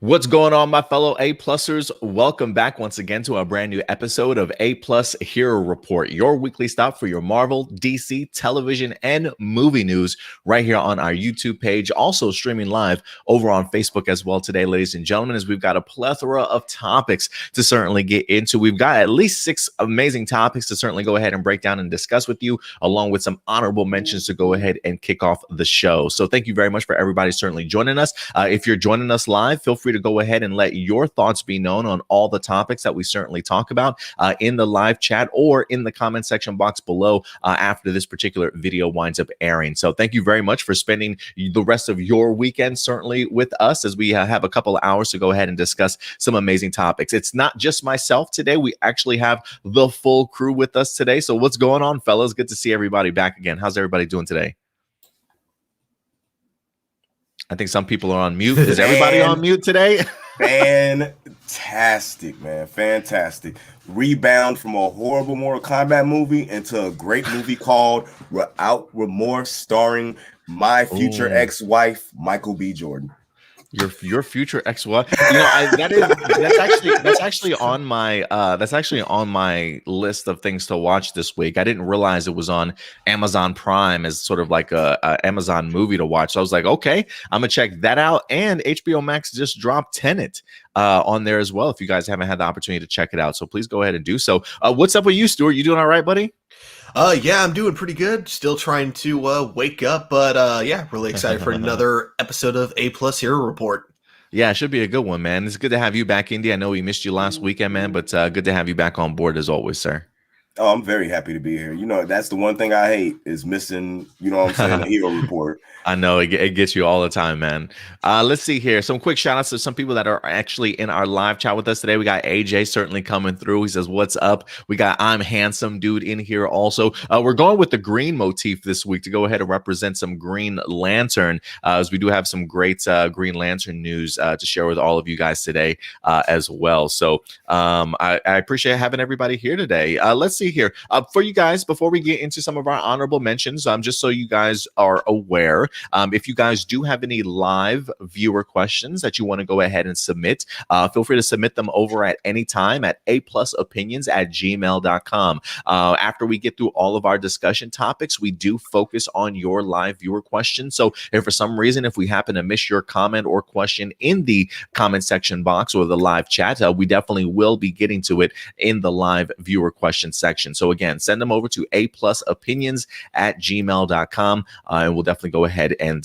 What's going on, my fellow A-Plussers? Welcome back once again to a brand new episode of A-Plus Hero Report, your weekly stop for your Marvel, DC, television, and movie news right here on our YouTube page, also streaming live over on Facebook as well today, ladies and gentlemen, as we've got a plethora of topics to certainly get into. We've got at least 6 amazing topics to certainly go ahead and break down and discuss with you, along with some honorable mentions to go ahead and kick off the show. So thank you very much for everybody certainly joining us. If you're joining us live, feel free to go ahead and let your thoughts be known on all the topics that we certainly talk about in the live chat or in the comment section box below after this particular video winds up airing. So thank you very much for spending the rest of your weekend certainly with us as we have a couple of hours to go ahead and discuss some amazing topics. It's not just myself today. We actually have the full crew with us today. So what's going on, fellas? Good to see everybody back again. How's everybody doing today? I think some people are on mute. Is everybody on mute today? Fantastic, man. Fantastic. Rebound from a horrible Mortal Kombat movie into a great movie called Without Remorse, starring my future ex-wife, Michael B. Jordan. Your future ex-wife. You know, that's actually on my list of things to watch this week. I didn't realize it was on Amazon Prime as sort of like a Amazon movie to watch. So I was like, okay, I'm gonna check that out. And HBO Max just dropped Tenet on there as well. If you guys haven't had the opportunity to check it out, so please go ahead and do so. What's up with you, Stuart? You doing all right, buddy? Yeah, I'm doing pretty good. Still trying to wake up, but yeah, really excited for another episode of A-Plus Hero Report. Yeah, it should be a good one, man. It's good to have you back, Indy. I know we missed you last weekend, man, but good to have you back on board as always, sir. Oh, I'm very happy to be here. You know, that's the one thing I hate is missing, you know what I'm saying, the Hero Report. I know it gets you all the time, man. Let's see here. Some quick shout outs to some people that are actually in our live chat with us today. We got AJ certainly coming through. He says, what's up? We got I'm Handsome Dude in here also. We're going with the green motif this week to go ahead and represent some Green Lantern, as we do have some great Green Lantern news to share with all of you guys today as well. So I appreciate having everybody here today. Let's see here. For you guys, before we get into some of our honorable mentions, just so you guys are aware, if you guys do have any live viewer questions that you want to go ahead and submit, feel free to submit them over at any time at aplusopinions@gmail.com. After we get through all of our discussion topics, we do focus on your live viewer questions. So if for some reason, if we happen to miss your comment or question in the comment section box or the live chat, we definitely will be getting to it in the live viewer question section. So again, send them over to aplusopinions@gmail.com, and we'll definitely go ahead and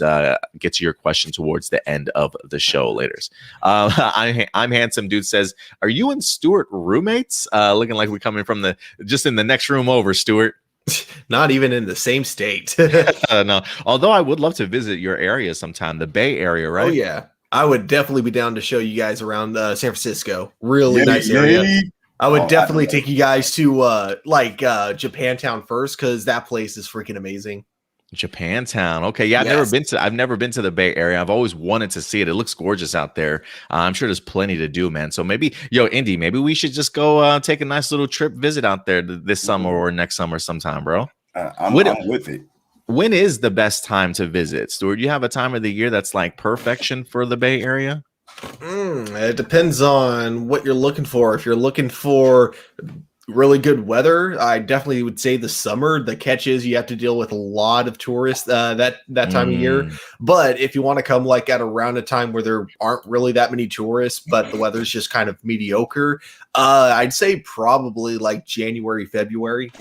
get to your question towards the end of the show later. I'm Handsome Dude says, are you and Stuart roommates? Looking like we're coming from just in the next room over, Stuart. Not even in the same state. No, although I would love to visit your area sometime, the Bay Area, right? Oh yeah, I would definitely be down to show you guys around San Francisco. Really nice area. I would definitely take you guys to Japantown first, because that place is freaking amazing. Japantown. Okay, yeah, I've never been to the Bay Area. I've always wanted to see it. It looks gorgeous out there. I'm sure there's plenty to do, man. So maybe, Indy, maybe we should just go take a nice little trip visit out there this summer or next summer sometime, bro. I'm with it. When is the best time to visit, Stuart? Do you have a time of the year that's like perfection for the Bay Area? It depends on what you're looking for. If you're looking for really good weather, I definitely would say the summer. The catch is you have to deal with a lot of tourists that time of year. But if you want to come like at around a time where there aren't really that many tourists, but the weather's just kind of mediocre, I'd say probably like January, February.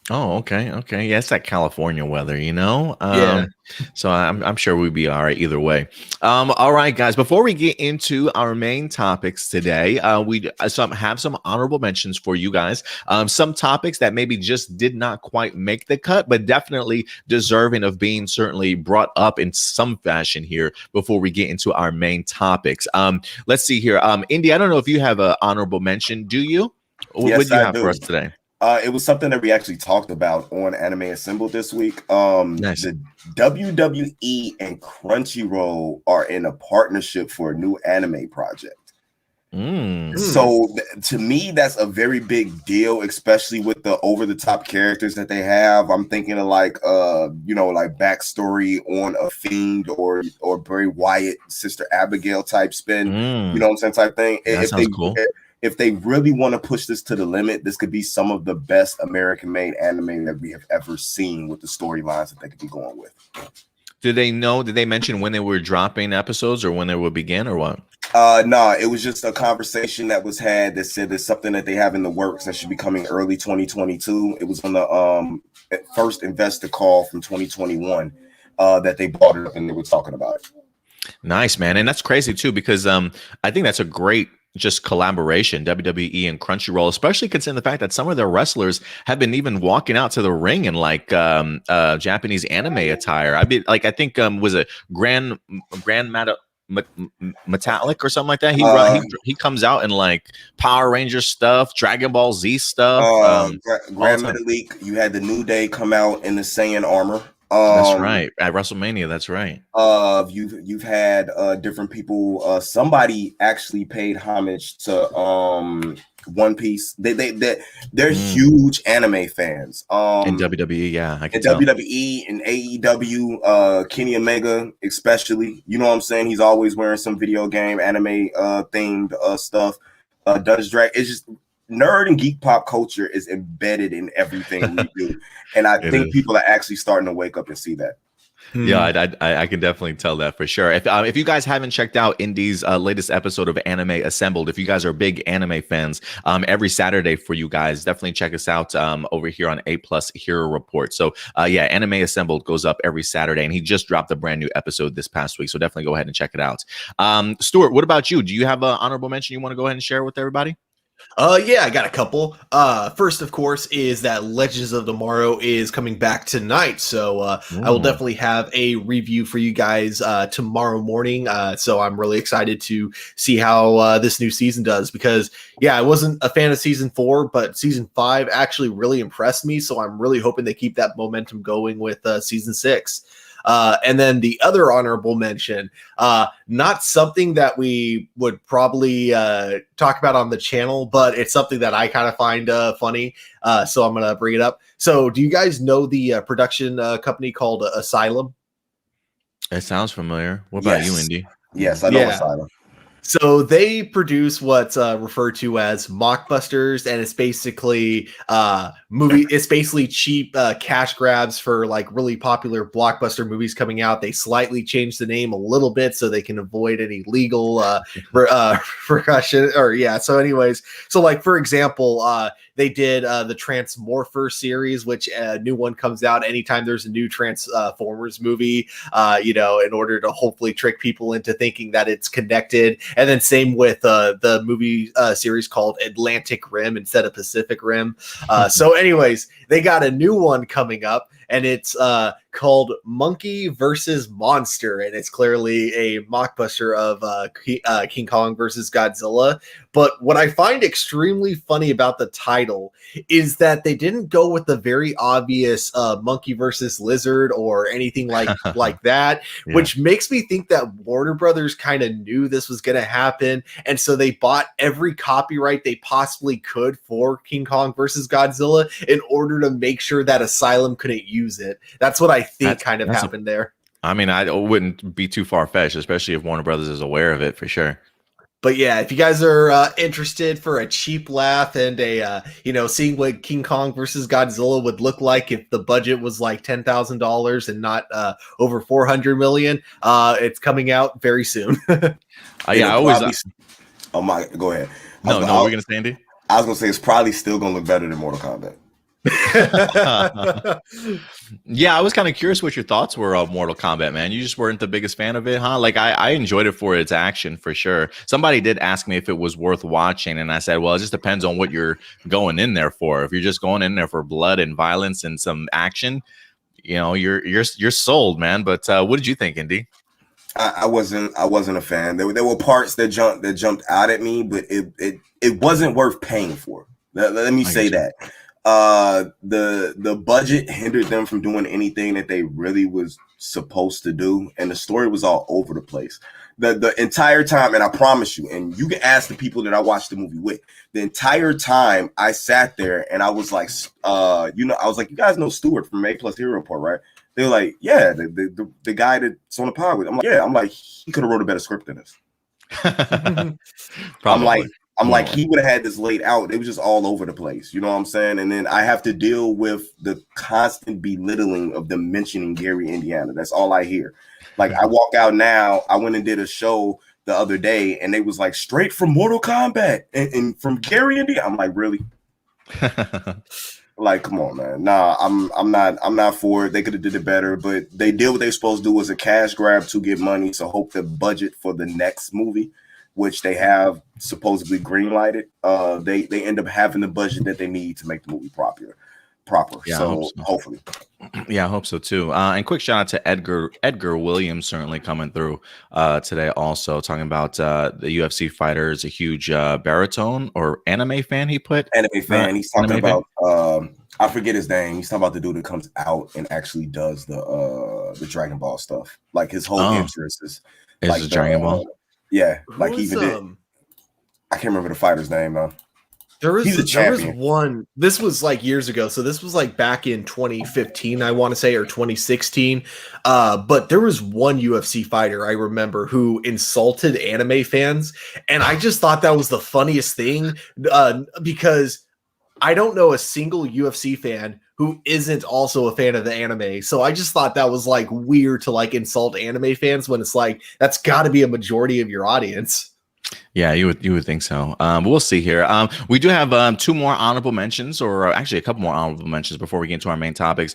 Oh, okay. Yeah, it's that California weather, Yeah. So I'm sure we'd be all right either way. All right, guys. Before we get into our main topics today, we have some honorable mentions for you guys. Some topics that maybe just did not quite make the cut, but definitely deserving of being certainly brought up in some fashion here before we get into our main topics. Let's see here. Indy, I don't know if you have an honorable mention. Do you? Yes, what do you have for us today? It was something that we actually talked about on Anime Assembled this week. Nice. The WWE and Crunchyroll are in a partnership for a new anime project. So to me, that's a very big deal, especially with the over-the-top characters that they have. I'm thinking of like like backstory on a Fiend or Bray Wyatt, Sister Abigail type spin, you know what I'm saying, type thing. That sounds cool. If they really want to push this to the limit, this could be some of the best American-made anime that we have ever seen with the storylines that they could be going with. Did they mention when they were dropping episodes or when they would begin or what? No, it was just a conversation that was had that said there's something that they have in the works that should be coming early 2022. It was on the first investor call from 2021 that they brought it up and they were talking about it. Nice, man. And that's crazy too, because I think that's a great just collaboration, WWE and Crunchyroll, especially considering the fact that some of their wrestlers have been even walking out to the ring in like Japanese anime attire. I think was it Grand Metallic or something like that. He comes out in like Power Ranger stuff, Dragon Ball Z stuff. Grand Metallic. You had the New Day come out in the Saiyan armor. That's right. At WrestleMania, that's right. You've had different people. Somebody actually paid homage to One Piece. They're huge anime fans. In WWE, yeah, I can tell. WWE and AEW, Kenny Omega especially. You know what I'm saying? He's always wearing some video game anime themed stuff. Does drag? It's just nerd and geek pop culture is embedded in everything we do, and I think people are actually starting to wake up and see that. Yeah, I can definitely tell that for sure. If you guys haven't checked out Indy's latest episode of Anime Assembled, if you guys are big anime fans, every Saturday for you guys, definitely check us out over here on A+ Hero Report. So yeah, Anime Assembled goes up every Saturday, and he just dropped a brand new episode this past week. So definitely go ahead and check it out. Stuart, what about you? Do you have an honorable mention you want to go ahead and share with everybody? Yeah, I got a couple. First, of course, is that Legends of Tomorrow is coming back tonight. So I will definitely have a review for you guys tomorrow morning. So I'm really excited to see how this new season does, because, yeah, I wasn't a fan of season 4, but season 5 actually really impressed me. So I'm really hoping they keep that momentum going with season 6. And then the other honorable mention, not something that we would probably talk about on the channel, but it's something that I kind of find funny. So I'm going to bring it up. So do you guys know the production company called Asylum? It sounds familiar. What about you, Indy? Yes, I know Asylum. So they produce what's referred to as mockbusters, and it's basically It's basically cheap cash grabs for like really popular blockbuster movies coming out. They slightly change the name a little bit so they can avoid any legal repercussion. So anyways, so like for example, they did the Transmorpher series, which a new one comes out anytime there's a new Transformers movie. In order to hopefully trick people into thinking that it's connected. And then same with the movie series called Atlantic Rim instead of Pacific Rim. So anyways, they got a new one coming up, and it's called Monkey versus Monster, and it's clearly a mockbuster of King Kong versus Godzilla. But what I find extremely funny about the title is that they didn't go with the very obvious monkey versus lizard or anything like that, which makes me think that Warner Brothers kind of knew this was going to happen, and so they bought every copyright they possibly could for King Kong versus Godzilla in order to make sure that Asylum couldn't use it. That's what I think happened there. I mean, I wouldn't be too far-fetched, especially if Warner Brothers is aware of it, for sure. But yeah, if you guys are interested for a cheap laugh and seeing what King Kong versus Godzilla would look like if the budget was like $10,000 and not over $400 million, it's coming out very soon. Go ahead. No, we're gonna say, Andy. I was gonna say it's probably still gonna look better than Mortal Kombat. Yeah, I was kind of curious what your thoughts were of Mortal Kombat, man. You just weren't the biggest fan of it, huh? Like I enjoyed it for its action, for sure. Somebody did ask me if it was worth watching, and I said, well, it just depends on what you're going in there for. If you're just going in there for blood and violence and some action, you're sold, man. But what did you think, Indy? I wasn't a fan. There were parts that jumped out at me, but it wasn't worth paying for. Let me say that. The budget hindered them from doing anything that they really was supposed to do, and the story was all over the place. the entire time, and I promise you, and you can ask the people that I watched the movie with, the entire time I sat there and I was like, I was like, you guys know Stewart from A Plus Hero Report, right? They were like, yeah, the guy that's on the pod with. I'm like, yeah. I'm like, he could have wrote a better script than this. Probably. I'm like, he would have had this laid out. It was just all over the place. You know what I'm saying? And then I have to deal with the constant belittling of them mentioning Gary, Indiana. That's all I hear. Like, I walk out now. I went and did a show the other day, and they was like, straight from Mortal Kombat and from Gary, Indiana. I'm like, really? Like, come on, man. Nah, I'm not for it. They could have did it better, but they did what they were supposed to do, was a cash grab to get money. So hope the budget for the next movie, which they have supposedly greenlighted, they end up having the budget that they need to make the movie proper. Yeah, so hopefully. Yeah, I hope so too. And quick shout out to Edgar Williams, certainly coming through today, also talking about the UFC fighter is a huge baritone or anime fan. He put anime fan. He's talking about I forget his name. He's talking about the dude that comes out and actually does the Dragon Ball stuff. Like, his whole interest is like Dragon Ball. Yeah, like he even did. I can't remember the fighter's name though. There was one. This was like years ago, so this was like back in 2015, I want to say, or 2016. But there was one UFC fighter I remember who insulted anime fans, and I just thought that was the funniest thing because I don't know a single UFC fan who isn't also a fan of the anime. So I just thought that was like weird to like insult anime fans when it's like that's got to be a majority of your audience. Yeah, you would think so. We'll see here. We do have two more honorable mentions, or actually a couple more honorable mentions before we get into our main topics.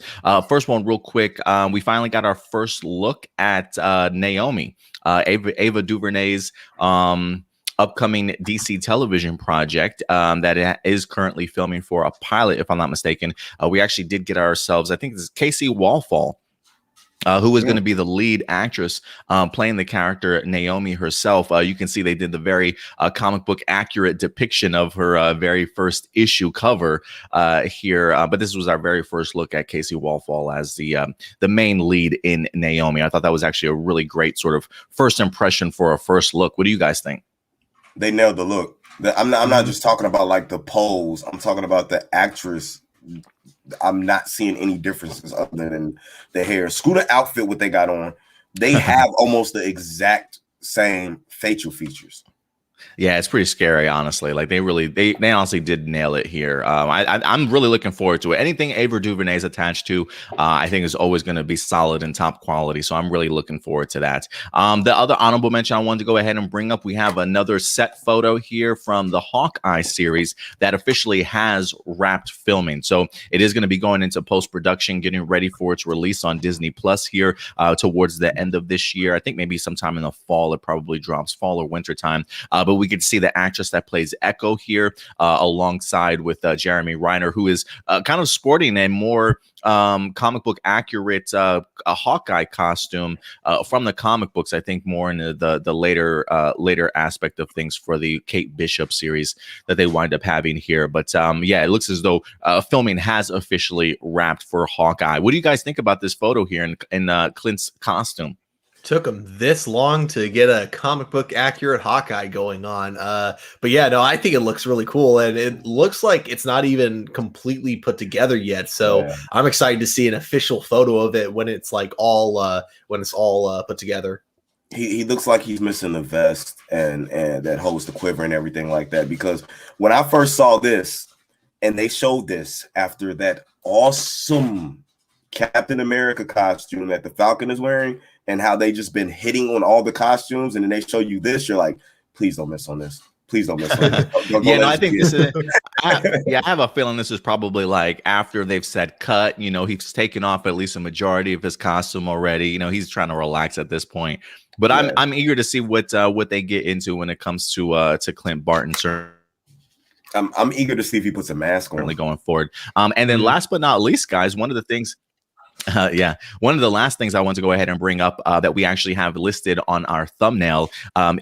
First one, real quick. We finally got our first look at Naomi, Ava DuVernay's upcoming DC television project that is currently filming for a pilot, if I'm not mistaken. We actually did get ourselves, I think this is Casey Walfall, who is going to be the lead actress playing the character Naomi herself. You can see they did the very comic book accurate depiction of her very first issue cover here. But this was our very first look at Casey Walfall as the main lead in Naomi. I thought that was actually a really great sort of first impression for a first look. What do you guys think? They nailed the look. I'm not just talking about like the pose. I'm talking about the actress. I'm not seeing any differences other than the hair. Screw the outfit, what they got on. They have almost the exact same facial features. Yeah, it's pretty scary, honestly. Like they honestly did nail it here. I'm really looking forward to it. Anything Ava DuVernay is attached to, I think is always going to be solid and top quality. So I'm really looking forward to that. The other honorable mention I wanted to go ahead and bring up, we have another set photo here from the Hawkeye series that officially has wrapped filming. So it is going to be going into post-production, getting ready for its release on Disney Plus here towards the end of this year. I think maybe sometime in the fall, it probably drops, fall or winter time. But we could see the actress that plays Echo here alongside with Jeremy Renner, who is kind of sporting a more comic book accurate a Hawkeye costume from the comic books. I think more in the later aspect of things for the Kate Bishop series that they wind up having here. But yeah, it looks as though filming has officially wrapped for Hawkeye. What do you guys think about this photo here in Clint's costume? Took them this long to get a comic book accurate Hawkeye going on. But yeah, no, I think it looks really cool, and it looks like it's not even completely put together yet. So yeah. I'm excited to see an official photo of it when it's like all put together. He looks like he's missing the vest and that holds the quiver and everything like that. Because when I first saw this, and they showed this after that awesome Captain America costume that the Falcon is wearing, and how they just been hitting on all the costumes, and then they show you this, you're like, please don't miss on this. Please don't miss on this. Yeah, no, I think this is. I have a feeling this is probably like after they've said cut. You know, he's taken off at least a majority of his costume already. You know, he's trying to relax at this point. But yeah. I'm eager to see what they get into when it comes to Clint Barton. I'm eager to see if he puts a mask on. Going forward. And then last but not least, guys, one of the things. Yeah. One of the last things I want to go ahead and bring up that we actually have listed on our thumbnail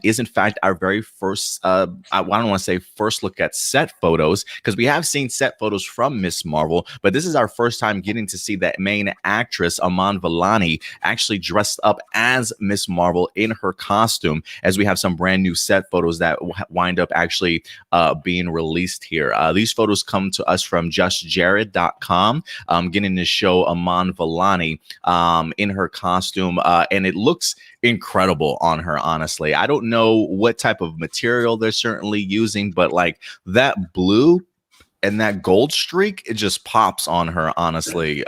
is, in fact, our very first, I don't want to say first look at set photos, because we have seen set photos from Miss Marvel, but this is our first time getting to see that main actress, Aman Vellani, actually dressed up as Miss Marvel in her costume, as we have some brand new set photos that wind up actually being released here. These photos come to us from justjared.com, getting to show Aman Vellani in her costume, and it looks incredible on her. Honestly, I don't know what type of material they're certainly using, but like that blue and that gold streak, it just pops on her, honestly,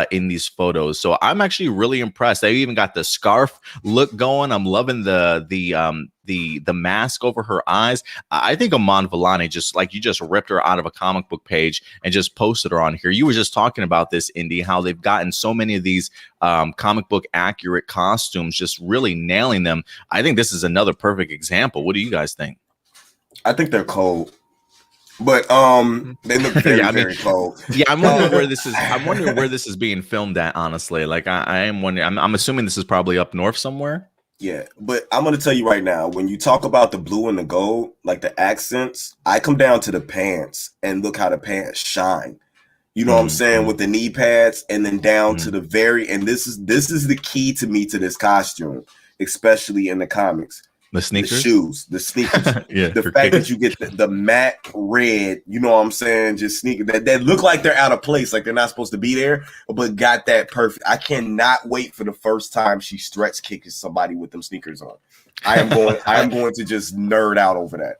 in these photos. So I'm actually really impressed. They even got the scarf look going. I'm loving the mask over her eyes. I think Aman Vellani, just like, you just ripped her out of a comic book page and just posted her on here. You were just talking about this, Indy, how they've gotten so many of these comic book accurate costumes, just really nailing them. I think this is another perfect example. What do you guys think? I think they're cold. But they look very, very cold. Yeah, I'm wondering where this is. I'm wondering where this is being filmed at. Honestly, like I am wondering. I'm assuming this is probably up north somewhere. Yeah, but I'm gonna tell you right now, when you talk about the blue and the gold, like the accents, I come down to the pants and look how the pants shine. You know what I'm saying, with the knee pads, and then down to the very. And this is the key to me to this costume, especially in the comics. The sneakers, the shoes, the sneakers. Yeah, the fact that you get the matte red, you know what I'm saying, just sneakers that look like they're out of place, like they're not supposed to be there, but got that perfect. I cannot wait for the first time she stretch kicks somebody with them sneakers on. I am going to just nerd out over that.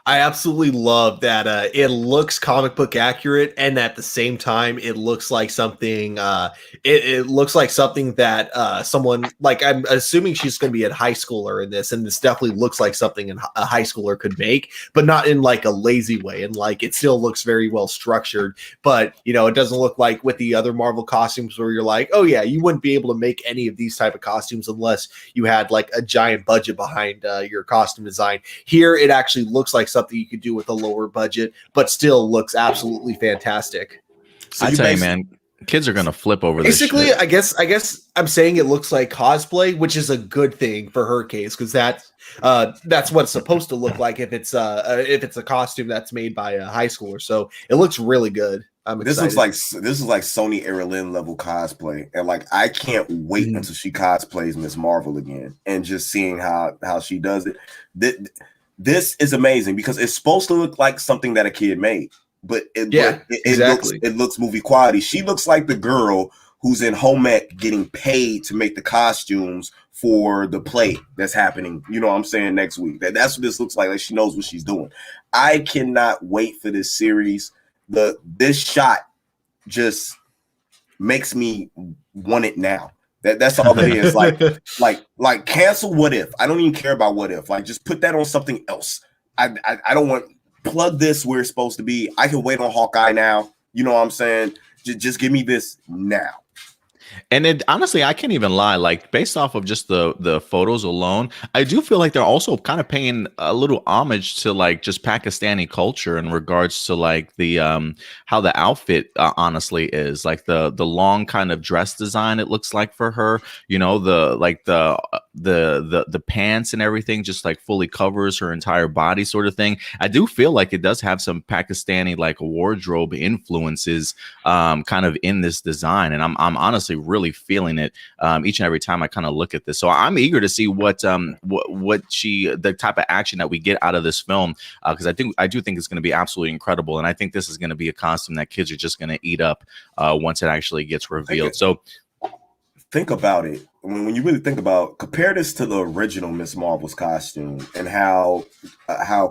I absolutely love that it looks comic book accurate, and at the same time, it looks like something. It looks like something that someone, like, I'm assuming she's going to be a high schooler in this, and this definitely looks like something a high schooler could make, but not in like a lazy way. And like, it still looks very well structured, but you know, it doesn't look like with the other Marvel costumes where you're like, oh yeah, you wouldn't be able to make any of these type of costumes unless you had like a giant budget behind your costume design. Here, it actually looks like something you could do with a lower budget, but still looks absolutely fantastic. So I tell you, man, kids are gonna flip over this. Basically, I guess I'm saying it looks like cosplay, which is a good thing for her case, because that's what it's supposed to look like if it's a costume that's made by a high schooler. So it looks really good. This is like Sony Erlyn level cosplay, and like I can't wait until she cosplays Miss Marvel again, and just seeing how she does it. This is amazing because it's supposed to look like something that a kid made, but it looks movie quality. She looks like the girl who's in home ec getting paid to make the costumes for the play that's happening, you know what I'm saying, next week. That's what this looks like she knows what she's doing. I cannot wait for this series. This shot just makes me want it now. That's all it is. Like cancel What If. I don't even care about What If. Like, just put that on something else. I don't want, plug this where it's supposed to be. I can wait on Hawkeye now. You know what I'm saying? Just give me this now. And it, honestly, I can't even lie. Like, based off of just the photos alone, I do feel like they're also kind of paying a little homage to like just Pakistani culture in regards to like the how the outfit honestly is, like the long kind of dress design it looks like for her. You know, the pants and everything just like fully covers her entire body, sort of thing. I do feel like it does have some Pakistani like wardrobe influences kind of in this design, and I'm honestly really feeling it each and every time I kind of look at this. So I'm eager to see what the type of action that we get out of this film, because I do think it's going to be absolutely incredible, and I think this is going to be a costume that kids are just going to eat up once it actually gets revealed. So think about it. When you really think about, compare this to the original Miss Marvel's costume and how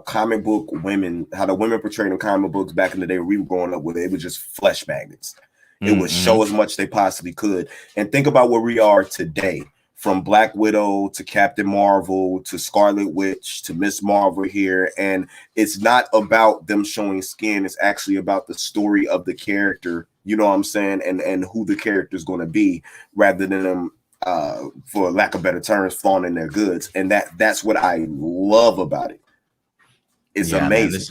comic book women, how the women portrayed in comic books back in the day we were growing up with, it was just flesh magnets. It would show as much they possibly could. And think about where we are today, from Black Widow to Captain Marvel to Scarlet Witch to Miss Marvel here. And it's not about them showing skin. It's actually about the story of the character, you know what I'm saying, and who the character is going to be, rather than them, for lack of better terms, flaunting their goods. And that's what I love about it. It's Yeah, man, amazing. this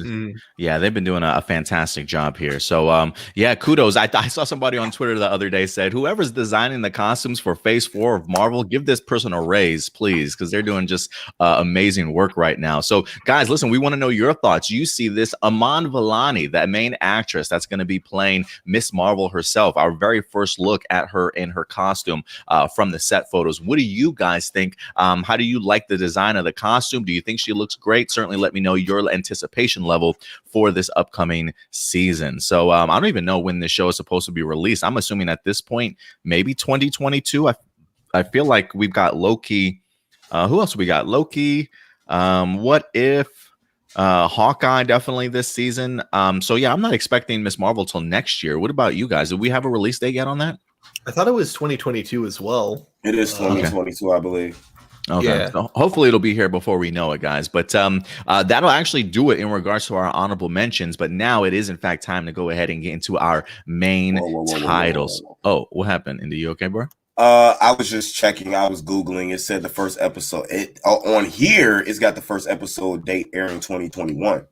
is they've been doing a fantastic job here. So yeah, kudos. I saw somebody on Twitter the other day said, whoever's designing the costumes for Phase 4 of Marvel, give this person a raise, please, because they're doing just amazing work right now. So guys, listen, we want to know your thoughts. You see this Aman Vellani, that main actress that's going to be playing Miss Marvel herself, our very first look at her in her costume from the set photos. What do you guys think? How do you like the design of the costume? Do you think she looks great? Certainly let me know your anticipation level for this upcoming season. So I don't even know when this show is supposed to be released. I'm assuming at this point, maybe 2022. I feel like we've got Loki. Who else we got? Loki. What if Hawkeye definitely this season? So yeah, I'm not expecting Miss Marvel till next year. What about you guys? Do we have a release date yet on that? I thought it was 2022 as well. It is 2022, I believe. Okay. Yeah. So hopefully it'll be here before we know it, guys. But that'll actually do it in regards to our honorable mentions. But now it is, in fact, time to go ahead and get into our main titles. Oh, what happened? Indy, you okay, bro? I was just checking. I was Googling. It said the first episode. On here, it's got the first episode date airing 2021.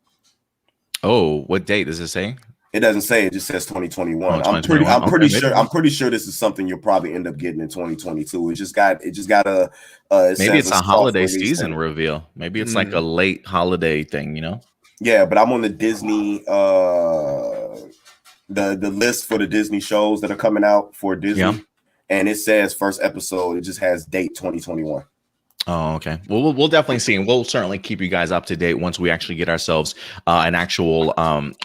Oh, what date does it say? It doesn't say. It just says 2021. Oh, I'm pretty sure. I'm pretty sure this is something you'll probably end up getting in 2022. It just got a. Maybe it's a holiday season reveal. Maybe it's like a late holiday thing. You know? Yeah, but I'm on the Disney the list for the Disney shows that are coming out for Disney, and it says first episode. It just has date 2021. Oh, okay. Well, we'll definitely see, and we'll certainly keep you guys up to date once we actually get ourselves an actual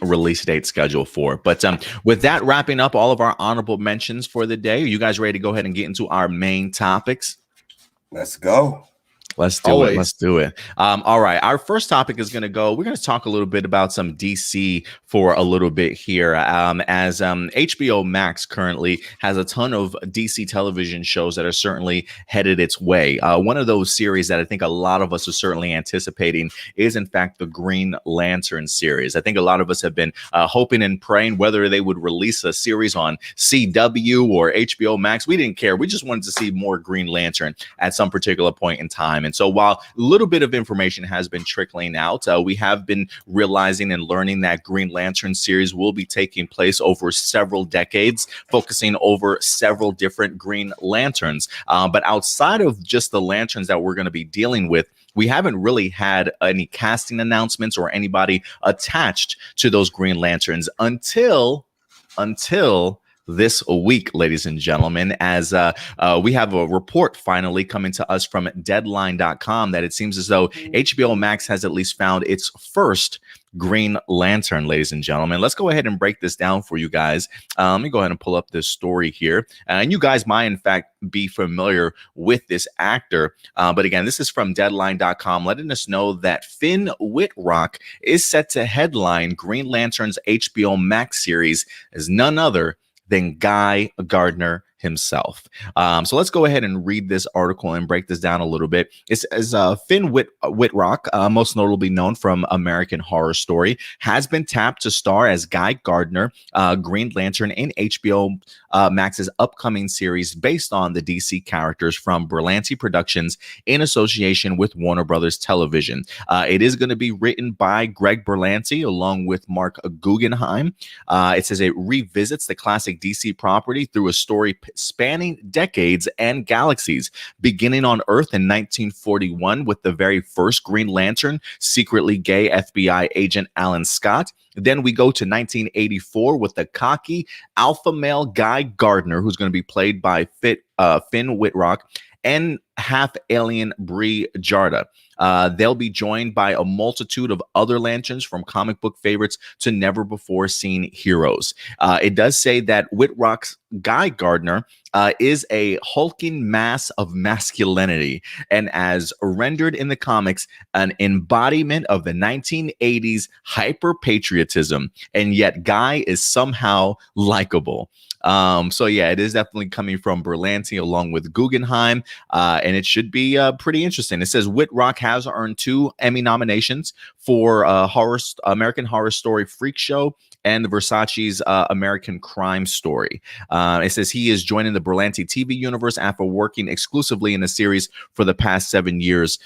release date schedule for. But with that wrapping up all of our honorable mentions for the day, are you guys ready to go ahead and get into our main topics? Let's go. Let's do it. Let's do it. All right. Our first topic is going to go. We're going to talk a little bit about some DC for a little bit here, as HBO Max currently has a ton of DC television shows that are certainly headed its way. One of those series that I think a lot of us are certainly anticipating is, in fact, the Green Lantern series. I think a lot of us have been hoping and praying whether they would release a series on CW or HBO Max. We didn't care. We just wanted to see more Green Lantern at some particular point in time. And so while a little bit of information has been trickling out, we have been realizing and learning that Green Lantern series will be taking place over several decades, focusing over several different Green Lanterns. But outside of just the lanterns that we're going to be dealing with, we haven't really had any casting announcements or anybody attached to those Green Lanterns until this week, ladies and gentlemen, as we have a report finally coming to us from Deadline.com that it seems as though HBO Max has at least found its first Green Lantern, ladies and gentlemen. Let's go ahead and break this down for you guys. Let me go ahead and pull up this story here. And you guys might, in fact, be familiar with this actor. But again, this is from Deadline.com, letting us know that Finn Wittrock is set to headline Green Lantern's HBO Max series as none other than Guy Gardner himself. So let's go ahead and read this article and break this down a little bit. It says Finn Wittrock, most notably known from American Horror Story, has been tapped to star as Guy Gardner, Green Lantern, in HBO Max's upcoming series based on the DC characters from Berlanti Productions in association with Warner Brothers Television. It is going to be written by Greg Berlanti along with Mark Guggenheim. It says it revisits the classic DC property through a story spanning decades and galaxies, beginning on Earth in 1941 with the very first Green Lantern, secretly gay FBI agent Alan Scott. Then we go to 1984 with the cocky alpha male Guy Gardner, who's going to be played by Finn Wittrock, and half alien Bree Jarda. They'll be joined by a multitude of other lanterns, from comic book favorites to never before seen heroes. It does say that Wittrock's Guy Gardner is a hulking mass of masculinity, and as rendered in the comics, an embodiment of the 1980s hyper patriotism, and yet Guy is somehow likable. So yeah, it is definitely coming from Berlanti along with Guggenheim, and it should be pretty interesting. It says Wittrock has earned 2 Emmy nominations for American Horror Story Freak Show and Versace's American Crime Story. It says he is joining the Berlanti TV universe after working exclusively in the series for the past 7 years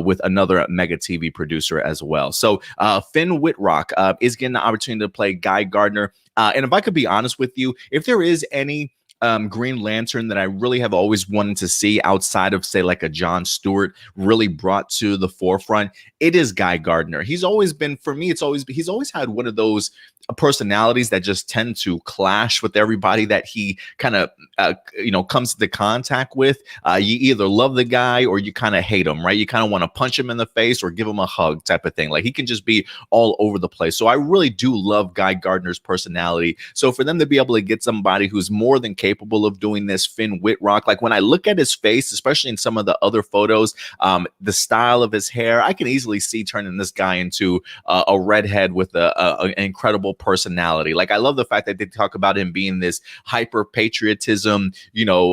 with another mega TV producer as well. So Finn Wittrock is getting the opportunity to play Guy Gardner. And if I could be honest with you, if there is any Green Lantern that I really have always wanted to see outside of, say, like a Jon Stewart really brought to the forefront, it is Guy Gardner. He's always been, for me, he's always had one of those personalities that just tend to clash with everybody that he kind of comes into contact with. You either love the guy or you kind of hate him, right? You kind of want to punch him in the face or give him a hug type of thing. Like, he can just be all over the place. So I really do love Guy Gardner's personality. So for them to be able to get somebody who's more than capable of doing this, Finn Wittrock, like when I look at his face, especially in some of the other photos, the style of his hair, I can easily see turning this guy into a redhead with an incredible personality. Like, I love the fact that they talk about him being this hyper patriotism,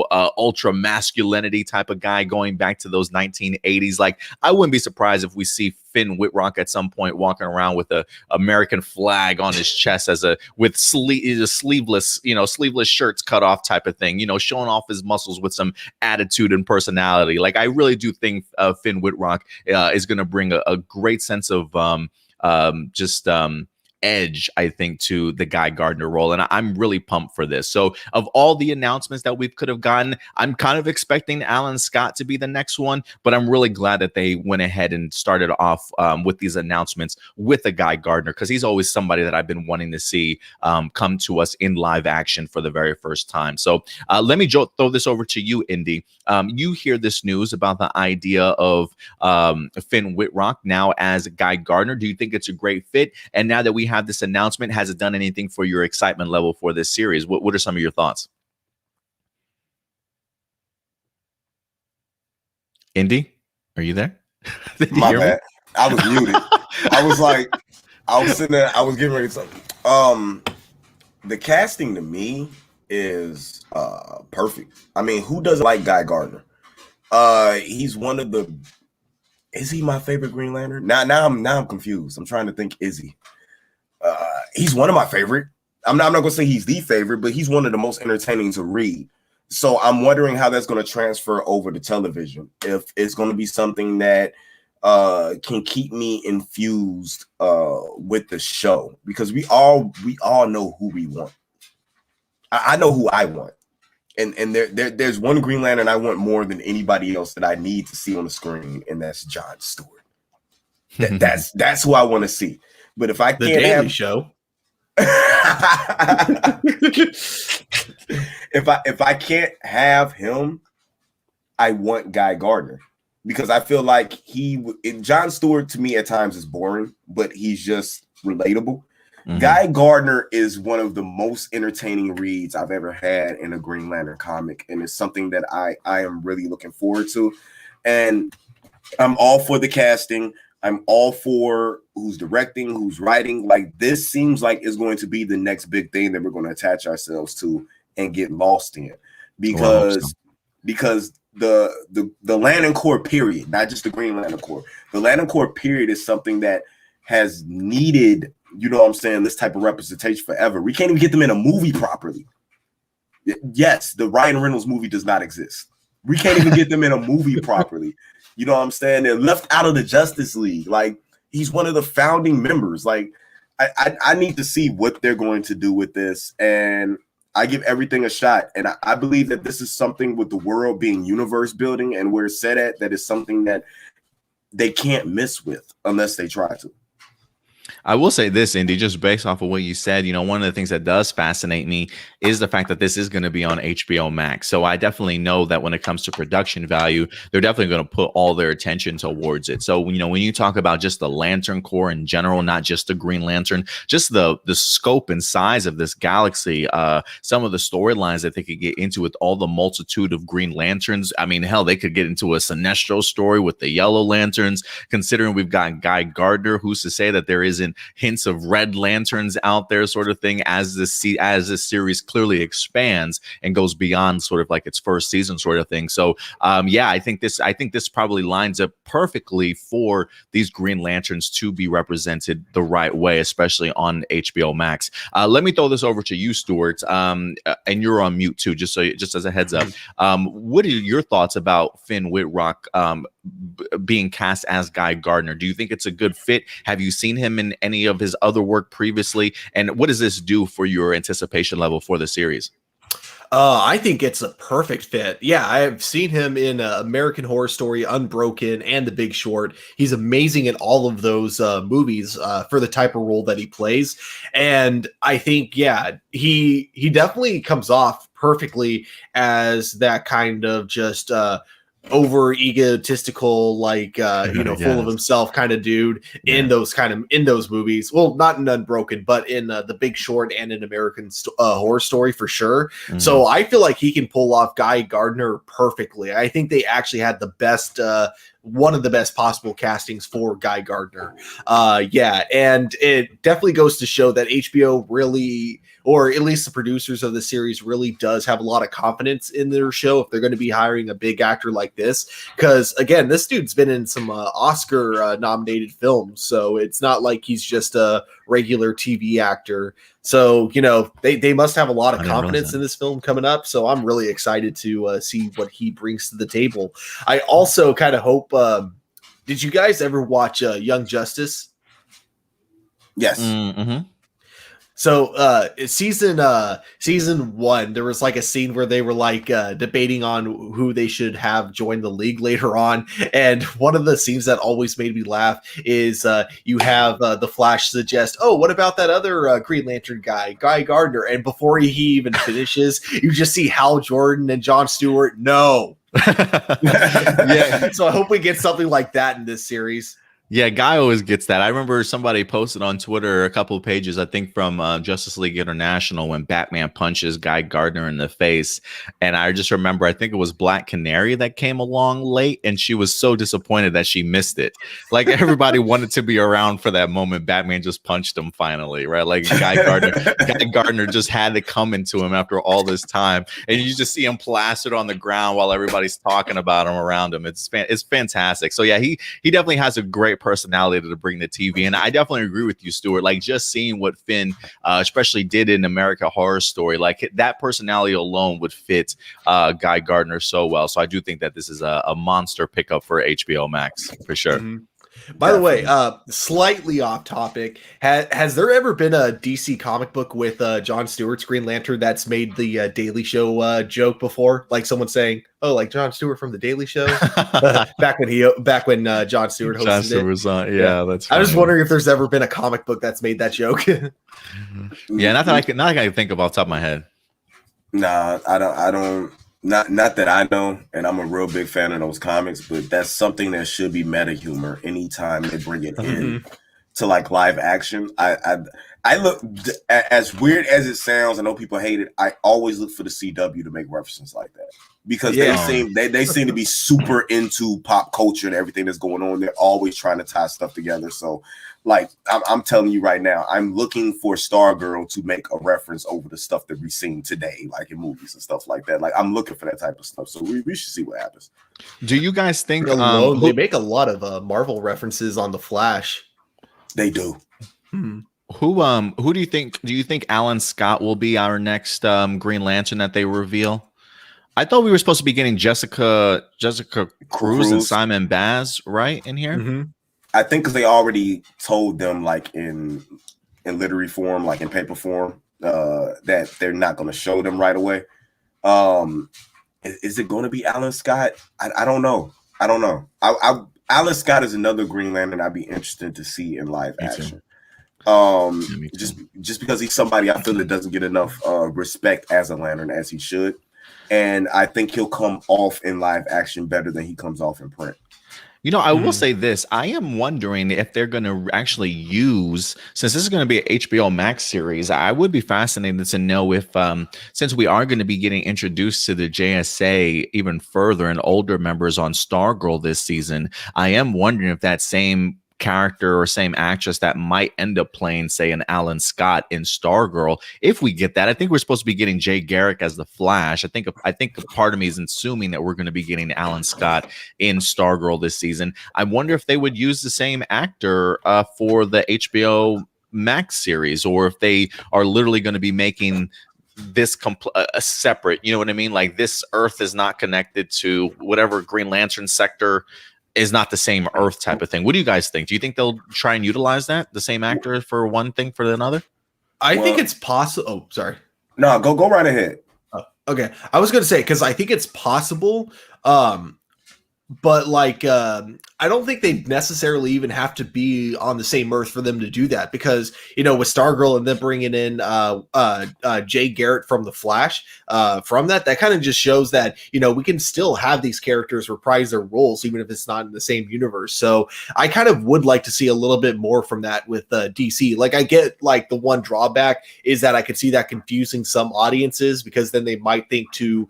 ultra masculinity type of guy going back to those 1980s. Like, I wouldn't be surprised if we see Finn Wittrock at some point walking around with a American flag on his chest with sleeveless shirts cut off type of thing, showing off his muscles with some attitude and personality. Like, I really do think Finn Wittrock is going to bring a great sense of edge, I think, to the Guy Gardner role, and I'm really pumped for this. So of all the announcements that we could have gotten, I'm kind of expecting Alan Scott to be the next one, but I'm really glad that they went ahead and started off with these announcements with the Guy Gardner, because he's always somebody that I've been wanting to see come to us in live action for the very first time. So let me throw this over to you, Indy. You hear this news about the idea of Finn Wittrock now as Guy Gardner. Do you think it's a great fit? And now that we have this announcement, has it done anything for your excitement level for this series? What are some of your thoughts? Indy, are you there? My bad. I was muted. I was sitting there, I was getting ready to the casting to me is perfect. I mean, who doesn't like Guy Gardner? He's one of the, is he my favorite Green Lantern? Now I'm confused. I'm trying to think, is he? He's one of my favorite. I'm not gonna say he's the favorite, but he's one of the most entertaining to read. So I'm wondering how that's going to transfer over to television. If it's going to be something that can keep me infused with the show, because we all know who we want. I know who I want, and there's one Green Lantern I want more than anybody else that I need to see on the screen, and that's Jon Stewart. That's who I want to see. But if I can't the Daily have Show, if I can't have him, I want Guy Gardner, because I feel like Jon Stewart to me at times is boring, but he's just relatable. Mm-hmm. Guy Gardner is one of the most entertaining reads I've ever had in a Green Lantern comic, and it's something that I am really looking forward to. And I'm all for the casting. I'm all for who's directing, who's writing. Like, this seems like it's going to be the next big thing that we're going to attach ourselves to and get lost in, because the Lantern Corps period, not just the Green Lantern Corps, the Lantern Corps period is something that has needed, this type of representation forever. We can't even get them in a movie properly. Yes, the Ryan Reynolds movie does not exist. We can't even get them in a movie properly. You know what I'm saying? They're left out of the Justice League. Like, he's one of the founding members. Like, I need to see what they're going to do with this, and I give everything a shot. And I believe that this is something, with the world being universe building and where it's set at, that is something that they can't miss with unless they try to. I will say this, Indy, just based off of what you said, one of the things that does fascinate me is the fact that this is going to be on HBO Max. So I definitely know that when it comes to production value, they're definitely going to put all their attention towards it. So, when you talk about just the Lantern Corps in general, not just the Green Lantern, just the scope and size of this galaxy, some of the storylines that they could get into with all the multitude of Green Lanterns. I mean, hell, they could get into a Sinestro story with the Yellow Lanterns, considering we've got Guy Gardner. Who's to say that there isn't hints of red lanterns out there, sort of thing, as this series clearly expands and goes beyond sort of like its first season, sort of thing. So yeah, I think this probably lines up perfectly for these Green Lanterns to be represented the right way, especially on HBO Max. Let me throw this over to you, Stuart, and you're on mute too, just as a heads up. What are your thoughts about Finn Wittrock being cast as Guy Gardner? Do you think it's a good fit? Have you seen him in any of his other work previously? And what does this do for your anticipation level for the series? I think it's a perfect fit. Yeah, I have seen him in American Horror Story, Unbroken, and The Big Short. He's amazing in all of those movies for the type of role that he plays. And I think, yeah, he definitely comes off perfectly as that kind of just over egotistical, like full of himself kind of dude in those movies. Well, not in Unbroken, but in The Big Short and in American Horror Story for sure. So I feel like he can pull off Guy Gardner perfectly. I think they actually had the best one of the best possible castings for Guy Gardner. And it definitely goes to show that HBO really, or at least the producers of the series, really does have a lot of confidence in their show if they're going to be hiring a big actor like this. Because again, this dude's been in some Oscar nominated films, so it's not like he's just a regular TV actor. So, they must have a lot of confidence in this film coming up. So I'm really excited to see what he brings to the table. I also kind of hope, did you guys ever watch Young Justice? Yes. So season 1, there was like a scene where they were like debating on who they should have join the league later on, and one of the scenes that always made me laugh is you have the Flash suggest, oh, what about that other Green Lantern guy, Guy Gardner, and before he even finishes, you just see Hal Jordan and Jon Stewart. No. Yeah, so I hope we get something like that in this series. Yeah, Guy always gets that. I remember somebody posted on Twitter a couple of pages, I think from Justice League International, when Batman punches Guy Gardner in the face. And I just remember, I think it was Black Canary that came along late, and she was so disappointed that she missed it. Like, everybody wanted to be around for that moment. Batman just punched him finally, right? Like, Guy Gardner just had to come into him after all this time. And you just see him plastered on the ground while everybody's talking about him around him. It's fantastic. So yeah, he definitely has a great personality to bring to TV, and I definitely agree with you, Stuart. Like, just seeing what Finn especially did in American Horror Story, like that personality alone would fit Guy Gardner so well. So I do think that this is a monster pickup for HBO Max for sure. By the way, slightly off topic, has there ever been a DC comic book with Jon Stewart's Green Lantern that's made the Daily Show joke before? Like someone saying, "Oh, like Jon Stewart from the Daily Show," back when Jon Stewart hosted Jon Stewart was on. Yeah, that's funny. I was wondering if there's ever been a comic book that's made that joke. Yeah, not that I can think of off the top of my head. Nah, I don't. Not that I know, and I'm a real big fan of those comics, but that's something that should be meta humor anytime they bring it in to like live action. I look, as weird as it sounds, I know people hate it. I always look for the CW to make references like that because they seem to be super into pop culture and everything that's going on. They're always trying to tie stuff together. So, like, I'm telling you right now, I'm looking for Stargirl to make a reference over the stuff that we've seen today, like in movies and stuff like that. Like, I'm looking for that type of stuff. So we should see what happens. Do you guys think they make a lot of Marvel references on the Flash? They do. Who do you think? Do you think Alan Scott will be our next Green Lantern that they reveal? I thought we were supposed to be getting Jessica Cruz and Simon Baz right in here. I think because they already told them, like in literary form, like in paper form, that they're not going to show them right away. Is it going to be Alan Scott? I don't know. Alan Scott is another Green Lantern I'd be interested to see in live action. Just because he's somebody I feel that doesn't get enough respect as a Lantern as he should, and I think he'll come off in live action better than he comes off in print. You know, I will say this. I am wondering if they're going to actually use, since this is going to be an HBO Max series, I would be fascinated to know if, since we are going to be getting introduced to the JSA even further and older members on Stargirl this season, I am wondering if that same character or same actress that might end up playing, say, an Alan Scott in Stargirl. If we get that, I think we're supposed to be getting Jay Garrick as the Flash. I think a part of me is assuming that we're going to be getting Alan Scott in Stargirl this season. I wonder if they would use the same actor for the HBO Max series, or if they are literally going to be making this a separate, you know what I mean? Like, this Earth is not connected to whatever Green Lantern sector is not the same Earth type of thing. What do you guys think? Do you think they'll try and utilize that, the same actor for one thing for another? I think it's possible. Oh, sorry. No, go right ahead. Okay. I was going to say, because I think it's possible. But like, I don't think they necessarily even have to be on the same Earth for them to do that, because, you know, with Stargirl and then bringing in Jay Garrett from the Flash, from that kind of just shows that, you know, we can still have these characters reprise their roles even if it's not in the same universe. So I kind of would like to see a little bit more from that with DC. Like, I get, like, the one drawback is that I could see that confusing some audiences, because then they might think two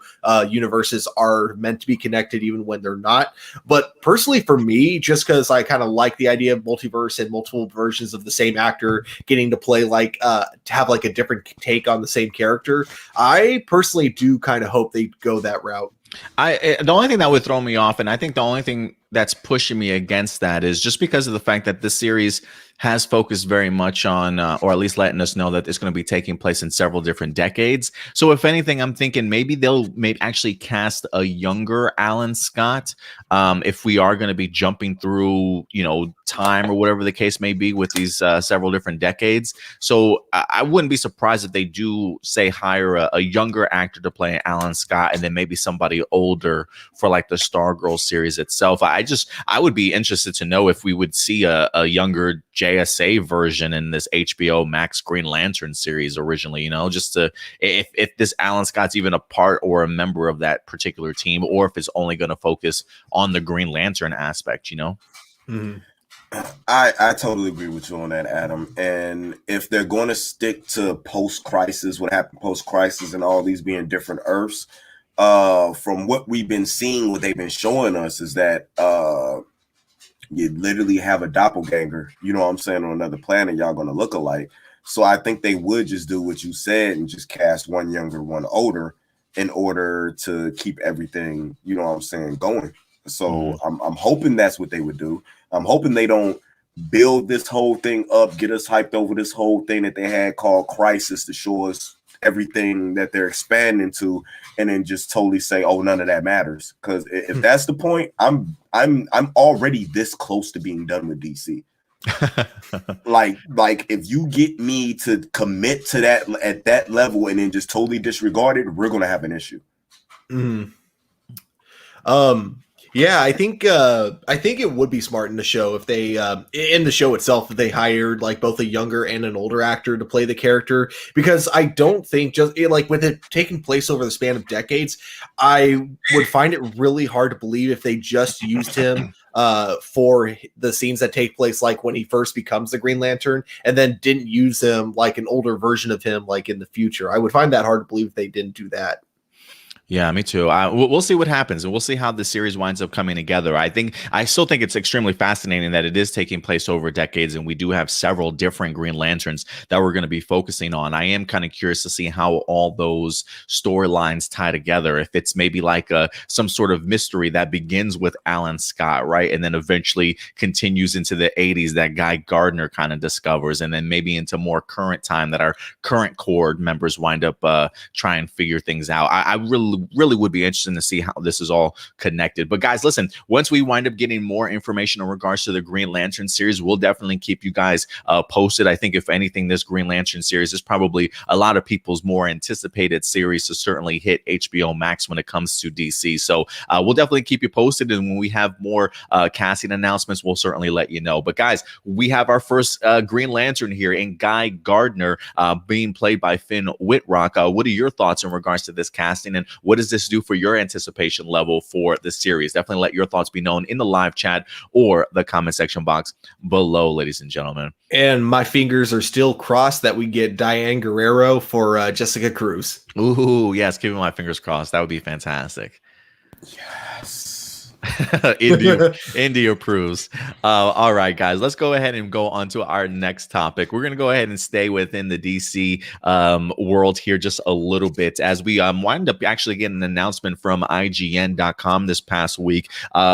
universes are meant to be connected even when they're not. But personally, for me, just because I kind of like the idea of multiverse and multiple versions of the same actor getting to play, like, to have like a different take on the same character, I personally do kind of hope they go that route. The only thing that would throw me off, and I think the only thing that's pushing me against that, is just because of the fact that this series has focused very much on, or at least letting us know that it's going to be taking place in several different decades. So if anything, I'm thinking maybe they'll actually cast a younger Alan Scott, if we are going to be jumping through, you know, time or whatever the case may be with these several different decades. So I wouldn't be surprised if they do, say, hire a younger actor to play Alan Scott, and then maybe somebody older for like the Stargirl series itself. I would be interested to know if we would see a younger JSA version in this HBO Max Green Lantern series originally, you know, just to, if this Alan Scott's even a part or a member of that particular team, or if it's only going to focus on the Green Lantern aspect, you know? Mm-hmm. I totally agree with you on that, Adam. And if they're going to stick to post-crisis, what happened post-crisis and all these being different Earths, from what we've been seeing, what they've been showing us is that you literally have a doppelganger, you know what I'm saying, on another planet. Y'all going to look alike. So I think they would just do what you said and just cast one younger, one older, in order to keep everything, you know what I'm saying, going. So I'm hoping that's what they would do. I'm hoping they don't build this whole thing up, get us hyped over this whole thing that they had called Crisis to show us everything that they're expanding to, and then just totally say, oh, none of that matters. Because if that's the point, I'm already this close to being done with DC. like if you get me to commit to that at that level and then just totally disregard it, we're gonna have an issue. Yeah, I think it would be smart in the show if they in the show itself, if they hired like both a younger and an older actor to play the character, because I don't think like with it taking place over the span of decades, I would find it really hard to believe if they just used him for the scenes that take place like when he first becomes the Green Lantern, and then didn't use him like an older version of him like in the future. I would find that hard to believe if they didn't do that. Yeah, me too. We'll see what happens, and we'll see how the series winds up coming together. I still think it's extremely fascinating that it is taking place over decades, and we do have several different Green Lanterns that we're going to be focusing on. I am kind of curious to see how all those storylines tie together. If it's maybe like some sort of mystery that begins with Alan Scott, right, and then eventually continues into the 80s that Guy Gardner kind of discovers, and then maybe into more current time that our current core members wind up trying to figure things out. I really would be interested to see how this is all connected. But guys, listen, once we wind up getting more information in regards to the Green Lantern series, we'll definitely keep you guys posted. I think if anything, this Green Lantern series is probably a lot of people's more anticipated series to certainly hit HBO Max when it comes to DC. So we'll definitely keep you posted, and when we have more casting announcements, we'll certainly let you know. But guys, we have our first Green Lantern here in Guy Gardner, being played by Finn Wittrock. What are your thoughts in regards to this casting, and what does this do for your anticipation level for the series? Definitely let your thoughts be known in the live chat or the comment section box below, ladies and gentlemen. And my fingers are still crossed that we get Diane Guerrero for Jessica Cruz. Ooh, yes, keeping my fingers crossed. That would be fantastic. Yes. Indy approves. All right, guys, let's go ahead and go on to our next topic. We're going to go ahead and stay within the DC world here just a little bit as we wind up actually getting an announcement from IGN.com this past week.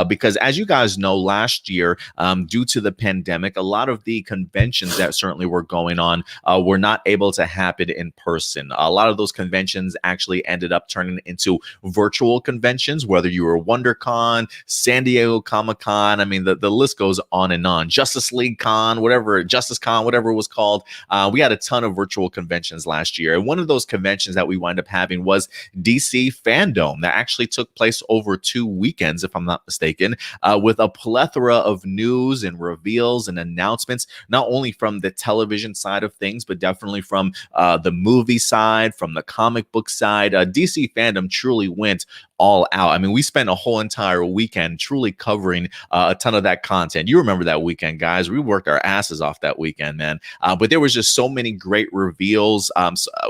Because as you guys know, last year, due to the pandemic, a lot of the conventions that certainly were going on were not able to happen in person. A lot of those conventions actually ended up turning into virtual conventions, whether you were WonderCon, San Diego Comic-Con. I mean, the list goes on and on. Justice League Con, whatever, Justice Con, whatever it was called. We had a ton of virtual conventions last year. And one of those conventions that we wind up having was DC Fandome that actually took place over 2 weekends, if I'm not mistaken, with a plethora of news and reveals and announcements, not only from the television side of things, but definitely from the movie side, from the comic book side. DC Fandome truly went all out. I mean, we spent a whole entire weekend truly covering a ton of that content. You remember that weekend, guys. We worked our asses off that weekend, man. But there was just so many great reveals,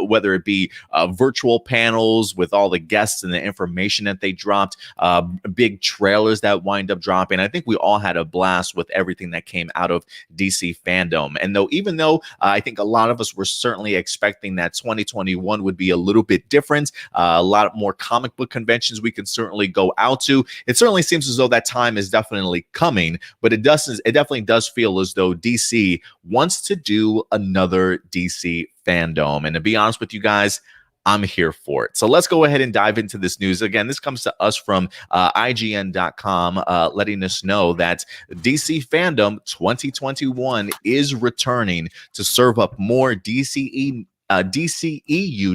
whether it be virtual panels with all the guests and the information that they dropped, big trailers that wind up dropping. I think we all had a blast with everything that came out of DC Fandome. And even though I think a lot of us were certainly expecting that 2021 would be a little bit different, a lot more comic book conventions we can certainly go out to. It certainly seems as though that time is definitely coming, but it definitely does feel as though DC wants to do another DC Fandome. And to be honest with you guys, I'm here for it. So let's go ahead and dive into this news. Again, this comes to us from IGN.com, letting us know that DC Fandome 2021 is returning to serve up more DCEU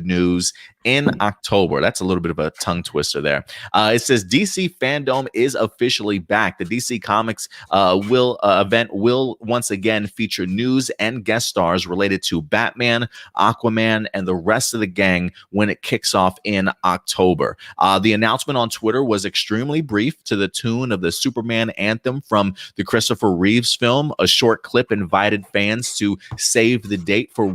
news in October. That's a little bit of a tongue twister there. It says DC Fandome is officially back. The DC Comics event will once again feature news and guest stars related to Batman, Aquaman, and the rest of the gang when it kicks off in October. The announcement on Twitter was extremely brief, to the tune of the Superman anthem from the Christopher Reeves film. A short clip invited fans to save the date for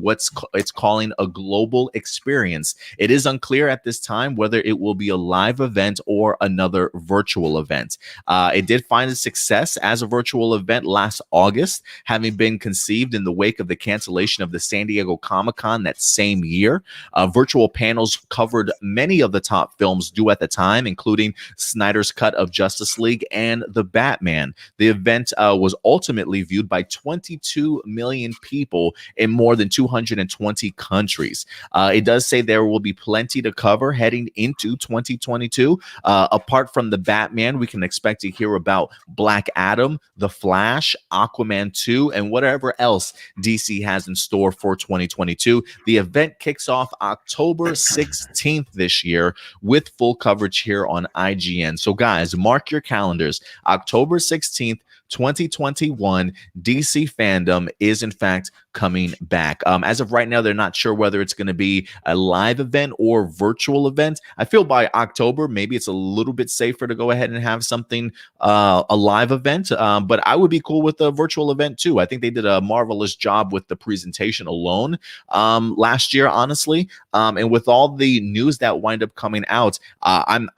it's calling a global experience. It is unclear at this time whether it will be a live event or another virtual event. It did find a success as a virtual event last August, having been conceived in the wake of the cancellation of the San Diego Comic-Con that same year. Virtual panels covered many of the top films due at the time, including Snyder's cut of Justice League and The Batman. The event was ultimately viewed by 22 million people in more than 220 countries. It does say there will be plenty to cover heading into 2022. Apart from The Batman, we can expect to hear about Black Adam, The Flash, Aquaman 2, and whatever else DC has in store for 2022. The event kicks off October 16th this year with full coverage here on IGN. So guys, mark your calendars. October 16th, 2021, DC Fandome is in fact coming back. As of right now, they're not sure whether it's going to be a live event or virtual event. I feel by October, maybe it's a little bit safer to go ahead and have something, a live event, but I would be cool with a virtual event too. I think they did a marvelous job with the presentation alone last year, honestly. And with all the news that wind up coming out, I'm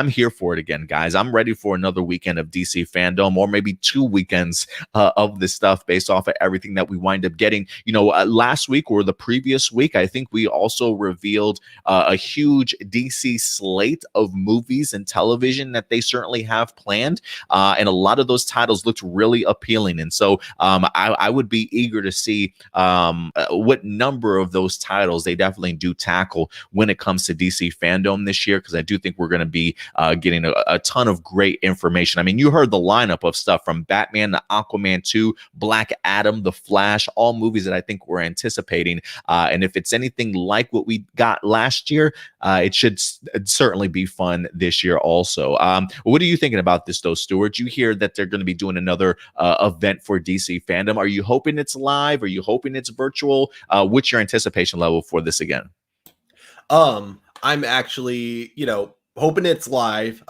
here for it again, guys. I'm ready for another weekend of DC Fandome, or maybe 2 weekends of this stuff based off of everything that we wind up getting. Last week or the previous week, I think we also revealed a huge DC slate of movies and television that they certainly have planned. And a lot of those titles looked really appealing. And so I would be eager to see what number of those titles they definitely do tackle when it comes to DC Fandome this year, because I do think we're going to be getting a ton of great information. I mean, you heard the lineup of stuff from Batman to Aquaman 2, Black Adam, The Flash, all movies that I think we're anticipating. And if it's anything like what we got last year, it should certainly be fun this year also. What are you thinking about this, though, Stuart? You hear that they're going to be doing another event for DC Fandome. Are you hoping it's live? Are you hoping it's virtual? What's your anticipation level for this again? I'm actually, hoping it's live.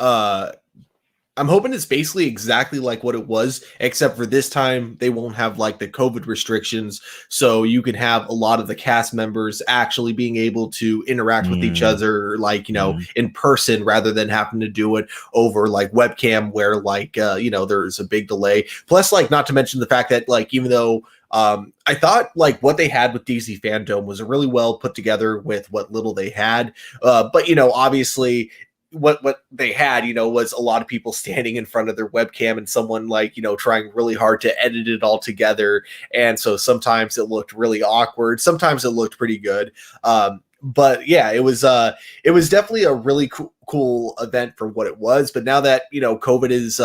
I'm hoping it's basically exactly like what it was, except for this time they won't have like the COVID restrictions. So you can have a lot of the cast members actually being able to interact with each other, like, in person rather than having to do it over like webcam where like, there's a big delay. Plus, like, not to mention the fact that like, even though I thought like what they had with DC Fandome was really well put together with what little they had. But, obviously what they had, was a lot of people standing in front of their webcam and someone like, trying really hard to edit it all together. And so sometimes it looked really awkward. Sometimes it looked pretty good. But yeah, it was definitely a really cool event for what it was. But now that, COVID is,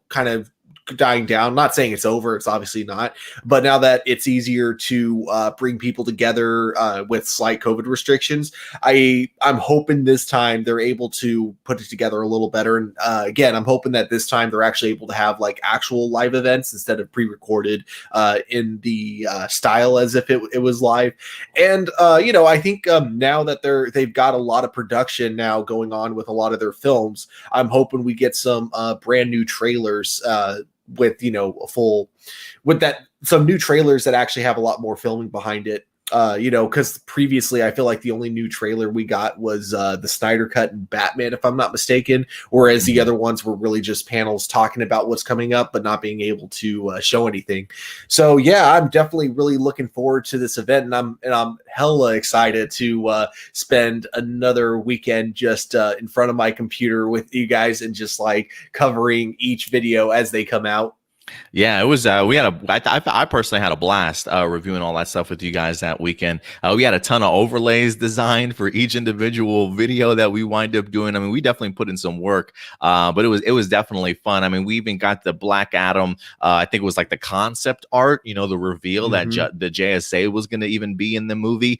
kind of dying down, not saying it's over, it's obviously not, but now that it's easier to bring people together with slight COVID restrictions, I'm hoping this time they're able to put it together a little better. And again, I'm hoping that this time they're actually able to have like actual live events instead of pre-recorded in the style as if it was live. And I think now that they've got a lot of production now going on with a lot of their films, I'm hoping we get some brand new trailers with some new trailers that actually have a lot more filming behind it. Because previously I feel like the only new trailer we got was the Snyder Cut and Batman, if I'm not mistaken, whereas the other ones were really just panels talking about what's coming up, but not being able to show anything. So yeah, I'm definitely really looking forward to this event, and I'm hella excited to spend another weekend just in front of my computer with you guys and just like covering each video as they come out. Yeah, it was. I personally had a blast reviewing all that stuff with you guys that weekend. We had a ton of overlays designed for each individual video that we wind up doing. I mean, we definitely put in some work, but it was definitely fun. I mean, we even got the Black Adam. I think it was like the concept art, the reveal that the JSA was going to even be in the movie.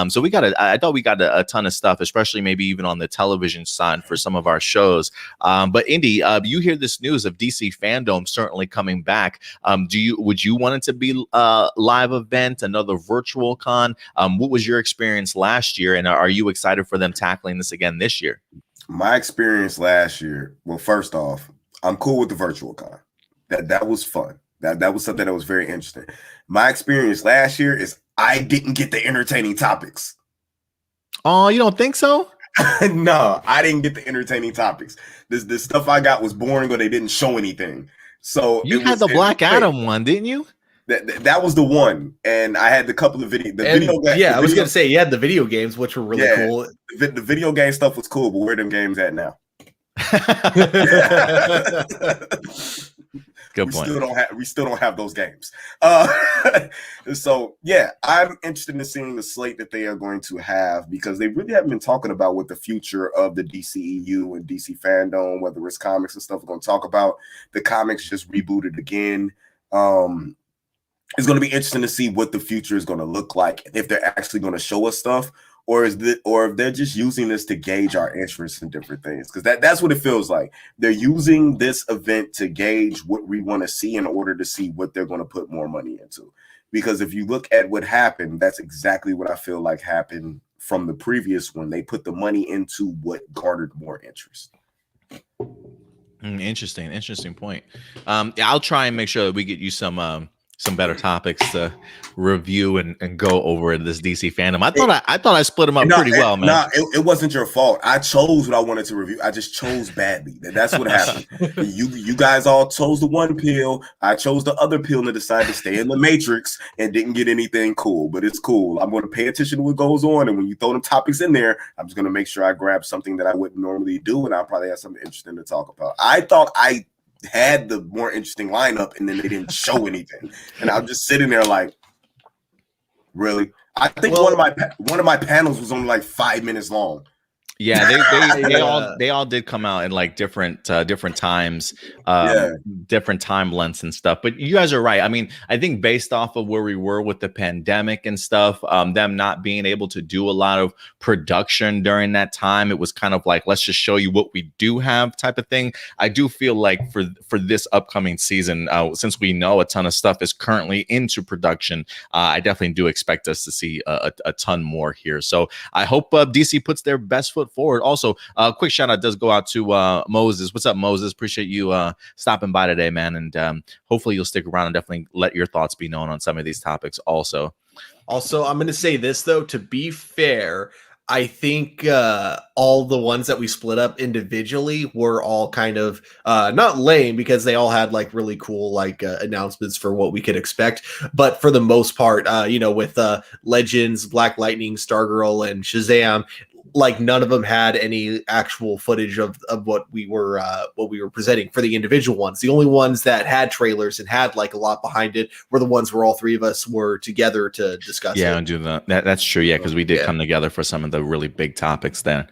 So I thought we got a ton of stuff, especially maybe even on the television side for some of our shows. But Indy, you hear this news of DC Fandome certainly coming back. Would you want it to be a live event, another virtual con? What was your experience last year, and are you excited for them tackling this again this year? My experience last year, well, first off, I'm cool with the virtual con. That was fun. That was something that was very interesting. My experience last year is I didn't get the entertaining topics. Oh, you don't think so? No, I didn't get the entertaining topics. The stuff I got was boring, or they didn't show anything. So you had the Black Adam one, didn't you? That was the one, and I had the couple of video. I was gonna say you had the video games, which were really cool. The video game stuff was cool, but where are them games at now? Good point. We still don't have those games. So yeah, I'm interested in seeing the slate that they are going to have, because they really haven't been talking about what the future of the DCEU and DC Fandome, whether it's comics and stuff, we're going to talk about. The comics just rebooted again. It's going to be interesting to see what the future is going to look like, if they're actually going to show us stuff, or if they're just using this to gauge our interest in different things, because that's what it feels like. They're using this event to gauge what we want to see in order to see what they're going to put more money into. Because if you look at what happened, that's exactly what I feel like happened from the previous one. They put the money into what garnered more interest. Interesting point. I'll try and make sure that we get you some better topics to review and go over this DC Fandome. I thought I split them up pretty well, man. No, it wasn't your fault. I chose what I wanted to review. I just chose badly. That's what happened. You guys all chose the one pill. I chose the other pill and decided to stay in the matrix and didn't get anything cool. But it's cool. I'm going to pay attention to what goes on, and when you throw them topics in there, I'm just going to make sure I grab something that I wouldn't normally do, and I'll probably have something interesting to talk about. I thought I had the more interesting lineup, and then they didn't show anything, and I'm just sitting there like, really? I think one of my panels was only like 5 minutes long. Yeah, they all did come out in like different times, different time lengths and stuff. But you guys are right. I mean, I think based off of where we were with the pandemic and stuff, them not being able to do a lot of production during that time, it was kind of like, let's just show you what we do have type of thing. I do feel like for this upcoming season, since we know a ton of stuff is currently into production, I definitely do expect us to see a ton more here. So I hope DC puts their best foot look forward. Also, quick shout out does go out to Moses. What's up, Moses? Appreciate you stopping by today, man. And hopefully you'll stick around and definitely let your thoughts be known on some of these topics also. Also, I'm going to say this, though, to be fair, I think all the ones that we split up individually were all kind of not lame, because they all had like really cool like announcements for what we could expect. But for the most part, with Legends, Black Lightning, Stargirl, and Shazam, like none of them had any actual footage of what we were presenting for the individual ones. The only ones that had trailers and had like a lot behind it were the ones where all three of us were together to discuss it. And do that's true. Yeah, because we did come together for some of the really big topics then.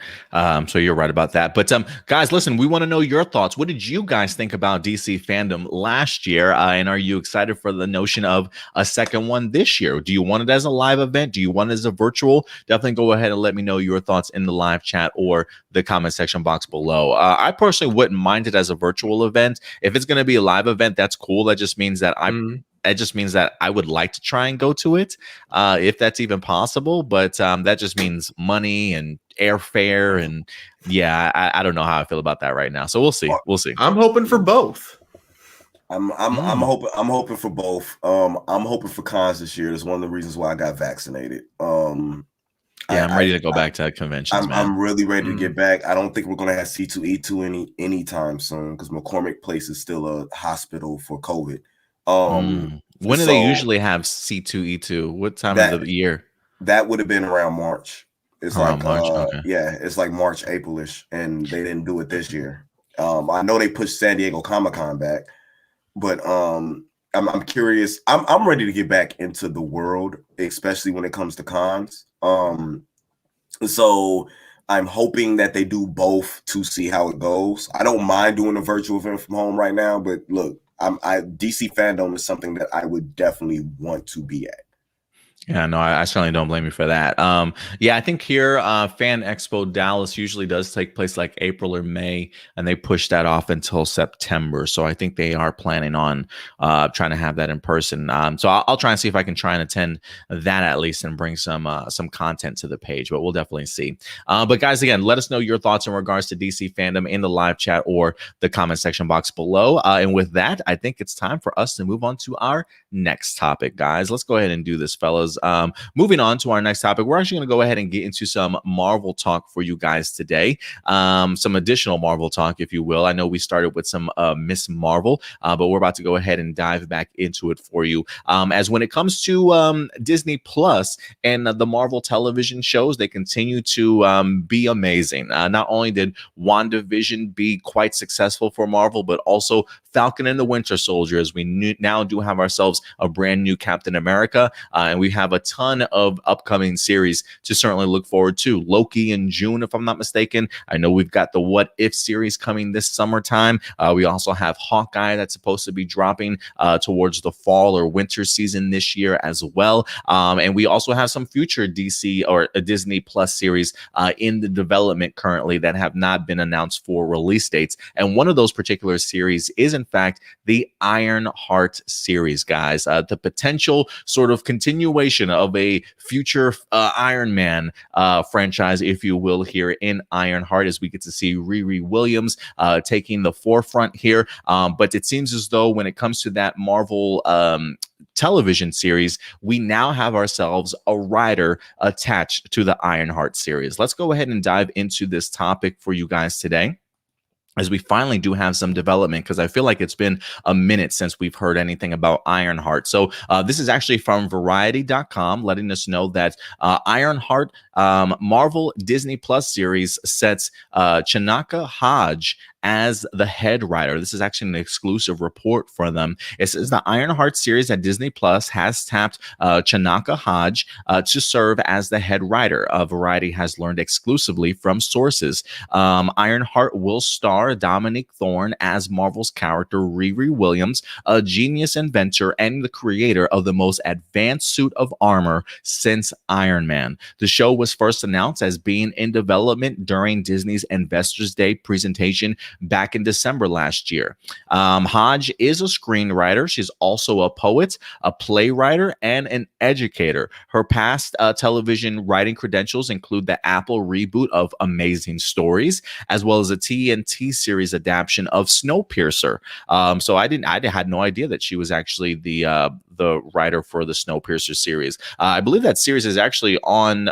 So you're right about that. But guys, listen, we want to know your thoughts. What did you guys think about DC Fandom last year? And are you excited for the notion of a second one this year? Do you want it as a live event? Do you want it as a virtual? Definitely go ahead and let me know your thoughts in the live chat or the comment section box below. I personally wouldn't mind it as a virtual event. If it's going to be a live event, that's cool. That just means that I would like to try and go to it, if that's even possible. But that just means money and airfare, and I don't know how I feel about that right now. So we'll see. I'm hoping for both. I'm hoping for both. I'm hoping for cons this year. That's one of the reasons why I got vaccinated. I'm ready to go back to conventions, man. I'm really ready to get back. I don't think we're going to have C2E2 anytime soon, because McCormick Place is still a hospital for COVID. When do they usually have C2E2? What time of the year? That would have been around March. It's around like March. Okay. it's like March, April-ish, and they didn't do it this year. I know they pushed San Diego Comic-Con back, but I'm curious. I'm ready to get back into the world, especially when it comes to cons. So I'm hoping that they do both to see how it goes. I don't mind doing a virtual event from home right now, but look, DC Fandom is something that I would definitely want to be at. Yeah, no, I certainly don't blame you for that. I think here, Fan Expo Dallas usually does take place like April or May, and they push that off until September. So I think they are planning on trying to have that in person. So I'll try and see if I can try and attend that at least and bring some content to the page, but we'll definitely see. But guys, again, let us know your thoughts in regards to DC Fandom in the live chat or the comment section box below. And with that, I think it's time for us to move on to our next topic, guys. Let's go ahead and do this, fellas. Moving on to our next topic, we're actually going to go ahead and get into some Marvel talk for you guys today. Some additional Marvel talk, if you will. I know we started with some Miss Marvel, but we're about to go ahead and dive back into it for you. As when it comes to Disney Plus and the Marvel television shows, they continue to be amazing. Not only did WandaVision be quite successful for Marvel, but also Falcon and the Winter Soldier, as we now do have ourselves a brand new Captain America, and we have a ton of upcoming series to certainly look forward to. Loki in June, if I'm not mistaken. I know we've got the What If series coming this summertime. We also have Hawkeye that's supposed to be dropping towards the fall or winter season this year as well. And we also have some future DC or a Disney Plus series in the development currently that have not been announced for release dates. And one of those particular series is, in fact, the Ironheart series, guys. The potential sort of continuation of a future Iron Man franchise, if you will, here in Ironheart, as we get to see Riri Williams taking the forefront here. But it seems as though when it comes to that Marvel television series, we now have ourselves a writer attached to the Ironheart series. Let's go ahead and dive into this topic for you guys today, as we finally do have some development, because I feel like it's been a minute since we've heard anything about Ironheart. So this is actually from Variety.com, letting us know that Ironheart Marvel Disney Plus series sets Chinaka Hodge as the head writer. This is actually an exclusive report for them. It says the Ironheart series at Disney Plus has tapped Chinaka Hodge to serve as the head writer. Variety has learned exclusively from sources. Ironheart will star star Dominique Thorne as Marvel's character Riri Williams, a genius inventor and the creator of the most advanced suit of armor since Iron Man. The show was first announced as being in development during Disney's Investors Day presentation back in December last year. Hodge is a screenwriter. She's also a poet, a playwright, and an educator. Her past television writing credentials include the Apple reboot of Amazing Stories, as well as a TNT series adaptation of Snowpiercer. So I had no idea that she was actually the writer for the Snowpiercer series. I believe that series is actually on.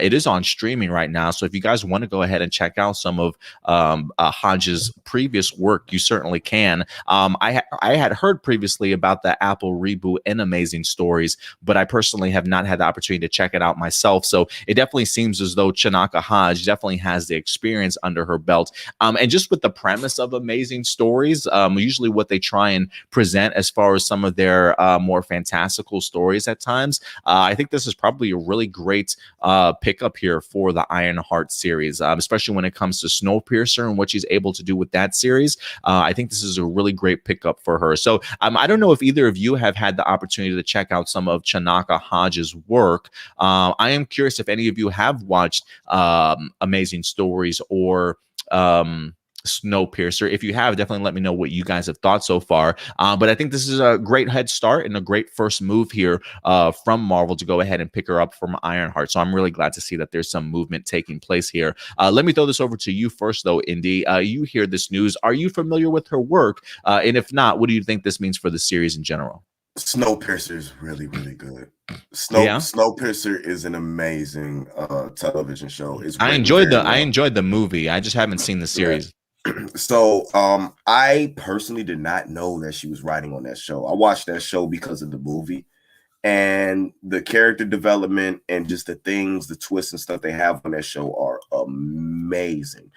It is on streaming right now. So if you guys want to go ahead and check out some of Hodge's previous work, you certainly can. I had heard previously about the Apple reboot and Amazing Stories, but I personally have not had the opportunity to check it out myself. So it definitely seems as though Chinaka Hodge definitely has the experience under her belt. And just with the premise of Amazing Stories, usually what they try and present as far as some of their more fantastical stories at times, I think this is probably a really great pickup here for the Ironheart series, especially when it comes to Snowpiercer and what she's able to do with that series. I think this is a really great pickup for her. So I don't know if either of you have had the opportunity to check out some of Chinaka Hodge's work. I am curious if any of you have watched Amazing Stories or Snowpiercer. If you have, definitely let me know what you guys have thought so far. But I think this is a great head start and a great first move here from Marvel to go ahead and pick her up from Ironheart. So I'm really glad to see that there's some movement taking place here. Let me throw this over to you first, though, Indy. You hear this news. Are you familiar with her work? And if not, what do you think this means for the series in general? Snowpiercer is really, really good. Snowpiercer is an amazing television show. I enjoyed the movie. I just haven't seen the series. Yeah. So I personally did not know that she was writing on that show. I watched that show because of the movie and the character development and just the things, the twists and stuff they have on that show are amazing.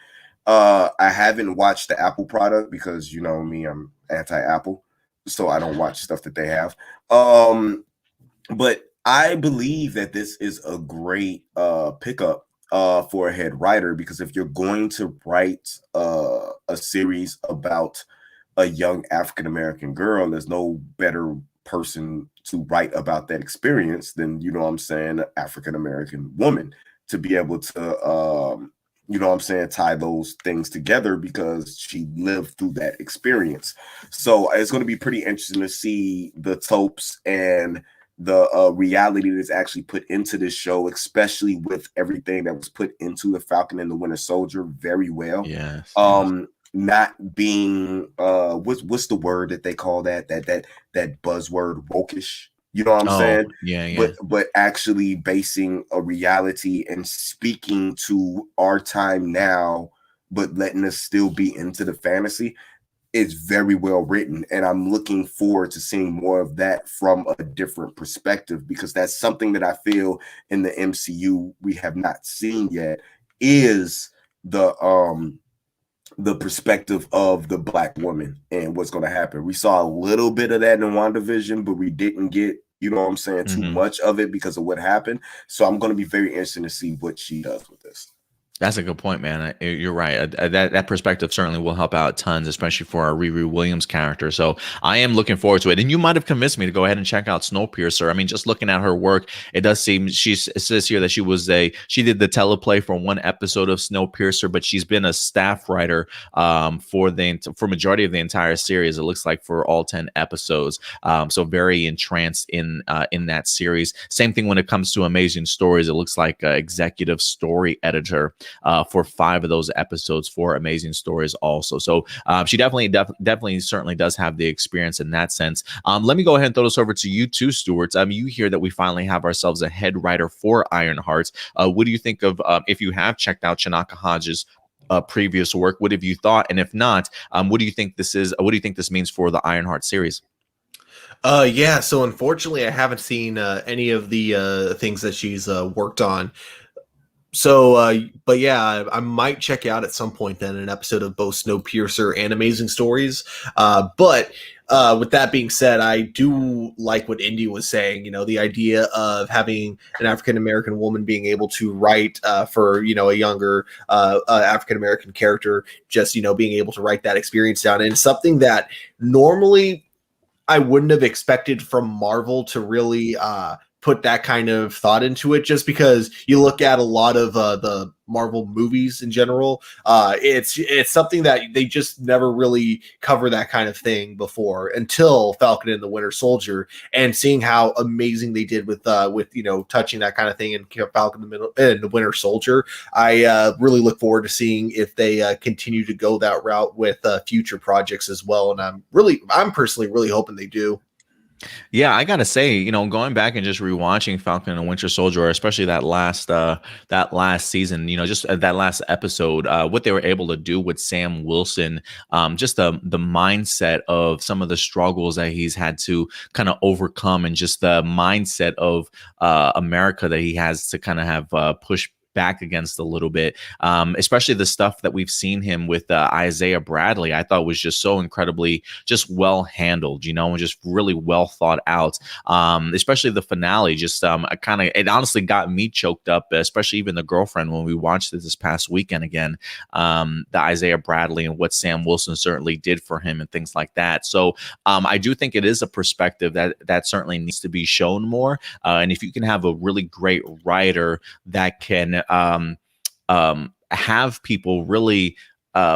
I haven't watched the Apple product because you know me, I'm anti-Apple, so I don't watch stuff that they have. But I believe that this is a great pickup for a head writer, because if you're going to write a series about a young African-American girl, there's no better person to write about that experience than, you know what I'm saying, an African-American woman, to be able to, you know what I'm saying, tie those things together because she lived through that experience. So it's going to be pretty interesting to see the tropes and the reality that's actually put into this show, especially with everything that was put into the Falcon and the Winter Soldier very well. Yes. Not being what's the word that they call that buzzword, wokish. You know what I'm saying? Yeah. But actually basing a reality and speaking to our time now, but letting us still be into the fantasy. Is very well written, and I'm looking forward to seeing more of that from a different perspective, because that's something that I feel in the MCU we have not seen yet, is the perspective of the Black woman and what's going to happen. We saw a little bit of that in WandaVision, but we didn't get, you know what I'm saying, too much of it because of what happened. So I'm going to be very interested to see what she does with this. That's a good point, man. You're right. That perspective certainly will help out tons, especially for our Riri Williams character. So I am looking forward to it. And you might have convinced me to go ahead and check out Snowpiercer. I mean, just looking at her work, it does seem it says here that she did the teleplay for one episode of Snowpiercer, but she's been a staff writer for majority of the entire series. It looks like for all 10 episodes. So very entranced in that series. Same thing when it comes to Amazing Stories. It looks like executive story editor for 5 of those episodes for Amazing Stories also. So she definitely certainly does have the experience in that sense. Let me go ahead and throw this over to you too, Stuart. You hear that we finally have ourselves a head writer for Ironheart. What do you think of, if you have checked out Chinaka Hodge's previous work, what have you thought? And if not, what do you think this is? What do you think this means for the Ironheart series? Yeah, so unfortunately I haven't seen any of the things that she's worked on. But yeah, I might check out at some point then an episode of both Snowpiercer and Amazing Stories. But with that being said, I do like what Indy was saying. The idea of having an African American woman being able to write for a younger African American character, just being able to write that experience down, and something that normally I wouldn't have expected from Marvel to really put that kind of thought into it, just because you look at a lot of the Marvel movies in general. It's something that they just never really cover that kind of thing before until Falcon and the Winter Soldier, and seeing how amazing they did with touching that kind of thing in Falcon and the Winter Soldier. I really look forward to seeing if they continue to go that route with future projects as well. And I'm personally really hoping they do. Yeah, I gotta say, going back and just rewatching Falcon and Winter Soldier, especially that last season, just that last episode, what they were able to do with Sam Wilson, just the mindset of some of the struggles that he's had to kind of overcome, and just the mindset of America that he has to kind of have pushed back against a little bit, especially the stuff that we've seen him with Isaiah Bradley, I thought was just so incredibly just well handled, and just really well thought out. Especially the finale, just it honestly got me choked up, especially even the girlfriend when we watched it this past weekend again. The Isaiah Bradley and what Sam Wilson certainly did for him and things like that. So I do think it is a perspective that certainly needs to be shown more. And if you can have a really great writer that can have people really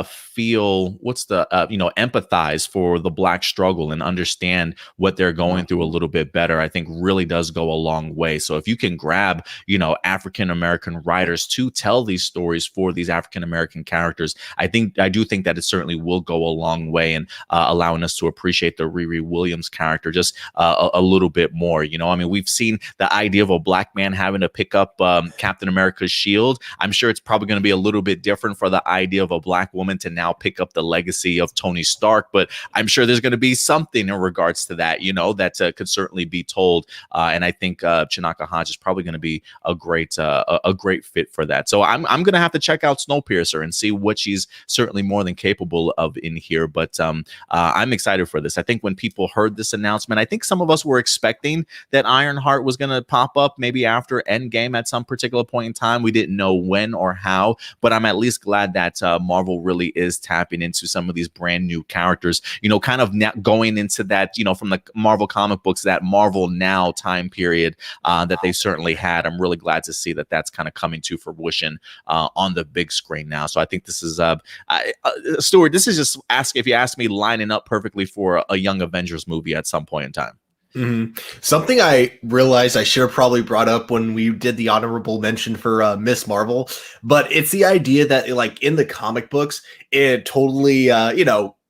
feel empathize for the Black struggle and understand what they're going through a little bit better, I think really does go a long way. So if you can grab, African American writers to tell these stories for these African American characters, I do think that it certainly will go a long way in allowing us to appreciate the Riri Williams character just a little bit more. We've seen the idea of a Black man having to pick up Captain America's shield. I'm sure it's probably going to be a little bit different for the idea of a Black woman to now pick up the legacy of Tony Stark, but I'm sure there's going to be something in regards to that, that could certainly be told. And I think Chinaka Hodge is probably going to be a great fit for that. So I'm going to have to check out Snowpiercer and see what she's certainly more than capable of in here. But I'm excited for this. I think when people heard this announcement, I think some of us were expecting that Ironheart was going to pop up maybe after Endgame at some particular point in time. We didn't know when or how, but I'm at least glad that Marvel really is tapping into some of these brand new characters, kind of going into that, from the Marvel comic books, that Marvel Now time period that they certainly had. I'm really glad to see that that's kind of coming to fruition on the big screen now. So I think this is, Stuart, this is just if you ask me, lining up perfectly for a Young Avengers movie at some point in time. Mm-hmm. Something I realized I should have probably brought up when we did the honorable mention for Miss Marvel, but it's the idea that, like, in the comic books, it totally,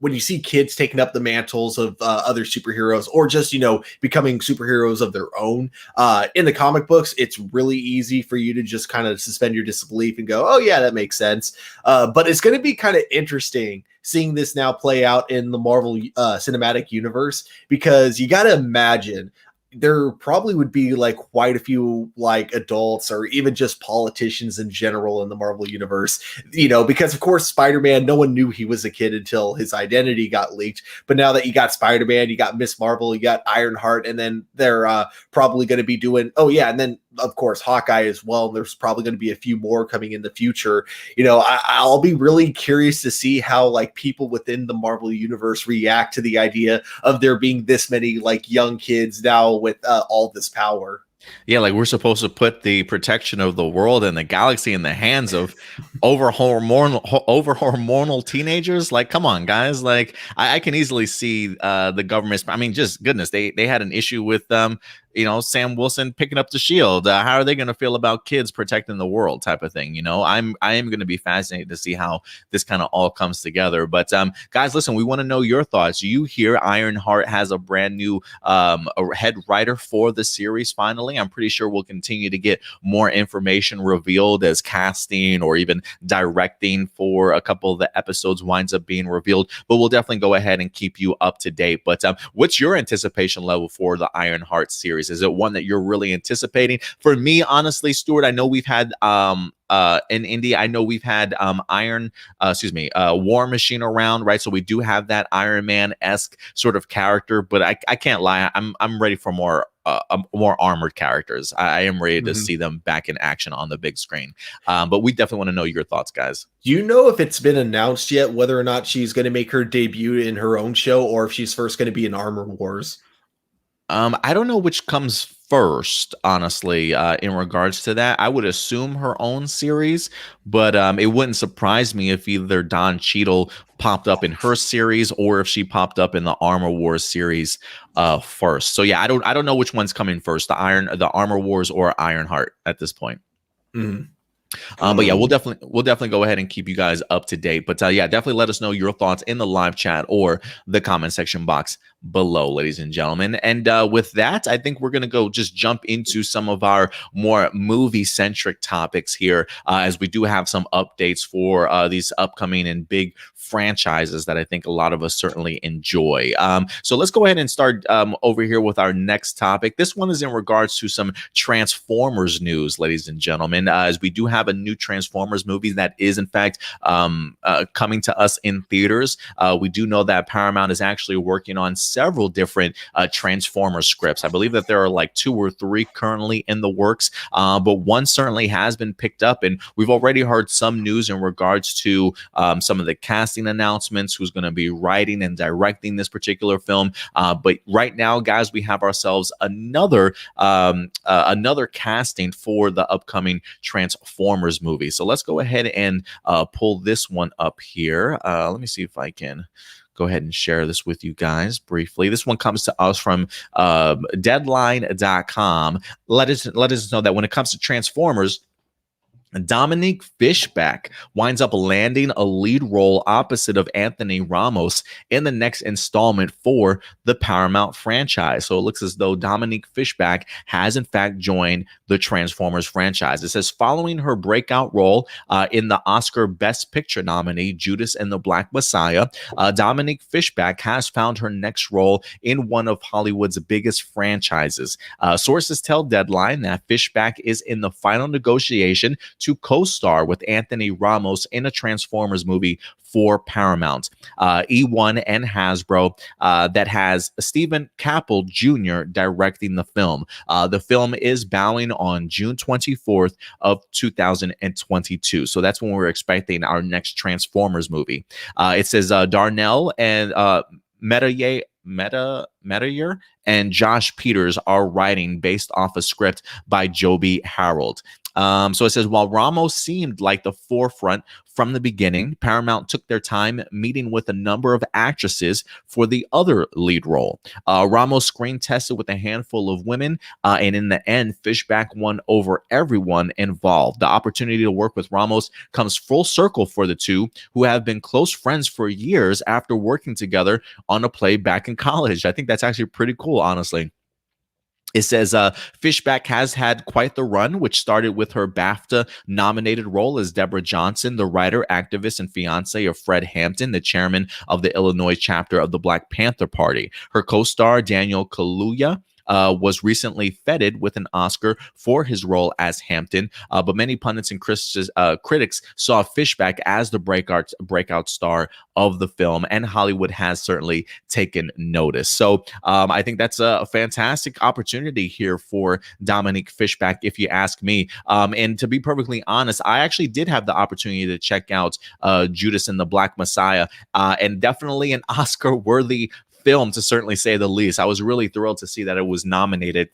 when you see kids taking up the mantles of other superheroes, or just, becoming superheroes of their own, in the comic books, it's really easy for you to just kind of suspend your disbelief and go, oh yeah, that makes sense. But it's going to be kind of interesting seeing this now play out in the Marvel cinematic universe, because you got to imagine there probably would be like quite a few like adults or even just politicians in general in the Marvel universe, because of course Spider-Man, no one knew he was a kid until his identity got leaked. But now that you got Spider-Man, you got Miss Marvel, you got Ironheart, and then they're probably going to be doing, and then of course Hawkeye as well. There's probably going to be a few more coming in the future. I'll be really curious to see how like people within the Marvel universe react to the idea of there being this many like young kids now with all this power. Yeah, like we're supposed to put the protection of the world and the galaxy in the hands of over hormonal teenagers. Like, come on, guys. Like, I can easily see the government. I mean, just goodness, they had an issue with Sam Wilson picking up the shield. How are they going to feel about kids protecting the world, type of thing? I am going to be fascinated to see how this kind of all comes together. But guys, listen, we want to know your thoughts. You hear Ironheart has a brand new head writer for the series. Finally, I'm pretty sure we'll continue to get more information revealed as casting or even directing for a couple of the episodes winds up being revealed. But we'll definitely go ahead and keep you up to date. But what's your anticipation level for the Ironheart series? Is it one that you're really anticipating? For me, honestly, Stuart, I know we've had in Indy. I know we've had War Machine around, right? So we do have that Iron Man-esque sort of character, but I can't lie, I'm ready for more armored characters. I am ready to see them back in action on the big screen. But we definitely want to know your thoughts, guys. Do you know if it's been announced yet whether or not she's going to make her debut in her own show, or if she's first going to be in Armor Wars? I don't know which comes first, honestly, in regards to that. I would assume her own series, but it wouldn't surprise me if either Don Cheadle popped up in her series or if she popped up in the Armor Wars series first. So yeah, I don't know which one's coming first, the Armor Wars or Ironheart at this point. But yeah, we'll definitely go ahead and keep you guys up to date. But yeah, definitely let us know your thoughts in the live chat or the comment section box below, ladies and gentlemen. And with that, I think we're going to go just jump into some of our more movie-centric topics here, as we do have some updates for these upcoming and big franchises that I think a lot of us certainly enjoy. So let's go ahead and start over here with our next topic. This one is in regards to some Transformers news, ladies and gentlemen, as we do have a new Transformers movie that is, in fact, coming to us in theaters. We do know that Paramount is actually working on several different Transformers scripts. I believe that there are like 2 or 3 currently in the works, but one certainly has been picked up, and we've already heard some news in regards to some of the casting announcements, who's going to be writing and directing this particular film. But right now, guys, we have ourselves another casting for the upcoming Transformers movie. So let's go ahead and pull this one up here. Let me see if I can go ahead and share this with you guys briefly. This one comes to us from deadline.com. Let us know that when it comes to Transformers, Dominique Fishback winds up landing a lead role opposite of Anthony Ramos in the next installment for the Paramount franchise. So it looks as though Dominique Fishback has in fact joined the Transformers franchise. It says, following her breakout role in the Oscar Best Picture nominee Judas and the Black Messiah, Dominique Fishback has found her next role in one of Hollywood's biggest franchises. Sources tell Deadline that Fishback is in the final negotiation to co-star with Anthony Ramos in a Transformers movie for Paramount. E1 and Hasbro that has Stephen Caple Jr. directing the film. The film is bowing on June 24th of 2022. So that's when we're expecting our next Transformers movie. It says Darnell and Metayer and Josh Peters are writing based off a script by Joby Harold. So it says, while Ramos seemed like the forefront from the beginning, Paramount took their time meeting with a number of actresses for the other lead role. Ramos screen tested with a handful of women, and in the end, Fishback won over everyone involved. The opportunity to work with Ramos comes full circle for the two, who have been close friends for years after working together on a play back in college. I think that's actually pretty cool, honestly. It says Fishback has had quite the run, which started with her BAFTA-nominated role as Deborah Johnson, the writer, activist, and fiance of Fred Hampton, the chairman of the Illinois chapter of the Black Panther Party. Her co-star, Daniel Kaluuya, was recently feted with an Oscar for his role as Hampton, but many pundits and critics saw Fishback as the breakout star of the film, and Hollywood has certainly taken notice. So I think that's a fantastic opportunity here for Dominique Fishback, if you ask me. And to be perfectly honest, I actually did have the opportunity to check out Judas and the Black Messiah, and definitely an Oscar-worthy film, to certainly say the least. I was really thrilled to see that it was nominated,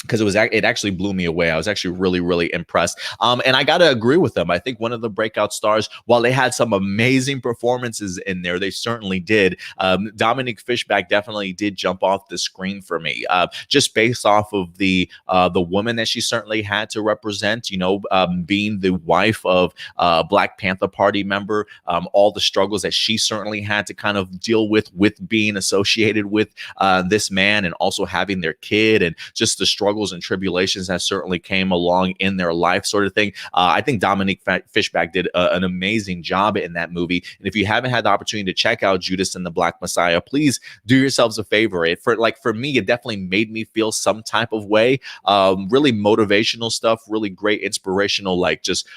because it actually blew me away. I was actually really impressed. And I got to agree with them. I think one of the breakout stars, while they had some amazing performances in there, they certainly did. Dominique Fishback definitely did jump off the screen for me, just based off of the woman that she certainly had to represent, being the wife of Black Panther Party member, all the struggles that she certainly had to kind of deal with being associated with this man, and also having their kid, and just the struggle struggles and tribulations that certainly came along in their life, sort of thing. I think Dominique Fishback did an amazing job in that movie. And if you haven't had the opportunity to check out Judas and the Black Messiah, please do yourselves a favor. For me, it definitely made me feel some type of way. Really motivational stuff, really great inspirational, like just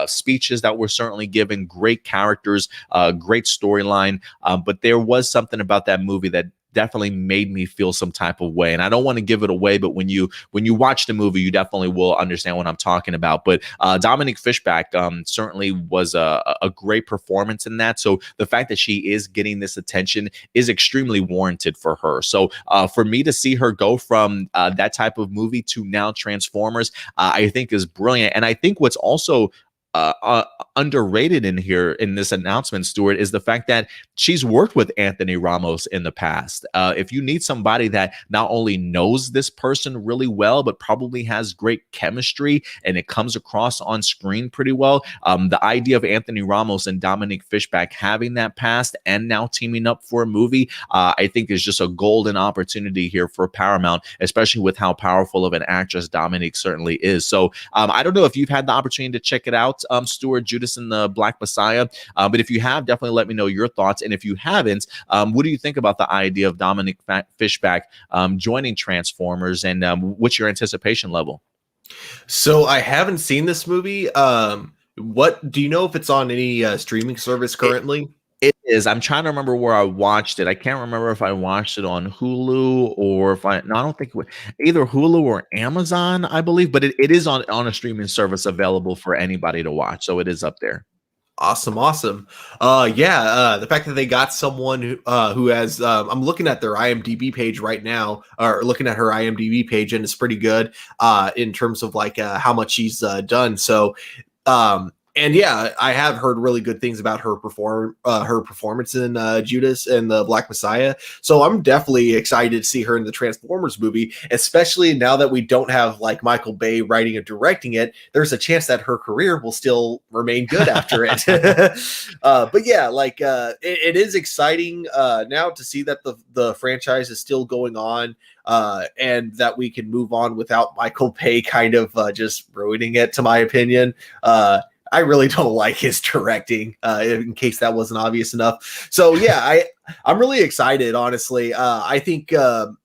speeches that were certainly given, great characters, great storyline. But there was something about that movie that definitely made me feel some type of way. And I don't want to give it away, but when you watch the movie, you definitely will understand what I'm talking about. But Dominique Fishback certainly was a great performance in that. So the fact that she is getting this attention is extremely warranted for her. So for me to see her go from that type of movie to now Transformers, I think is brilliant. And I think what's also underrated in here in this announcement, Stuart, is the fact that she's worked with Anthony Ramos in the past. If you need somebody that not only knows this person really well, but probably has great chemistry and it comes across on screen pretty well, the idea of Anthony Ramos and Dominique Fishback having that past and now teaming up for a movie, I think is just a golden opportunity here for Paramount, especially with how powerful of an actress Dominique certainly is. So I don't know if you've had the opportunity to check it out, Stuart, Judas and the Black Messiah. But if you have, definitely let me know your thoughts. And if you haven't, what do you think about the idea of Dominique Fishback joining Transformers, and what's your anticipation level? So I haven't seen this movie. What do you know if it's on any streaming service currently? It is. I'm trying to remember where I watched it. I can't remember if I watched it on Hulu or if I don't think either Hulu or Amazon, I believe, but it is on a streaming service available for anybody to watch. So it is up there. Awesome. The fact that they got someone who has, I'm looking at their IMDb page right now, or looking at her IMDb page, and it's pretty good in terms of like how much she's done. So, and yeah, I have heard really good things about her performance in Judas and the Black Messiah. So I'm definitely excited to see her in the Transformers movie, especially now that we don't have like Michael Bay writing and directing it. There's a chance that her career will still remain good after it. But yeah, like it is exciting now to see that the franchise is still going on. And that we can move on without Michael Bay kind of just ruining it, to my opinion. I really don't like his directing, in case that wasn't obvious enough. So yeah, I'm really excited, honestly. I think I'm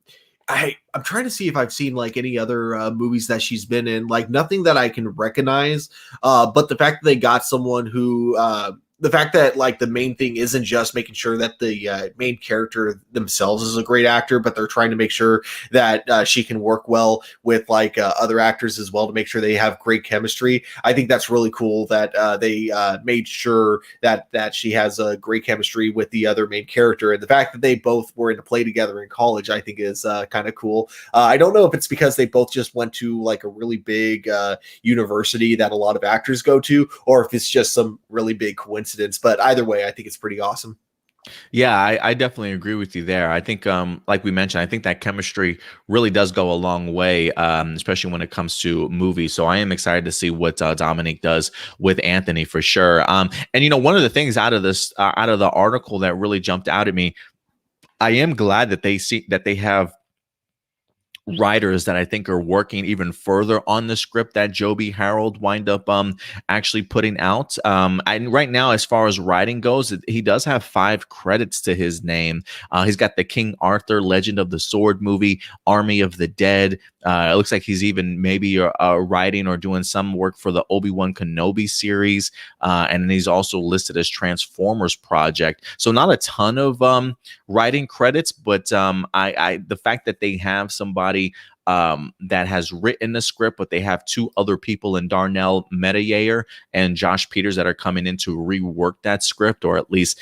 trying to see if I've seen like any other movies that she's been in, like nothing that I can recognize. But the fact that they got someone who the fact that like the main thing isn't just making sure that the main character themselves is a great actor, but they're trying to make sure that she can work well with like other actors as well to make sure they have great chemistry. I think that's really cool that they made sure that she has a great chemistry with the other main character. And the fact that they both were in a play together in college, I think is kind of cool. I don't know if it's because they both just went to like a really big university that a lot of actors go to, or if it's just some really big coincidence. But either way, I think it's pretty awesome. Yeah, I definitely agree with you there. I think, like we mentioned, I think that chemistry really does go a long way, especially when it comes to movies. So I am excited to see what Dominique does with Anthony for sure. And you know, one of the things out of this, out of the article that really jumped out at me, I am glad that they have writers that I think are working even further on the script that Joby Harold wind up actually putting out. And right now, as far as writing goes, he does have 5 credits to his name. He's got the King Arthur Legend of the Sword movie, Army of the Dead. It looks like he's even maybe writing or doing some work for the Obi-Wan Kenobi series. And he's also listed as Transformers Project. So not a ton of writing credits, but the fact that they have somebody that has written the script, but they have 2 other people in Darnell Metayer and Josh Peters that are coming in to rework that script, or at least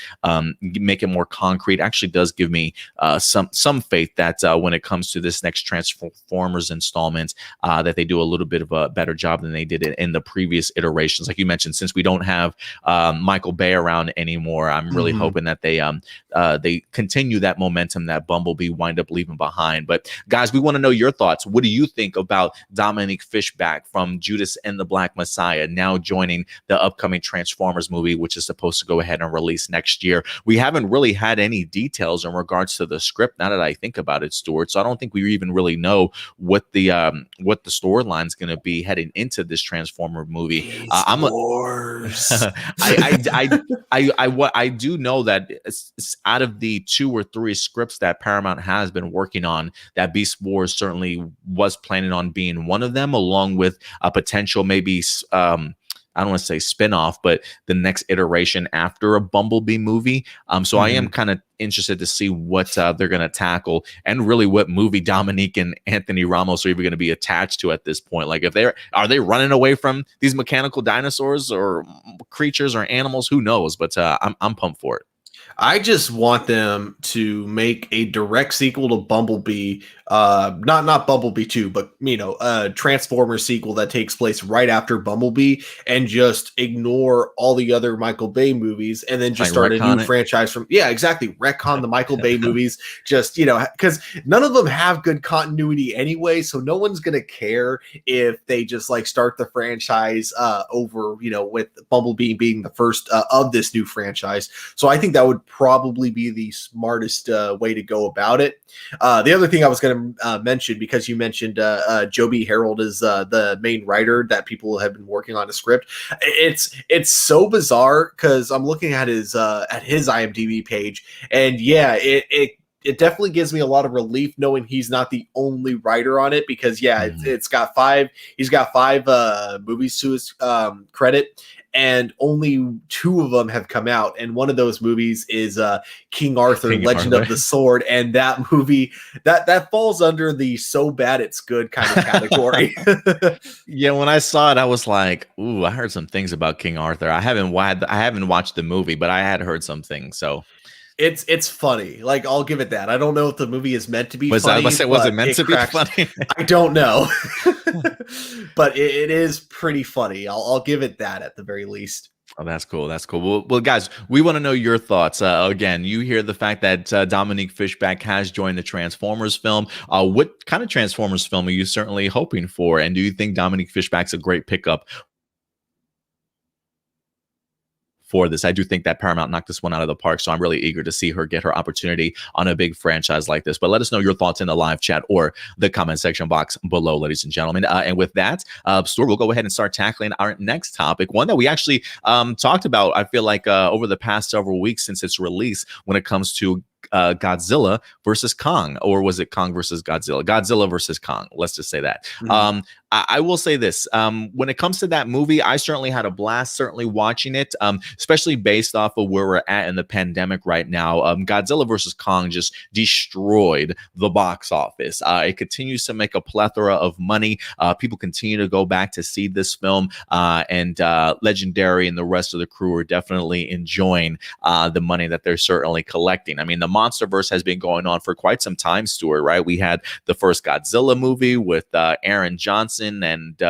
make it more concrete, actually does give me some faith that when it comes to this next Transformers installment, that they do a little bit of a better job than they did in the previous iterations. Like you mentioned, since we don't have Michael Bay around anymore, I'm really hoping that they continue that momentum that Bumblebee wind up leaving behind. But guys, we want to know your thoughts. thoughts. What do you think about Dominique Fishback from Judas and the Black Messiah now joining the upcoming Transformers movie, which is supposed to go ahead and release next year? We haven't really had any details in regards to the script, now that I think about it, Stuart. So I don't think we even really know what the storyline is going to be heading into this Transformer movie. I do know that it's out of the 2 or 3 scripts that Paramount has been working on, that Beast Wars certainly was planning on being one of them, along with a potential maybe I don't want to say spinoff, but the next iteration after a Bumblebee movie. So I am kind of interested to see what they're going to tackle, and really what movie Dominique and Anthony Ramos are even going to be attached to at this point. Like, if are they running away from these mechanical dinosaurs or creatures or animals? Who knows? But I'm pumped for it. I just want them to make a direct sequel to Bumblebee, not Bumblebee 2, but a Transformers sequel that takes place right after Bumblebee, and just ignore all the other Michael Bay movies, and then just start a new franchise from retcon the Michael Bay movies, just because none of them have good continuity anyway, so no one's gonna care if they just like start the franchise over, with Bumblebee being the first of this new franchise. So I think that would probably be the smartest way to go about it. The other thing I was going to mention, because you mentioned Joe B. Harold is the main writer that people have been working on a script. It's so bizarre, because I'm looking at his IMDb page, and it definitely gives me a lot of relief knowing he's not the only writer on it, because he's got 5 movies to his credit, and only 2 of them have come out, and one of those movies is King Arthur, Legend of the Sword, and that movie that falls under the so bad it's good kind of category. Yeah, when I saw it, I was like, "Ooh, I heard some things about King Arthur." I haven't watched the movie, but I had heard some things. So it's funny. Like, I'll give it that. I don't know if the movie is meant to be funny. Was it meant to be funny? I don't know. But it is pretty funny. I'll give it that at the very least. Oh, that's cool. That's cool. Well, guys, we want to know your thoughts. Again, you hear the fact that Dominique Fishback has joined the Transformers film. What kind of Transformers film are you certainly hoping for? And do you think Dominique Fishback's a great pickup for this? I do think that Paramount knocked this one out of the park, so I'm really eager to see her get her opportunity on a big franchise like this. But let us know your thoughts in the live chat or the comment section box below, ladies and gentlemen. And with that, Stuart, we'll go ahead and start tackling our next topic, one that we actually talked about, I feel like, over the past several weeks since its release, when it comes to Godzilla versus Kong, or was it Kong versus Godzilla? Godzilla versus Kong. Let's just say that. I will say this. When it comes to that movie, I certainly had a blast, certainly watching it, especially based off of where we're at in the pandemic right now. Godzilla versus Kong just destroyed the box office. It continues to make a plethora of money. People continue to go back to see this film, and Legendary and the rest of the crew are definitely enjoying the money that they're certainly collecting. I mean, the MonsterVerse has been going on for quite some time, Stuart, right? We had the first Godzilla movie with Aaron Johnson and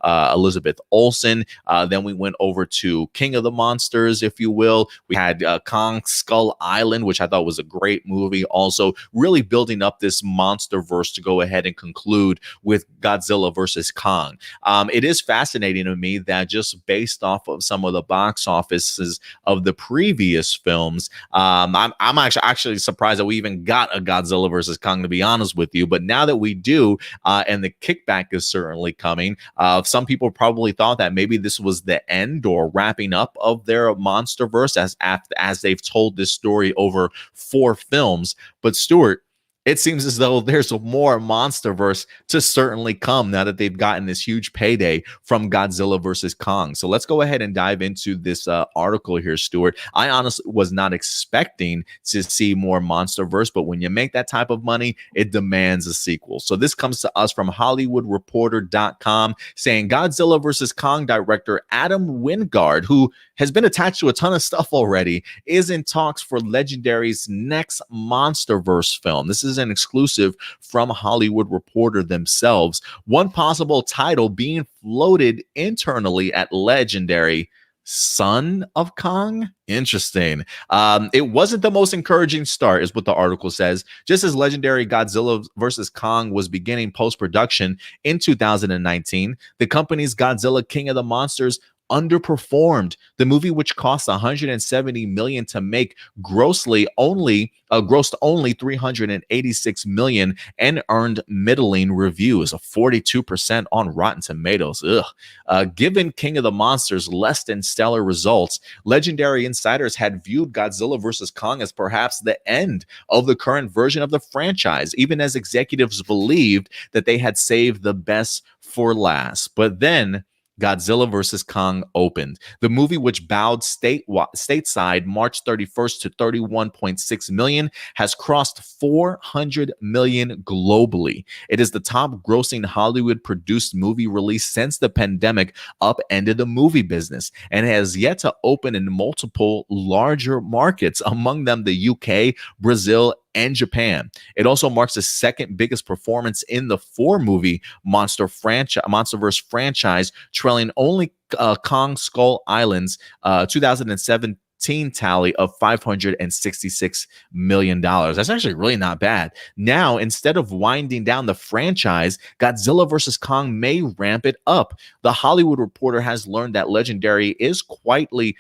Elizabeth Olsen. Then we went over to King of the Monsters, if you will. We had Kong Skull Island, which I thought was a great movie. Also, really building up this MonsterVerse to go ahead and conclude with Godzilla versus Kong. It is fascinating to me that just based off of some of the box offices of the previous films, I'm actually surprised that we even got a Godzilla versus Kong, to be honest with you. But now that we do, and the kickback is certainly coming, some people probably thought that maybe this was the end or wrapping up of their MonsterVerse as they've told this story over 4 films. But Stuart, it seems as though there's more MonsterVerse to certainly come now that they've gotten this huge payday from Godzilla versus Kong. So let's go ahead and dive into this article here, Stuart. I honestly was not expecting to see more MonsterVerse, but when you make that type of money, it demands a sequel. So this comes to us from HollywoodReporter.com, saying Godzilla versus Kong director Adam Wingard, who has been attached to a ton of stuff already, is in talks for Legendary's next MonsterVerse film. This is an exclusive from Hollywood Reporter themselves. One possible title being floated internally at Legendary: Son of Kong? Interesting. It wasn't the most encouraging start, is what the article says. Just as legendary Godzilla vs. Kong was beginning post-production in 2019, the company's Godzilla King of the Monsters underperformed. The movie, which cost 170 million to make, grossed only 386 million and earned middling reviews, of 42% on Rotten Tomatoes. Given King of the Monsters less than stellar results, legendary insiders had viewed Godzilla vs. Kong as perhaps the end of the current version of the franchise, even as executives believed that they had saved the best for last. But then Godzilla vs. Kong opened. The movie, which bowed stateside March 31st to 31.6 million, has crossed 400 million globally. It is the top grossing Hollywood-produced movie release since the pandemic upended the movie business, and has yet to open in multiple larger markets, among them the UK, Brazil, and Japan. It also marks the second biggest performance in the four-movie MonsterVerse franchise, trailing only Kong Skull Island's 2017 tally of $566 million. That's actually really not bad. Now, instead of winding down the franchise, Godzilla vs. Kong may ramp it up. The Hollywood Reporter has learned that Legendary is quietly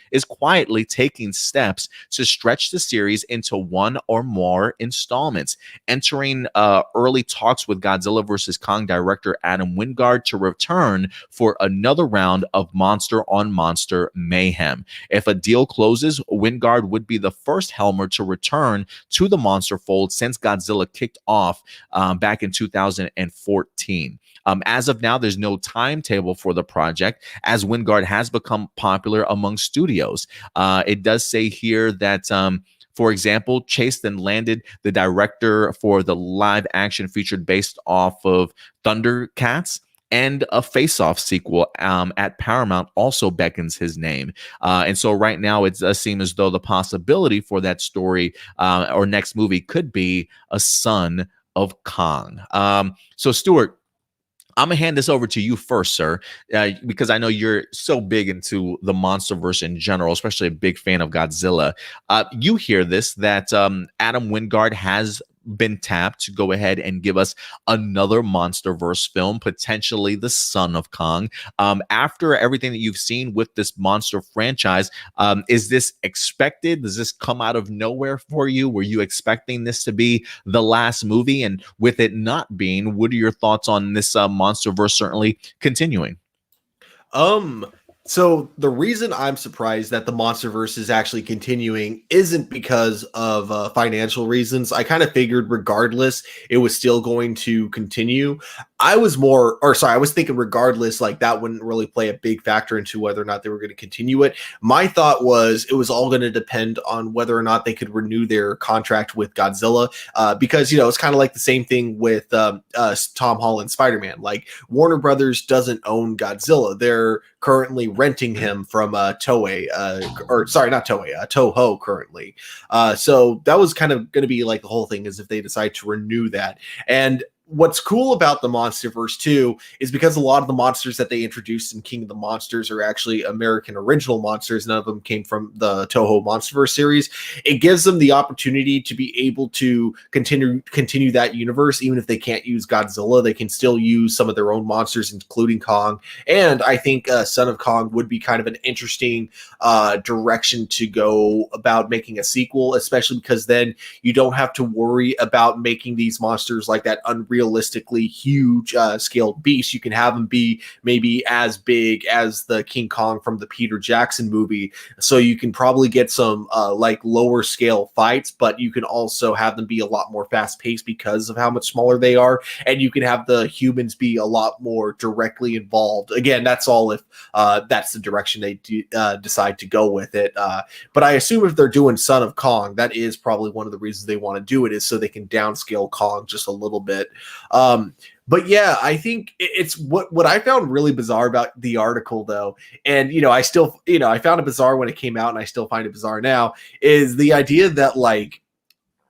taking steps to stretch the series into one or more installments, entering early talks with Godzilla vs. Kong director Adam Wingard to return for another round of monster on monster mayhem. If a deal closes, Wingard would be the first Helmer to return to the monster fold since Godzilla kicked off back in 2014. As of now, there's no timetable for the project, as Wingard has become popular among studios. It does say here that for example, Chase then landed the director for the live action feature based off of Thundercats, and a Face Off sequel at Paramount also beckons his name. And so right now it does seem as though the possibility for that story or next movie could be a Son of Kong. So Stuart, I'm gonna hand this over to you first, sir, because I know you're so big into the MonsterVerse in general, especially a big fan of Godzilla. You hear this, that Adam Wingard has been tapped to go ahead and give us another MonsterVerse film, potentially the Son of Kong. After everything that you've seen with this monster franchise, is this expected? Does this come out of nowhere for you? Were you expecting this to be the last movie? And with it not being, what are your thoughts on this MonsterVerse certainly continuing? So the reason I'm surprised that the MonsterVerse is actually continuing isn't because of financial reasons. I kind of figured regardless, it was still going to continue. I was thinking regardless, like that wouldn't really play a big factor into whether or not they were going to continue it. My thought was it was all going to depend on whether or not they could renew their contract with Godzilla, because, you know, it's kind of like the same thing with Tom Holland's Spider-Man. Like Warner Brothers doesn't own Godzilla. They're currently renting him from Toho currently. So that was kind of going to be like the whole thing, is if they decide to renew that. And what's cool about the MonsterVerse too is because a lot of the monsters that they introduced in King of the Monsters are actually American original monsters. None of them came from the Toho MonsterVerse series. It gives them the opportunity to be able to continue that universe. Even if they can't use Godzilla, they can still use some of their own monsters, including Kong. And I think Son of Kong would be kind of an interesting direction to go about making a sequel, especially because then you don't have to worry about making these monsters like that unrealistically huge scaled beast. You can have them be maybe as big as the King Kong from the Peter Jackson movie, so you can probably get some like lower scale fights, but you can also have them be a lot more fast paced because of how much smaller they are, and you can have the humans be a lot more directly involved. Again, that's all if that's the direction they decide to go with it, but I assume if they're doing Son of Kong, that is probably one of the reasons they want to do it, is so they can downscale Kong just a little bit. But yeah, I think it's what I found really bizarre about the article, though, and I found it bizarre when it came out, and I still find it bizarre now, is the idea that like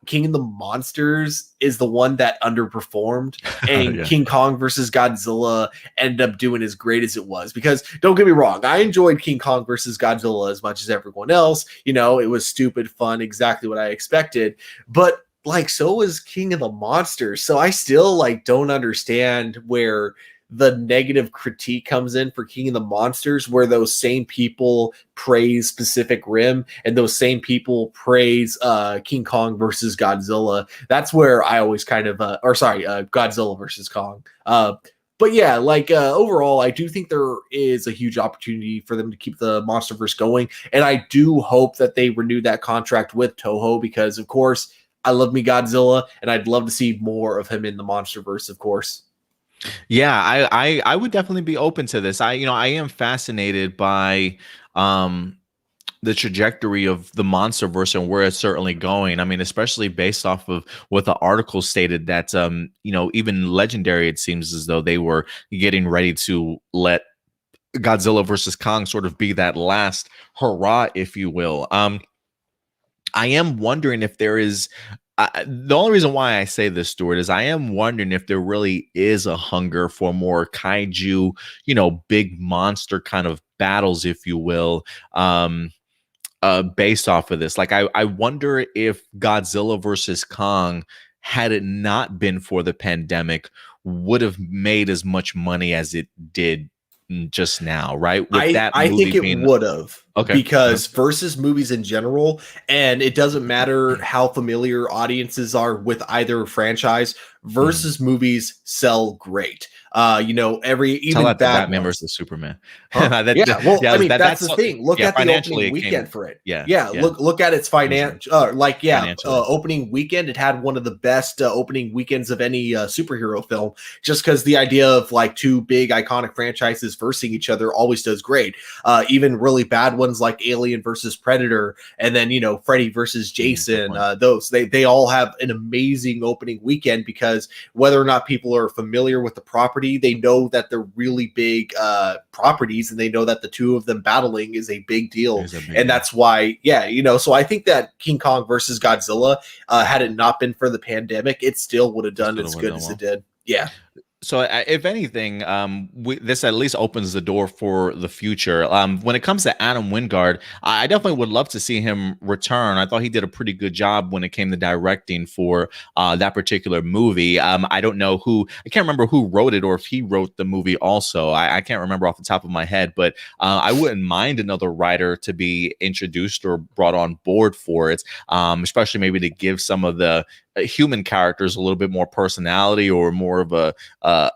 King of the Monsters is the one that underperformed, and King Kong versus Godzilla ended up doing as great as it was. Because don't get me wrong, I enjoyed King Kong versus Godzilla as much as everyone else. You know, it was stupid fun, exactly what I expected. But like, so was King of the Monsters. So I still like don't understand where the negative critique comes in for King of the Monsters, where those same people praise Pacific Rim and those same people praise King Kong versus Godzilla. That's where I always kind of Godzilla versus Kong. But yeah, like overall, I do think there is a huge opportunity for them to keep the MonsterVerse going, and I do hope that they renew that contract with Toho, because of course I love me Godzilla, and I'd love to see more of him in the MonsterVerse, of course. Yeah, I would definitely be open to this. I am fascinated by the trajectory of the MonsterVerse and where it's certainly going. I mean, especially based off of what the article stated, that even Legendary, it seems as though they were getting ready to let Godzilla versus Kong sort of be that last hurrah, if you will. I am wondering if there is the only reason why I say this, Stuart, is I am wondering if there really is a hunger for more kaiju, big monster kind of battles, if you will, based off of this. Like, I wonder if Godzilla versus Kong, had it not been for the pandemic, would have made as much money as it did just now, right? With I think it would have. Okay. Because versus movies in general, and it doesn't matter how familiar audiences are with either franchise, versus movies sell great. Even Batman versus Superman. Huh? That's the thing. Look at the opening weekend for it. Look at its opening weekend. It had one of the best opening weekends of any superhero film, just because the idea of like two big iconic franchises versing each other always does great. Even really bad ones like Alien versus Predator, and then Freddy versus Jason. Those they all have an amazing opening weekend, because whether or not people are familiar with the property, they know that they're really big properties, and they know that the two of them battling is a big deal. That's why, so I think that King Kong versus Godzilla, had it not been for the pandemic, it still would have done as good as it did. Yeah. So if anything, this at least opens the door for the future. When it comes to Adam Wingard, I definitely would love to see him return. I thought he did a pretty good job when it came to directing for that particular movie. I don't know I can't remember who wrote it, or if he wrote the movie also. I can't remember off the top of my head, but I wouldn't mind another writer to be introduced or brought on board for it, especially maybe to give some of the human characters a little bit more personality, or more of a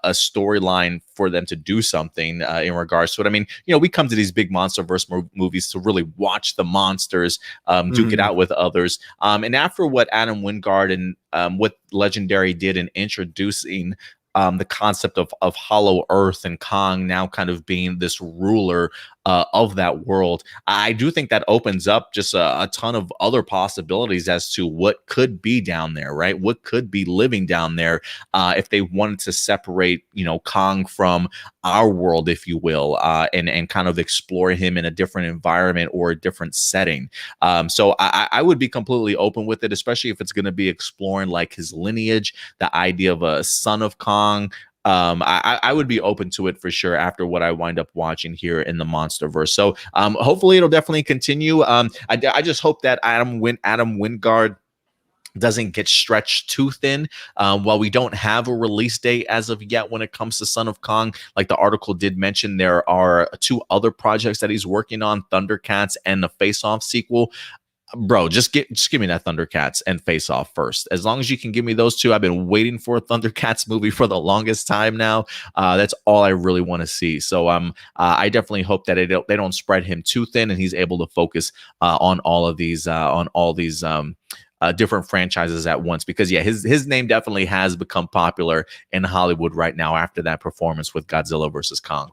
storyline for them to do something in regards to it. I mean, we come to these big MonsterVerse movies to really watch the monsters duke it out with others. And after what Adam Wingard and what Legendary did in introducing the concept of Hollow Earth and Kong now kind of being this ruler of that world, I do think that opens up just a ton of other possibilities as to what could be down there, right? What could be living down there if they wanted to separate, Kong from our world, if you will, and kind of explore him in a different environment or a different setting. So I would be completely open with it, especially if it's going to be exploring like his lineage, the idea of a son of Kong. I would be open to it for sure after what I wind up watching here in the MonsterVerse. So hopefully it'll definitely continue. I just hope that Adam Wingard doesn't get stretched too thin. While we don't have a release date as of yet when it comes to Son of Kong, like the article did mention, there are 2 other projects that he's working on, Thundercats and the Face Off sequel. Bro, just give me that Thundercats and Face Off first. As long as you can give me those 2, I've been waiting for a Thundercats movie for the longest time now. That's all I really want to see. So I definitely hope that they don't spread him too thin, and he's able to focus on all these different franchises at once. Because his name definitely has become popular in Hollywood right now after that performance with Godzilla versus Kong.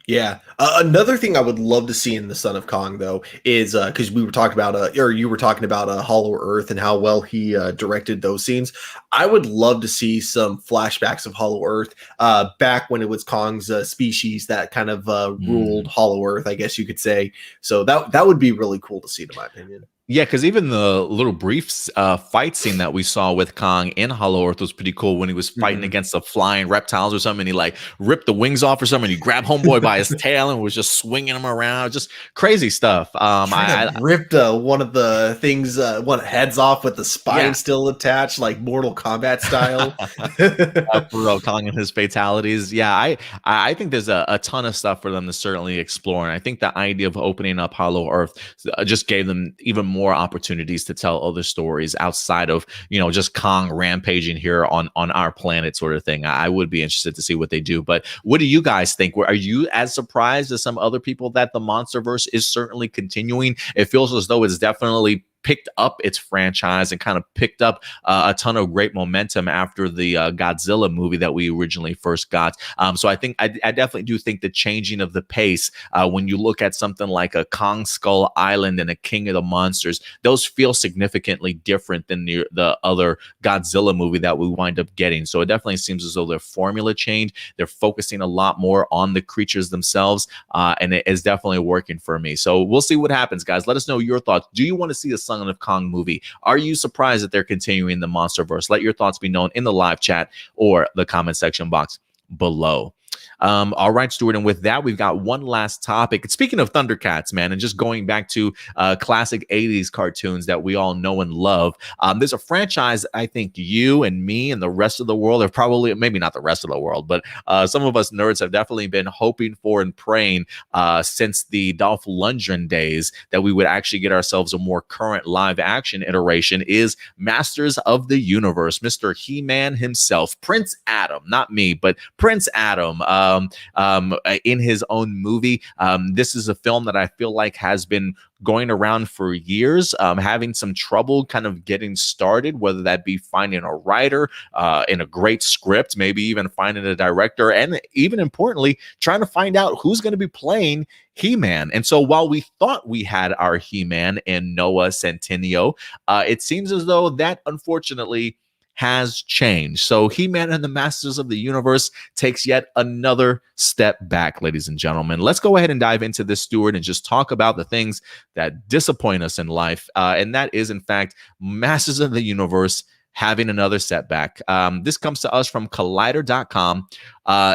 Yeah. Another thing I would love to see in the Son of Kong, though, is because we were talking about, you were talking about Hollow Earth and how well he directed those scenes. I would love to see some flashbacks of Hollow Earth back when it was Kong's species that kind of ruled Hollow Earth, I guess you could say. So that would be really cool to see, in my opinion. Yeah, because even the little brief fight scene that we saw with Kong in Hollow Earth was pretty cool when he was fighting Mhm. against the flying reptiles or something. And he like ripped the wings off or something. And he grabbed Homeboy by his tail and was just swinging him around. Just crazy stuff. Straight up ripped one of the things, one heads off with the spine Yeah. still attached, like Mortal Kombat style. For real, Kong and his fatalities. Yeah, I think there's a ton of stuff for them to certainly explore. And I think the idea of opening up Hollow Earth just gave them even more opportunities to tell other stories outside of, just Kong rampaging here on our planet sort of thing. I would be interested to see what they do. But what do you guys think? Are you as surprised as some other people that the MonsterVerse is certainly continuing? It feels as though it's definitely picked up its franchise and kind of picked up a ton of great momentum after the Godzilla movie that we originally first got. So I think I definitely do think the changing of the pace when you look at something like a Kong Skull Island and a King of the Monsters, those feel significantly different than the other Godzilla movie that we wind up getting. So it definitely seems as though their formula changed. They're focusing a lot more on the creatures themselves, and it is definitely working for me. So we'll see what happens, guys. Let us know your thoughts. Do you want to see a Son of Kong movie? Are you surprised that they're continuing the MonsterVerse? Let your thoughts be known in the live chat or the comment section box below. All right, Stuart. And with that, we've got one last topic. Speaking of Thundercats, man, and just going back to classic 80s cartoons that we all know and love, there's a franchise I think you and me and the rest of the world are probably, maybe not the rest of the world, but some of us nerds have definitely been hoping for and praying since the Dolph Lundgren days that we would actually get ourselves a more current live action iteration is Masters of the Universe, Mr. He-Man himself, Prince Adam, not me, but Prince Adam. In his own movie. This is a film that I feel like has been going around for years, having some trouble kind of getting started, whether that be finding a writer in a great script, maybe even finding a director, and even importantly, trying to find out who's going to be playing He-Man. And so while we thought we had our He-Man in Noah Centineo, it seems as though that unfortunately has changed. So He-Man and the Masters of the Universe takes yet another step back, ladies and gentlemen. Let's go ahead and dive into this, Stuart, and just talk about the things that disappoint us in life. And that is, in fact, Masters of the Universe having another setback. This comes to us from Collider.com.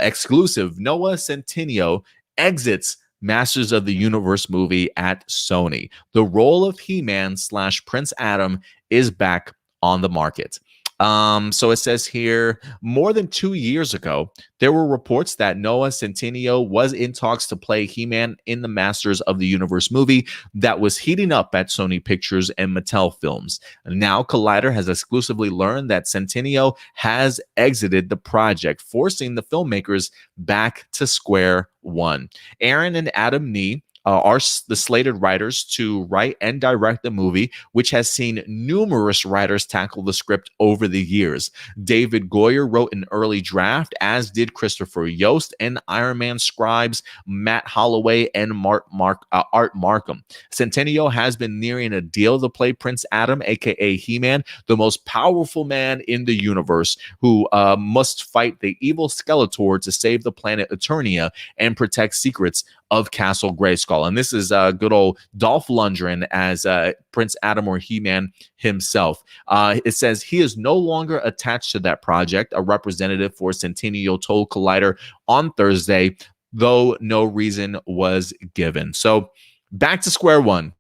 Exclusive, Noah Centineo exits Masters of the Universe movie at Sony. The role of He-Man / Prince Adam is back on the market. So it says here, more than 2 years ago, there were reports that Noah Centineo was in talks to play He-Man in the Masters of the Universe movie that was heating up at Sony Pictures and Mattel Films. Now, Collider has exclusively learned that Centineo has exited the project, forcing the filmmakers back to square one. Aaron and Adam Nee are the slated writers to write and direct the movie, which has seen numerous writers tackle the script over the years. David Goyer wrote an early draft, as did Christopher Yost and Iron Man scribes Matt Holloway and Art Markham. Centineo has been nearing a deal to play Prince Adam, aka He-Man, the most powerful man in the universe, who must fight the evil Skeletor to save the planet Eternia and protect secrets of Castle Grayskull. And this is good old Dolph Lundgren as Prince Adam or He-Man himself. It says he is no longer attached to that project, a representative for Centineo told Collider on Thursday, though no reason was given. So back to square one.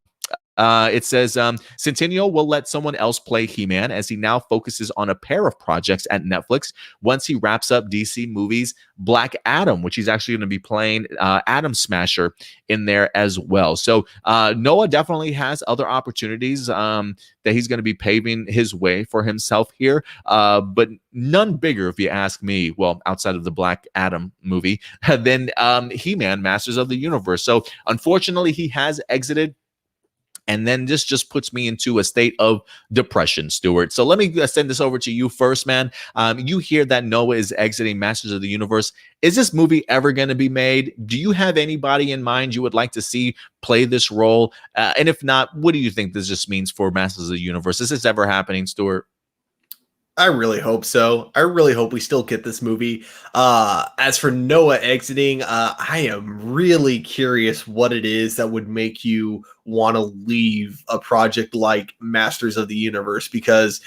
It says Centineo will let someone else play He-Man as he now focuses on a pair of projects at Netflix once he wraps up DC movies Black Adam, which he's actually going to be playing Atom Smasher in there as well. So Noah definitely has other opportunities that he's going to be paving his way for himself here, but none bigger, if you ask me, well, outside of the Black Adam movie, than He-Man, Masters of the Universe. So unfortunately, he has exited. And then this just puts me into a state of depression, Stuart. So let me send this over to you first, man. You hear that Noah is exiting Masters of the Universe. Is this movie ever going to be made? Do you have anybody in mind you would like to see play this role? And if not, what do you think this just means for Masters of the Universe? Is this ever happening, Stuart? I really hope so. I really hope we still get this movie. As for Noah exiting, I am really curious what it is that would make you want to leave a project like Masters of the Universe, because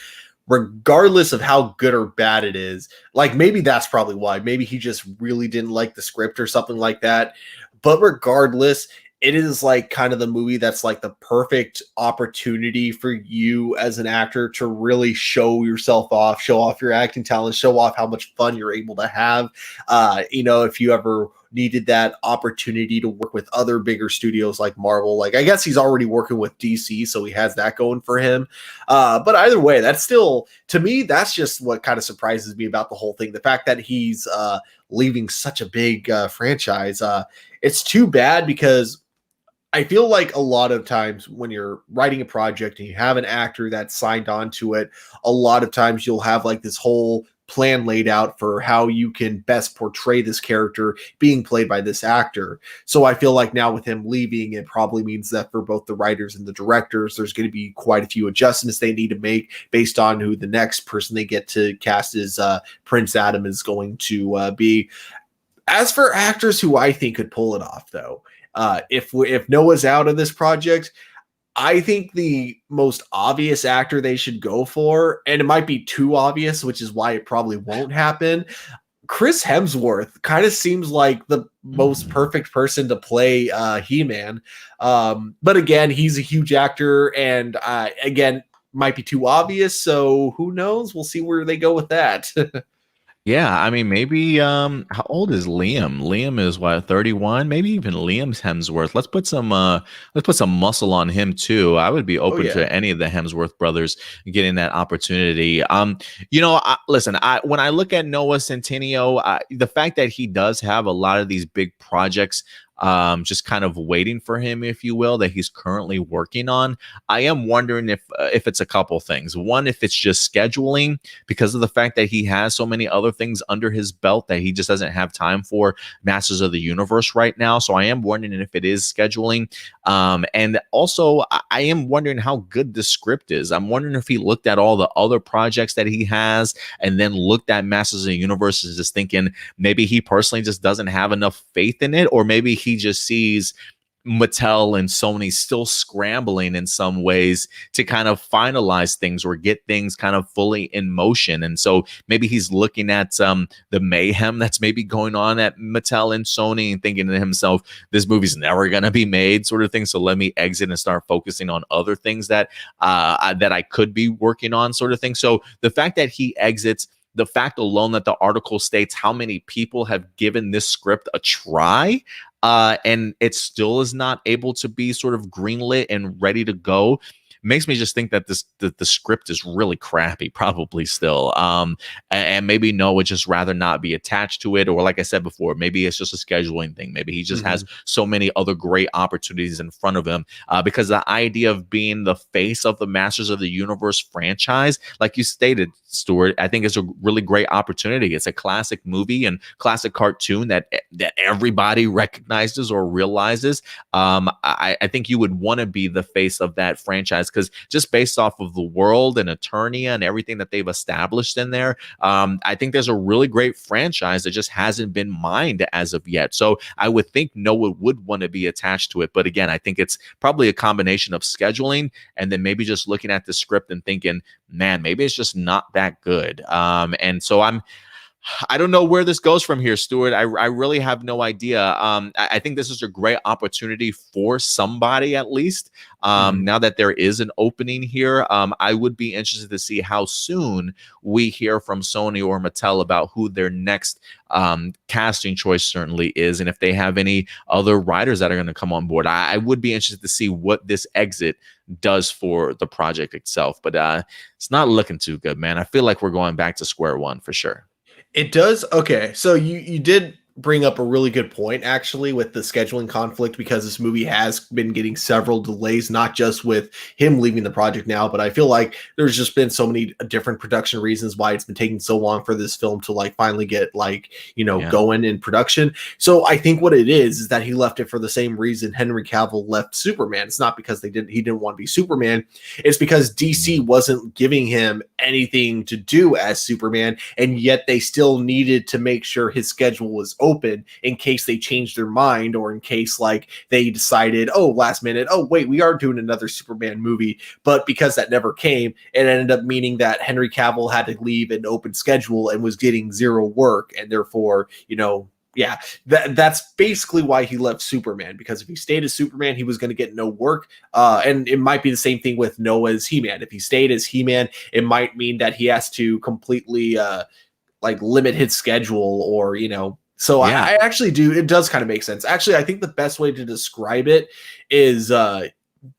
regardless of how good or bad it is, like maybe that's probably why. Maybe he just really didn't like the script or something like that. But regardless, it is like kind of the movie that's like the perfect opportunity for you as an actor to really show yourself off, show off your acting talent, show off how much fun you're able to have. If you ever needed that opportunity to work with other bigger studios like Marvel, like I guess he's already working with DC, so he has that going for him. But either way, that's still, to me, that's just what kind of surprises me about the whole thing. The fact that he's leaving such a big franchise. It's too bad, because I feel like a lot of times when you're writing a project and you have an actor that's signed on to it, a lot of times you'll have like this whole plan laid out for how you can best portray this character being played by this actor. So I feel like now with him leaving, it probably means that for both the writers and the directors, there's going to be quite a few adjustments they need to make based on who the next person they get to cast as Prince Adam is going to be. As for actors who I think could pull it off, though, if Noah's out of this project, I think the most obvious actor they should go for, and it might be too obvious, which is why it probably won't happen, Chris Hemsworth kind of seems like the most perfect person to play He-Man. But again, he's a huge actor, and again, might be too obvious, so who knows? We'll see where they go with that. Yeah, I mean, maybe how old is Liam? Liam is what, 31? Maybe even Liam's Hemsworth. Let's put some muscle on him too. I would be open to any of the Hemsworth brothers getting that opportunity. Listen, when I look at Noah Centineo, the fact that he does have a lot of these big projects just kind of waiting for him, if you will, that he's currently working on. I am wondering if it's a couple things. One, if it's just scheduling, because of the fact that he has so many other things under his belt that he just doesn't have time for Masters of the Universe right now. So I am wondering if it is scheduling. And also, I am wondering how good the script is. I'm wondering if he looked at all the other projects that he has and then looked at Masters of the Universe and just thinking maybe he personally just doesn't have enough faith in it, or maybe he just sees Mattel and Sony still scrambling in some ways to kind of finalize things or get things kind of fully in motion. And so maybe he's looking at the mayhem that's maybe going on at Mattel and Sony and thinking to himself, this movie's never going to be made, sort of thing. So let me exit and start focusing on other things that I could be working on, sort of thing. So the fact that he exits, the fact alone that the article states how many people have given this script a try, and it still is not able to be sort of greenlit and ready to go, makes me just think that the script is really crappy, probably still. And maybe Noah would just rather not be attached to it, or like I said before, maybe it's just a scheduling thing. Maybe he just has so many other great opportunities in front of him, because the idea of being the face of the Masters of the Universe franchise, like you stated, Stuart, I think is a really great opportunity. It's a classic movie and classic cartoon that everybody recognizes or realizes. I think you would want to be the face of that franchise, because just based off of the world and Eternia and everything that they've established in there, I think there's a really great franchise that just hasn't been mined as of yet. So I would think Noah would want to be attached to it. But again, I think it's probably a combination of scheduling and then maybe just looking at the script and thinking, man, maybe it's just not that good. And so I don't know where this goes from here, Stuart. I really have no idea. I think this is a great opportunity for somebody, at least. Now that there is an opening here, I would be interested to see how soon we hear from Sony or Mattel about who their next casting choice certainly is, and if they have any other writers that are going to come on board. I would be interested to see what this exit does for the project itself. But it's not looking too good, man. I feel like we're going back to square one for sure. It does. Okay, so you did bring up a really good point, actually, with the scheduling conflict, because this movie has been getting several delays, not just with him leaving the project now, but I feel like there's just been so many different production reasons why it's been taking so long for this film to like finally get like, going in production. So I think what it is that he left it for the same reason Henry Cavill left Superman. It's not because he didn't want to be Superman. It's because DC wasn't giving him anything to do as Superman, and yet they still needed to make sure his schedule was open in case they changed their mind, or in case like they decided, last minute, wait, we are doing another Superman movie. But because that never came, it ended up meaning that Henry Cavill had to leave an open schedule and was getting zero work, and therefore, that's basically why he left Superman, because if he stayed as Superman, he was going to get no work. And it might be the same thing with Noah as He-Man. If he stayed as He-Man, it might mean that he has to completely limit his schedule, or so I actually do. It does kind of make sense. Actually, I think the best way to describe it is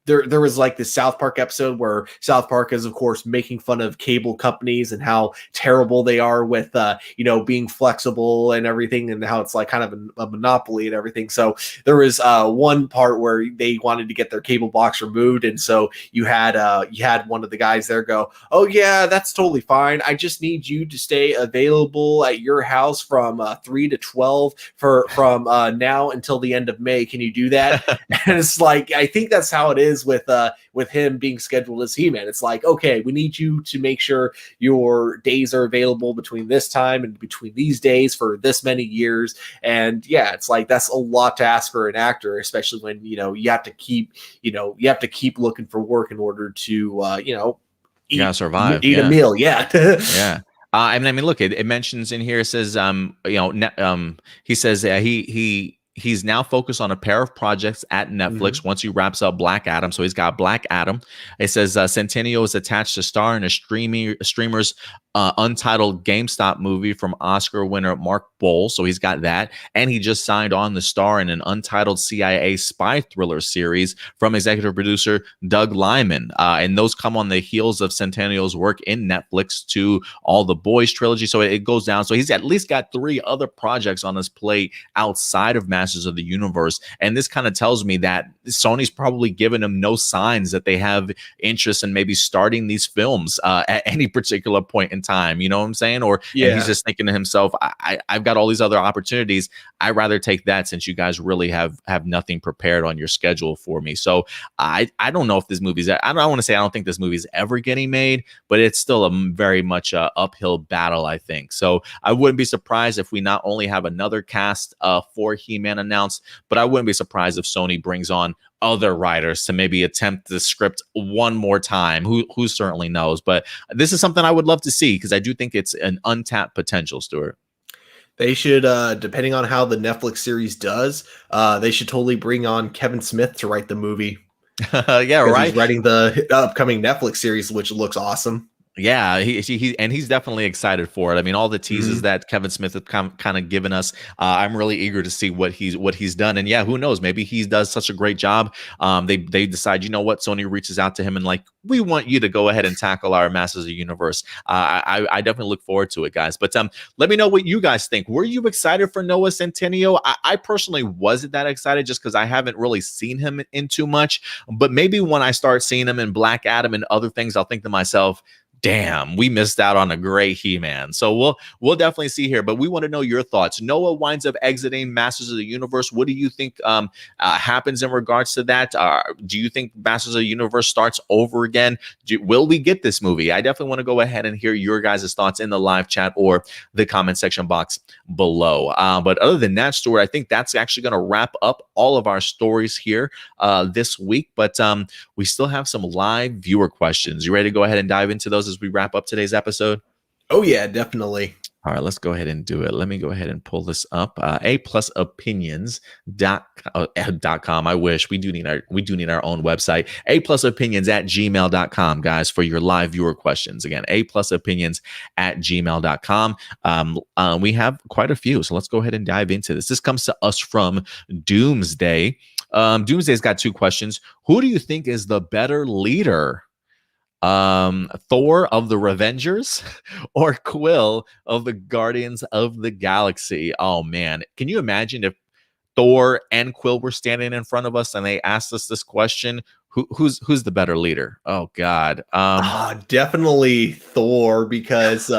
there was like this South Park episode where South Park is, of course, making fun of cable companies and how terrible they are with, being flexible and everything, and how it's like kind of a monopoly and everything. So there was one part where they wanted to get their cable box removed. And so you had one of the guys there go, "Oh yeah, that's totally fine. I just need you to stay available at your house from 3 to 12 from now until the end of May. Can you do that?" And it's like, I think that's how it is with him being scheduled as He-Man. It's like, okay, we need you to make sure your days are available between this time and between these days for this many years. And yeah, it's like, that's a lot to ask for an actor, especially when you have to keep looking for work in order to you gotta survive, eat a meal. Yeah. Yeah. I mean, look, it mentions in here, it says, he says he's now focused on a pair of projects at Netflix once he wraps up Black Adam. So he's got Black Adam. It says Centineo is attached to star in a streamer's untitled GameStop movie from Oscar winner Mark Bowles. So he's got that. And he just signed on the star in an untitled CIA spy thriller series from executive producer Doug Liman. And those come on the heels of Centineo's work in Netflix to All the Boys trilogy. So it goes down. So he's at least got 3 other projects on his plate outside of Masters of the Universe. And this kind of tells me that Sony's probably given him no signs that they have interest in maybe starting these films at any particular point in time. You know what I'm saying? Or and he's just thinking to himself, I've got all these other opportunities. I'd rather take that since you guys really have nothing prepared on your schedule for me. So I don't know if this movie's, I don't want to say I don't think this movie's ever getting made, but it's still a very much a uphill battle, I think. So I wouldn't be surprised if we not only have another cast for He-Man announced, but I wouldn't be surprised if Sony brings on other writers to maybe attempt the script one more time. Who certainly knows? But this is something I would love to see, because I do think it's an untapped potential, Stuart. They should, depending on how the Netflix series does, they should totally bring on Kevin Smith to write the movie. Yeah, right. He's writing the upcoming Netflix series, which looks awesome. Yeah, he's definitely excited for it. I mean, all the teases that Kevin Smith has kind of given us, I'm really eager to see what he's done. And yeah, who knows? Maybe he does such a great job. They decide, you know what? Sony reaches out to him and like, we want you to go ahead and tackle our Masters of the Universe. I definitely look forward to it, guys. But let me know what you guys think. Were you excited for Noah Centineo? I personally wasn't that excited, just because I haven't really seen him in too much. But maybe when I start seeing him in Black Adam and other things, I'll think to myself, damn, we missed out on a great He-Man. So we'll definitely see here, but we want to know your thoughts. Noah winds up exiting Masters of the Universe. What do you think happens in regards to that? Do you think Masters of the Universe starts over again? Will we get this movie? I definitely want to go ahead and hear your guys' thoughts in the live chat or the comment section box below. But other than that, Stuart, I think that's actually going to wrap up all of our stories here this week. But we still have some live viewer questions. You ready to go ahead and dive into those as we wrap up today's episode? Oh yeah, definitely. All right, let's go ahead and do it. Let me go ahead and pull this up. aplusopinions.com. I wish we do need our own website. aplusopinions@gmail.com, guys, for your live viewer questions. Again, aplusopinions@gmail.com. We have quite a few, so let's go ahead and dive into this. This comes to us from Doomsday. Doomsday's got 2 questions. Who do you think is the better leader? Thor of the Revengers or Quill of the Guardians of the Galaxy? Oh man, can you imagine if Thor and Quill were standing in front of us and they asked us this question? Who's the better leader? Oh God. Definitely Thor, because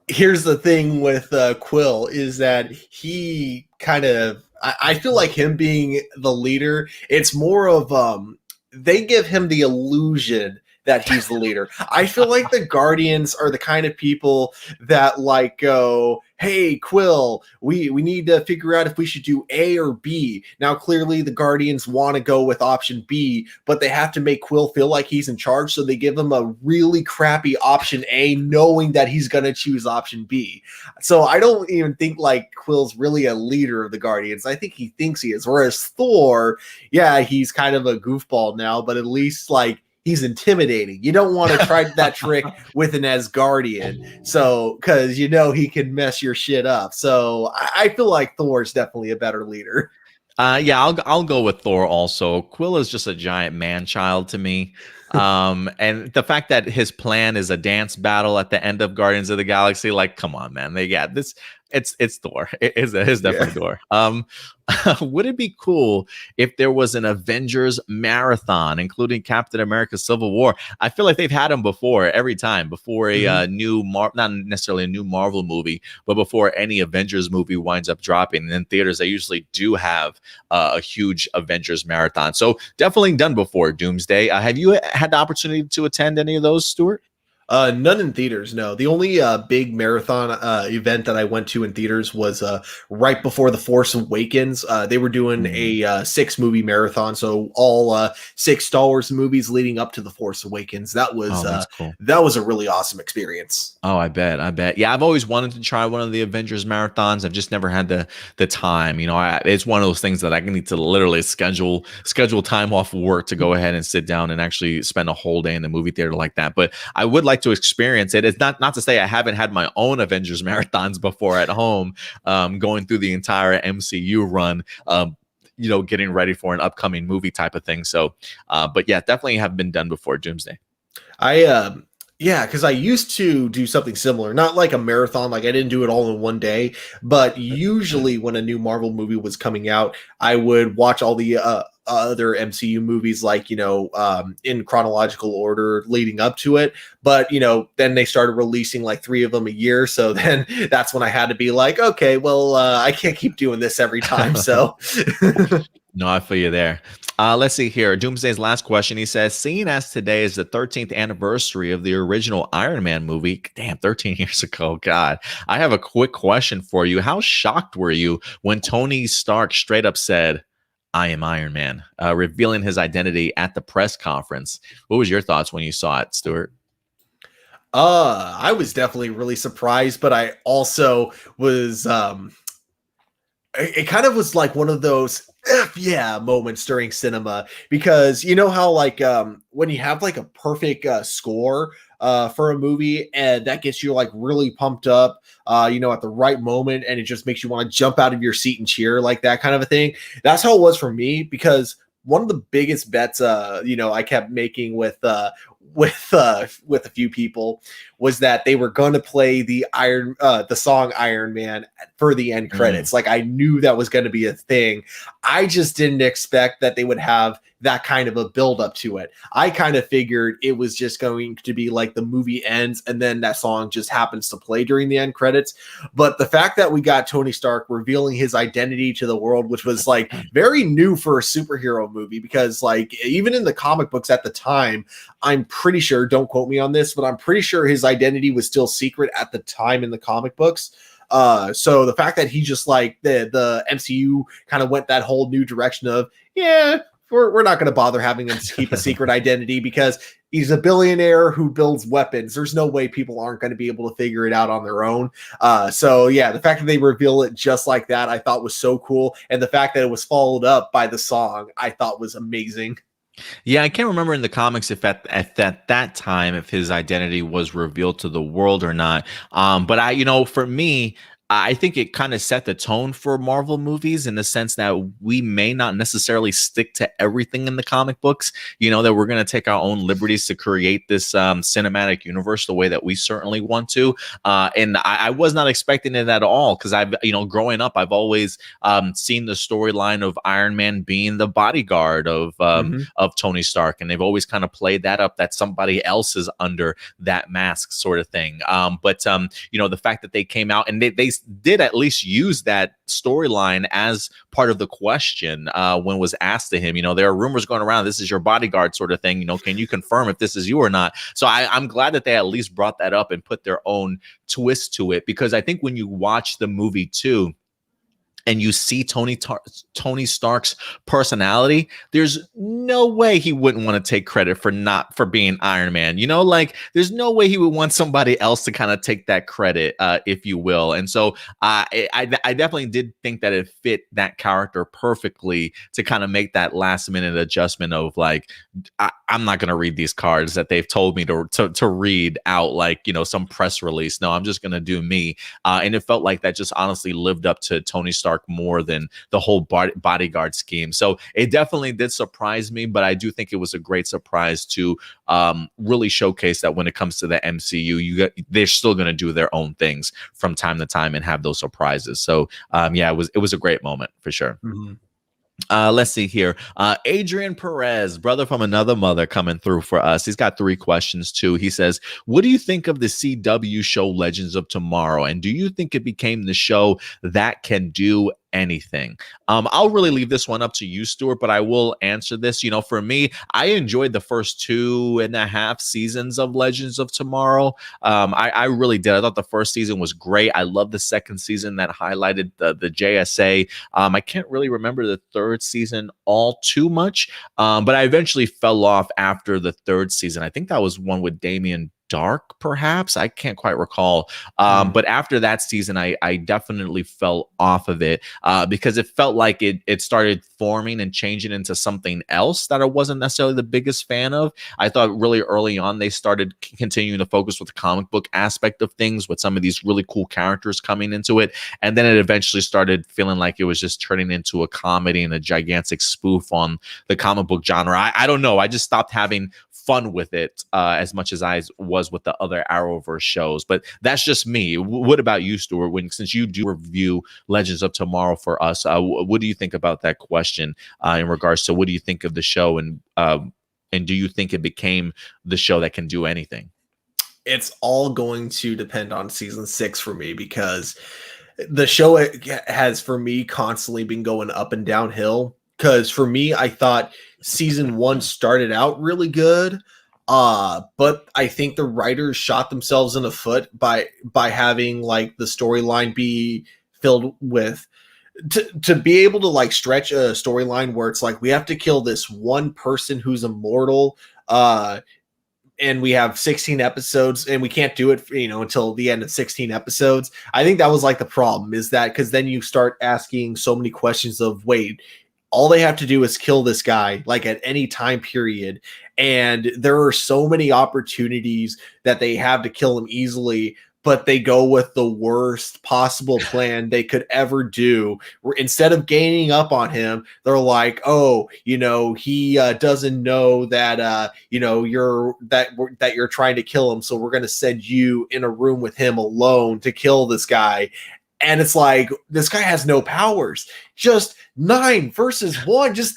here's the thing with Quill is that he kind of, I feel like him being the leader, it's more of they give him the illusion that he's the leader. I feel like the Guardians are the kind of people that like go, hey, Quill, we need to figure out if we should do A or B. Now, clearly the Guardians want to go with option B, but they have to make Quill feel like he's in charge, so they give him a really crappy option A, knowing that he's going to choose option B. So I don't even think like Quill's really a leader of the Guardians. I think he thinks he is. Whereas Thor, yeah, he's kind of a goofball now, but at least like he's intimidating. You don't want to try that trick with an Asgardian, so because he can mess your shit up. So I feel like Thor's definitely a better leader. Yeah, I'll go with Thor also. Quill is just a giant man child to me. And the fact that his plan is a dance battle at the end of Guardians of the Galaxy, like, come on, man. It's Thor. It's definitely Thor. Would it be cool if there was an Avengers marathon, including Captain America Civil War? I feel like they've had them before, every time, before a not necessarily a new Marvel movie, but before any Avengers movie winds up dropping. And in theaters, they usually do have a huge Avengers marathon. So definitely done before. Doomsday. Have you had the opportunity to attend any of those, Stuart? None in theaters, no. The only big marathon event that I went to in theaters was right before The Force Awakens. They were doing a 6-movie marathon, so all 6 Star Wars movies leading up to The Force Awakens. That was cool. That was a really awesome experience. Oh, I bet. Yeah, I've always wanted to try one of the Avengers marathons. I've just never had the time. It's one of those things that I need to literally schedule time off work to go ahead and sit down and actually spend a whole day in the movie theater like that. But I would like to experience it. It's not to say I haven't had my own Avengers marathons before at home, going through the entire MCU run, getting ready for an upcoming movie type of thing. So, but yeah, definitely have been done before. Doomsday. Yeah, because I used to do something similar, not like a marathon, like I didn't do it all in one day, but usually when a new Marvel movie was coming out, I would watch all the other MCU movies, like, in chronological order leading up to it. But, then they started releasing like 3 of them a year. So then that's when I had to be like, okay, well, I can't keep doing this every time. So no, I feel you there. Let's see here. Doomsday's last question. He says, seeing as today is the 13th anniversary of the original Iron Man movie, damn, 13 years ago, God, I have a quick question for you. How shocked were you when Tony Stark straight up said, I am Iron Man, revealing his identity at the press conference? What was your thoughts when you saw it, Stuart? I was definitely really surprised, but I also was, it kind of was like one of those yeah moments during cinema, because how like when you have like a perfect score for a movie, and that gets you like really pumped up at the right moment, and it just makes you want to jump out of your seat and cheer, like that kind of a thing. That's how it was for me, because one of the biggest bets I kept making with a few people was that they were going to play the song Iron Man for the end credits. Like, I knew that was going to be a thing. I just didn't expect that they would have that kind of a build up to it. I kind of figured it was just going to be like the movie ends and then that song just happens to play during the end credits. But the fact that we got Tony Stark revealing his identity to the world, which was like very new for a superhero movie, because like even in the comic books at the time, I'm pretty sure, don't quote me on this, but I'm pretty sure his identity was still secret at the time in the comic books. So the fact that he just like the MCU kind of went that whole new direction of, we're not going to bother having him keep a secret identity because he's a billionaire who builds weapons. There's no way people aren't going to be able to figure it out on their own. So yeah, the fact that they reveal it just like that, I thought was so cool. And the fact that it was followed up by the song, I thought was amazing. Yeah, I can't remember in the comics if at that time if his identity was revealed to the world or not. But for me, I think it kind of set the tone for Marvel movies in the sense that we may not necessarily stick to everything in the comic books, that we're going to take our own liberties to create this cinematic universe the way that we certainly want to. And I was not expecting it at all because I've, growing up, I've always seen the storyline of Iron Man being the bodyguard of Tony Stark. And they've always kind of played that up that somebody else is under that mask sort of thing. But the fact that they came out and they did at least use that storyline as part of the question when was asked to him, there are rumors going around, this is your bodyguard sort of thing, can you confirm if this is you or not? So I'm glad that they at least brought that up and put their own twist to it, because I think when you watch the movie too, and you see Tony Stark's personality, there's no way he wouldn't want to take credit for being Iron Man. There's no way he would want somebody else to kind of take that credit, if you will. And so I definitely did think that it fit that character perfectly to kind of make that last minute adjustment of like, I'm not going to read these cards that they've told me to read out, like, some press release. No, I'm just going to do me. And it felt like that just honestly lived up to Tony Stark more than the whole bodyguard scheme. So it definitely did surprise me, but I do think it was a great surprise to really showcase that when it comes to the MCU, they're still going to do their own things from time to time and have those surprises. So it was a great moment for sure. Mm-hmm. Let's see here. Adrian Perez, brother from another mother, coming through for us. He's got 3 questions too. He says, what do you think of the CW show Legends of Tomorrow? And do you think it became the show that can do anything? I'll really leave this one up to you, Stuart, but I will answer this. For me, I enjoyed the first 2.5 seasons of Legends of Tomorrow. I really did. I thought the first season was great. I love the second season that highlighted the JSA. I can't really remember the third season all too much, but I eventually fell off after the third season. I think that was one with Damien Dark, perhaps. I can't quite recall. But after that season, I definitely fell off of it because it felt like it started forming and changing into something else that I wasn't necessarily the biggest fan of. I thought really early on they started continuing to focus with the comic book aspect of things with some of these really cool characters coming into it. And then it eventually started feeling like it was just turning into a comedy and a gigantic spoof on the comic book genre. I don't know. I just stopped having fun with it as much as I was with the other Arrowverse shows, but that's just me. What about you, Stuart? Since you do review Legends of Tomorrow for us, what do you think about that question in regards to what do you think of the show, and do you think it became the show that can do anything? It's all going to depend on season 6 for me, because the show has for me constantly been going up and downhill. Because for me, I thought season 1 started out really good, but I think the writers shot themselves in the foot by having like the storyline be filled with to be able to like stretch a storyline where it's like we have to kill this one person who's immortal, and we have 16 episodes and we can't do it, until the end of 16 episodes. I think that was like the problem, is that because then you start asking so many questions of, wait, all they have to do is kill this guy like at any time period. And there are so many opportunities that they have to kill him easily, but they go with the worst possible plan they could ever do. Instead of gaining up on him, they're like, oh, he doesn't know that, you're trying to kill him. So we're going to send you in a room with him alone to kill this guy. And it's like, this guy has no powers. Just 9 versus 1. Just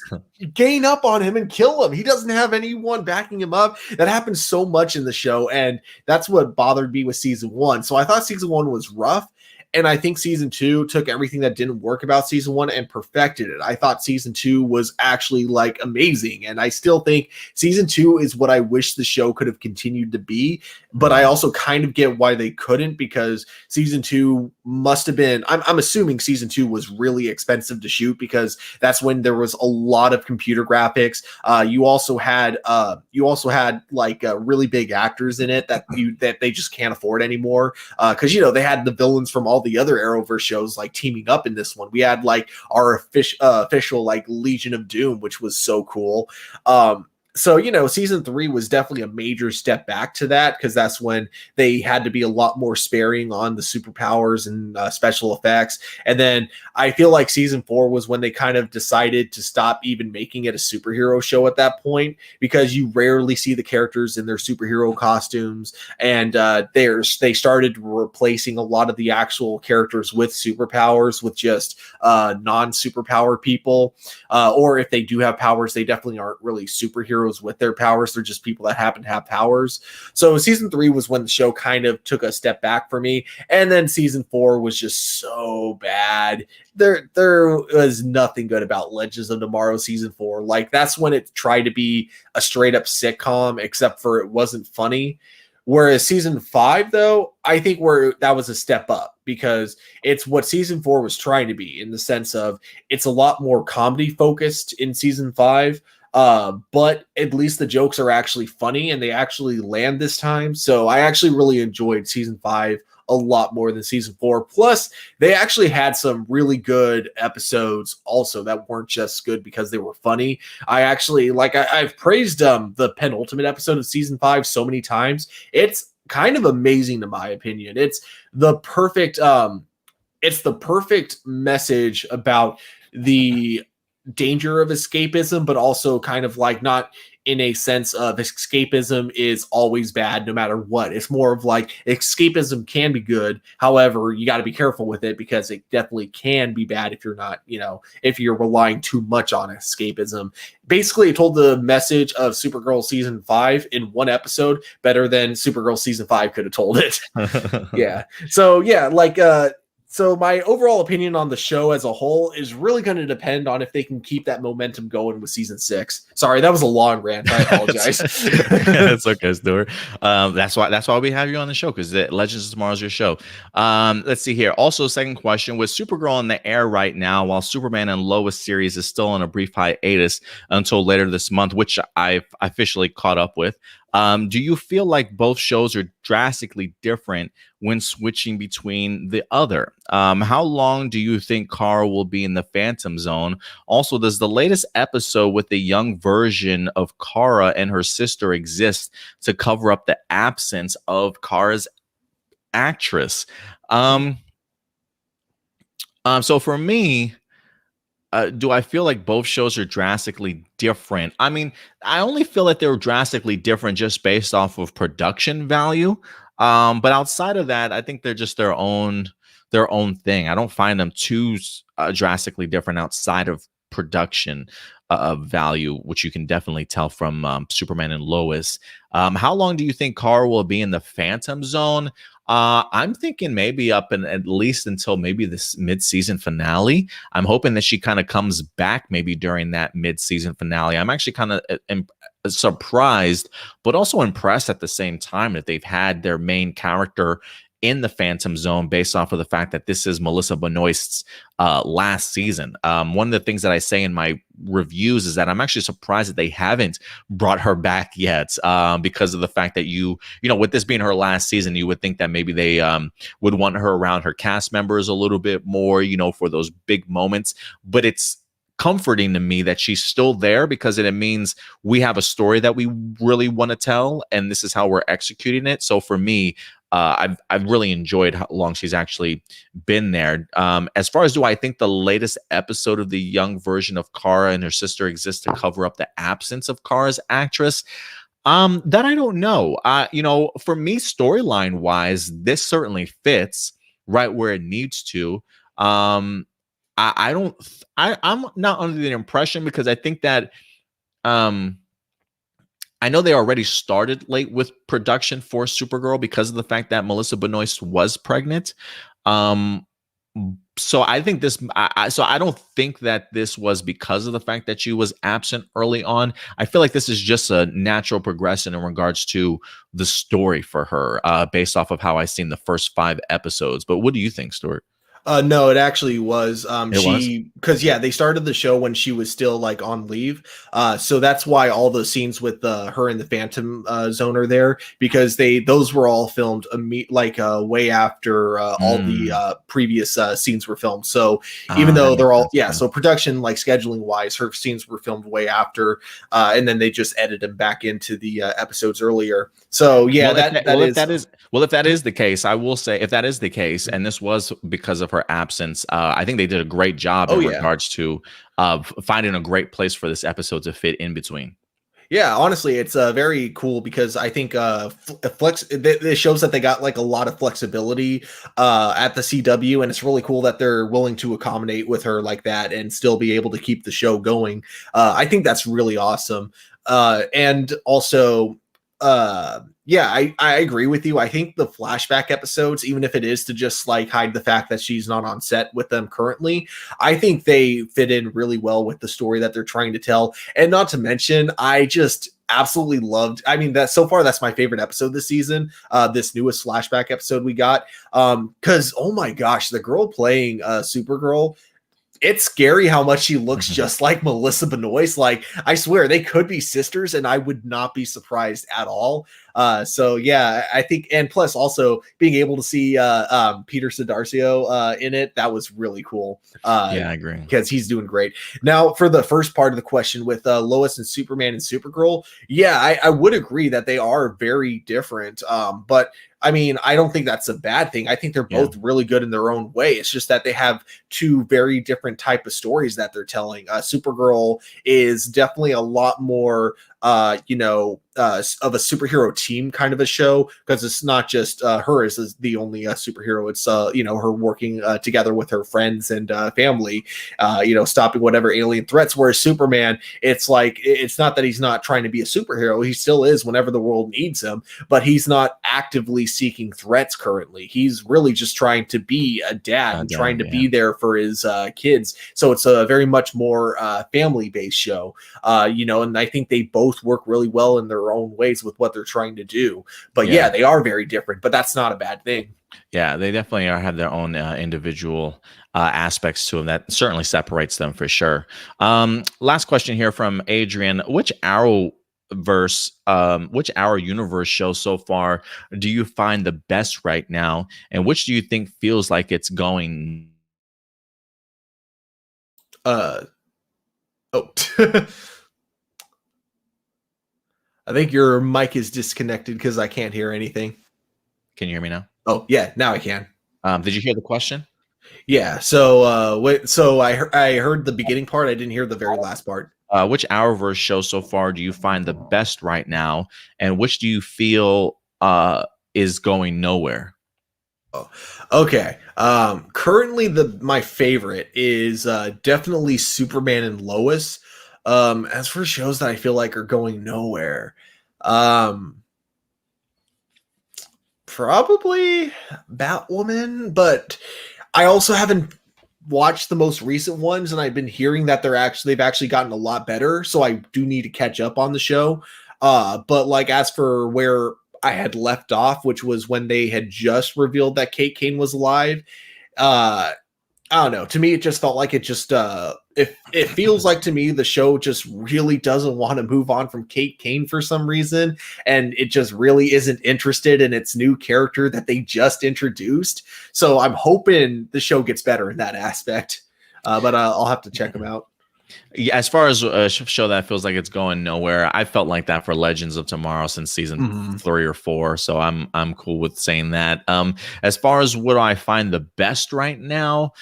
gain up on him and kill him. He doesn't have anyone backing him up. That happens so much in the show. And that's what bothered me with season 1. So I thought season 1 was rough. And I think season 2 took everything that didn't work about season 1 and perfected it. I thought season 2 was actually like amazing. And I still think season 2 is what I wish the show could have continued to be. But I also kind of get why they couldn't, because season 2 must have been, I'm assuming season 2 was really expensive to shoot, because that's when there was a lot of computer graphics. You also had like really big actors in it that they just can't afford anymore. Because they had the villains from all the other Arrowverse shows like teaming up in this one. We had like our official like Legion of Doom, which was so cool. So, you know, season 3 was definitely a major step back to that, because that's when they had to be a lot more sparing on the superpowers and special effects. And then I feel like season 4 was when they kind of decided to stop even making it a superhero show at that point, because you rarely see the characters in their superhero costumes. And they started replacing a lot of the actual characters with superpowers with just non-superpower people. Or if they do have powers, they definitely aren't really superheroes with their powers. They're just people that happen to have powers. So season 3 was when the show kind of took a step back for me. And then season 4 was just so bad. There was nothing good about Legends of Tomorrow season 4. Like, that's when it tried to be a straight up sitcom, except for it wasn't funny. Whereas season 5, though, I think that was a step up, because it's what season 4 was trying to be, in the sense of it's a lot more comedy focused in season 5. But at least the jokes are actually funny and they actually land this time. So I actually really enjoyed season 5 a lot more than season 4. Plus, they actually had some really good episodes also that weren't just good because they were funny. I actually I've praised the penultimate episode of season 5 so many times. It's kind of amazing, to my opinion. It's the perfect message about the danger of escapism, but also kind of like not in a sense of escapism is always bad no matter what. It's more of like escapism can be good. However, you got to be careful with it, because it definitely can be bad if you're not, if you're relying too much on escapism. Basically, it told the message of Supergirl season 5 in one episode better than Supergirl season 5 could have told it. Yeah. So yeah, so my overall opinion on the show as a whole is really going to depend on if they can keep that momentum going with season 6. Sorry, that was a long rant. I apologize. That's okay, Stuart. That's why we have you on the show, because Legends of Tomorrow is your show. Let's see here. Also, second question: with Supergirl in the air right now, while Superman and Lois series is still on a brief hiatus until later this month, which I've officially caught up with. Do you feel like both shows are drastically different when switching between the other? How long do you think Kara will be in the Phantom Zone? Also, does the latest episode with the young version of Kara and her sister exist to cover up the absence of Kara's actress? So for me, do I feel like both shows are drastically different? I mean, I only feel that they're drastically different just based off of production value. But outside of that, I think they're just their own thing. I don't find them too drastically different outside of production value, which you can definitely tell from Superman and Lois. How long do you think Kara will be in the Phantom Zone? I'm thinking maybe up and at least until maybe this mid-season finale. I'm hoping that she kind of comes back maybe during that mid-season finale. I'm actually kind of surprised, but also impressed at the same time that they've had their main character in the Phantom Zone based off of the fact that this is Melissa Benoist's last season. One of the things that I say in my reviews is that I'm actually surprised that they haven't brought her back yet, because of the fact that with this being her last season, you would think that maybe they would want her around her cast members a little bit more, for those big moments. But it's comforting to me that she's still there, because it means we have a story that we really want to tell, and this is how we're executing it. So for me, I've really enjoyed how long she's actually been there. As far as do I think the latest episode of the young version of Kara and her sister exists to cover up the absence of Kara's actress? That I don't know. For me, storyline wise, this certainly fits right where it needs to. I'm not under the impression, because I think that I know they already started late with production for Supergirl because of the fact that Melissa Benoist was pregnant. So I think I don't think that this was because of the fact that she was absent early on. I feel like this is just a natural progression in regards to the story for her, based off of how I've seen the first 5 episodes. But what do you think, Stuart? No, it actually was. Because was? they started the show when she was still like on leave. So that's why all the scenes with her in the Phantom Zone are there, because those were all filmed way after all the previous scenes were filmed. So even though they're all so production like scheduling wise, her scenes were filmed way after, and then they just edited them back into the episodes earlier. So if that is the case, I will say, if that is the case, and this was because of her absence, I think they did a great job in regards to finding a great place for this episode to fit in between. Yeah, honestly, it's very cool because I think it shows that they got like a lot of flexibility at the CW, and it's really cool that they're willing to accommodate with her like that and still be able to keep the show going. I think that's really awesome. And also, I agree with you. I think the flashback episodes, even if it is to just like hide the fact that she's not on set with them currently, I think they fit in really well with the story that they're trying to tell. And not to mention, I just absolutely loved, that's my favorite episode this season, this newest flashback episode we got. Because oh my gosh, the girl playing Supergirl, it's scary how much she looks just like Melissa Benoist. Like, I swear they could be sisters and I would not be surprised at all. I think, and plus also being able to see Peter Sadarcio in it, that was really cool. I agree, because he's doing great. Now, for the first part of the question with Lois and Superman and Supergirl, I would agree that they are very different. But I mean, I don't think that's a bad thing. I think they're both really good in their own way. It's just that they have two very different type of stories that they're telling. Supergirl is definitely a lot more of a superhero team kind of a show, because it's not just her as the only superhero. It's her working together with her friends and family, stopping whatever alien threats. Whereas Superman, it's like, it's not that he's not trying to be a superhero. He still is whenever the world needs him, but he's not actively seeking threats currently. He's really just trying to be a dad and trying to be there for his kids. So it's a very much more family-based show, and I think they both work really well in their own ways with what they're trying to do. But they are very different, but that's not a bad thing. Yeah, they definitely have their own individual aspects to them that certainly separates them for sure. Last question here from Adrian: which Arrow universe show so far do you find the best right now, and which do you think feels like it's going? I think your mic is disconnected because I can't hear anything. Can you hear me now? Oh yeah, now I can. Did you hear the question? Yeah. So I heard the beginning part. I didn't hear the very last part. Which Arrowverse show so far do you find the best right now, and which do you feel is going nowhere? Oh, okay. Currently, my favorite is definitely Superman and Lois. As for shows that I feel like are going nowhere, probably Batwoman, but I also haven't watched the most recent ones, and I've been hearing that they've actually gotten a lot better, so I do need to catch up on the show. But like, as for where I had left off, which was when they had just revealed that Kate Kane was alive, I don't know. To me, it just felt like it feels like, to me, the show just really doesn't want to move on from Kate Kane for some reason, and it just really isn't interested in its new character that they just introduced. So I'm hoping the show gets better in that aspect, but I'll have to check them out. Yeah, as far as a show that feels like it's going nowhere, I felt like that for Legends of Tomorrow since season 3 or 4. So I'm cool with saying that. As far as what I find the best right now,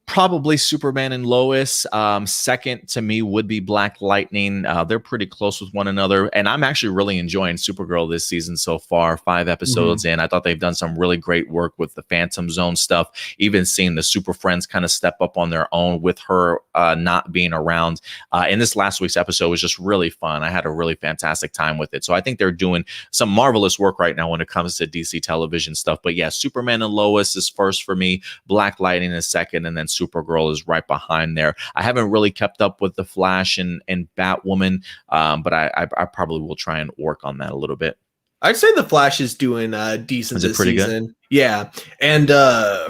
probably Superman and Lois. Second to me would be Black Lightning. They're pretty close with one another, and I'm actually really enjoying Supergirl this season so far. 5 episodes in, I thought they've done some really great work with the Phantom Zone stuff. Even seeing the Super Friends kind of step up on their own with her not being around. And this last week's episode was just really fun. I had a really fantastic time with it. So I think they're doing some marvelous work right now when it comes to DC television stuff. But yeah, Superman and Lois is first for me. Black Lightning is second, and then Supergirl is right behind there. I haven't really kept up with the Flash and Batwoman, but I probably will try and work on that a little bit. I'd say the Flash is doing decent this season. Good? Yeah, and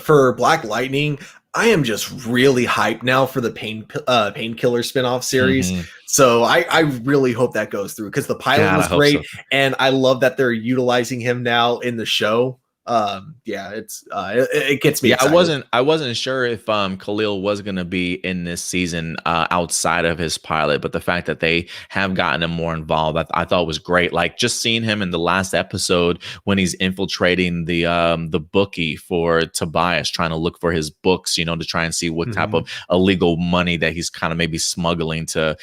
for Black Lightning, I am just really hyped now for the Painkiller spinoff series. Hmm. So I really hope that goes through because the pilot God, I was hope so. great, and I love that they're utilizing him now in the show. Yeah, it gets me Yeah, excited. I wasn't sure if Khalil was gonna be in this season outside of his pilot, but the fact that they have gotten him more involved, I thought was great. Like just seeing him in the last episode when he's infiltrating the bookie for Tobias, trying to look for his books, you know, to try and see what type Mhm. of illegal money that he's kind of maybe smuggling to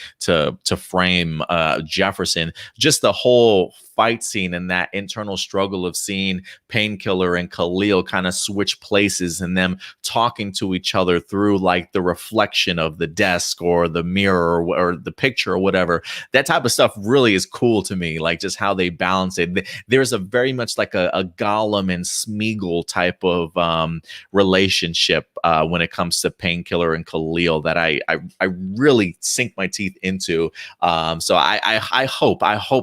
frame Jefferson. Just the whole fight scene and that internal struggle of seeing Painkiller and Khalil kind of switch places and them talking to each other through like the reflection of the desk or the mirror or the picture or whatever. That type of stuff really is cool to me. Like just how they balance it. There's a very much like a Gollum and Smeagol type of relationship when it comes to Painkiller and Khalil that I really sink my teeth into. So I hope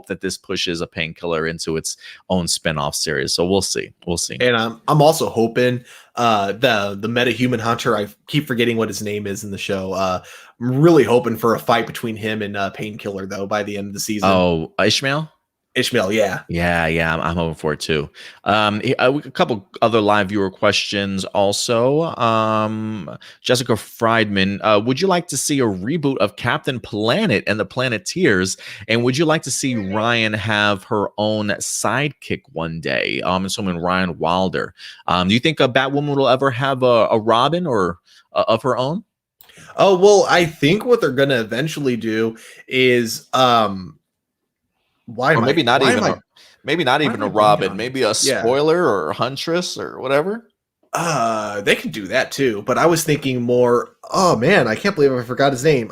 that this pushes a Painkiller into its own spinoff series. So we'll see. We'll see. And I'm also hoping the metahuman hunter, I keep forgetting what his name is in the show. I'm really hoping for a fight between him and Painkiller though by the end of the season. Oh, Ishmael? Ishmael, yeah. Yeah, I'm hoping for it too. A couple other live viewer questions also. Jessica Friedman, would you like to see a reboot of Captain Planet and the Planeteers? And would you like to see Ryan have her own sidekick one day? I'm assuming Ryan Wilder. Do you think a Batwoman will ever have a Robin or of her own? Oh, well, I think what they're going to eventually do is Or maybe not even a Robin, on maybe this? a spoiler or Huntress or whatever. They can do that too, but I was thinking more. Oh man, I can't believe I forgot his name.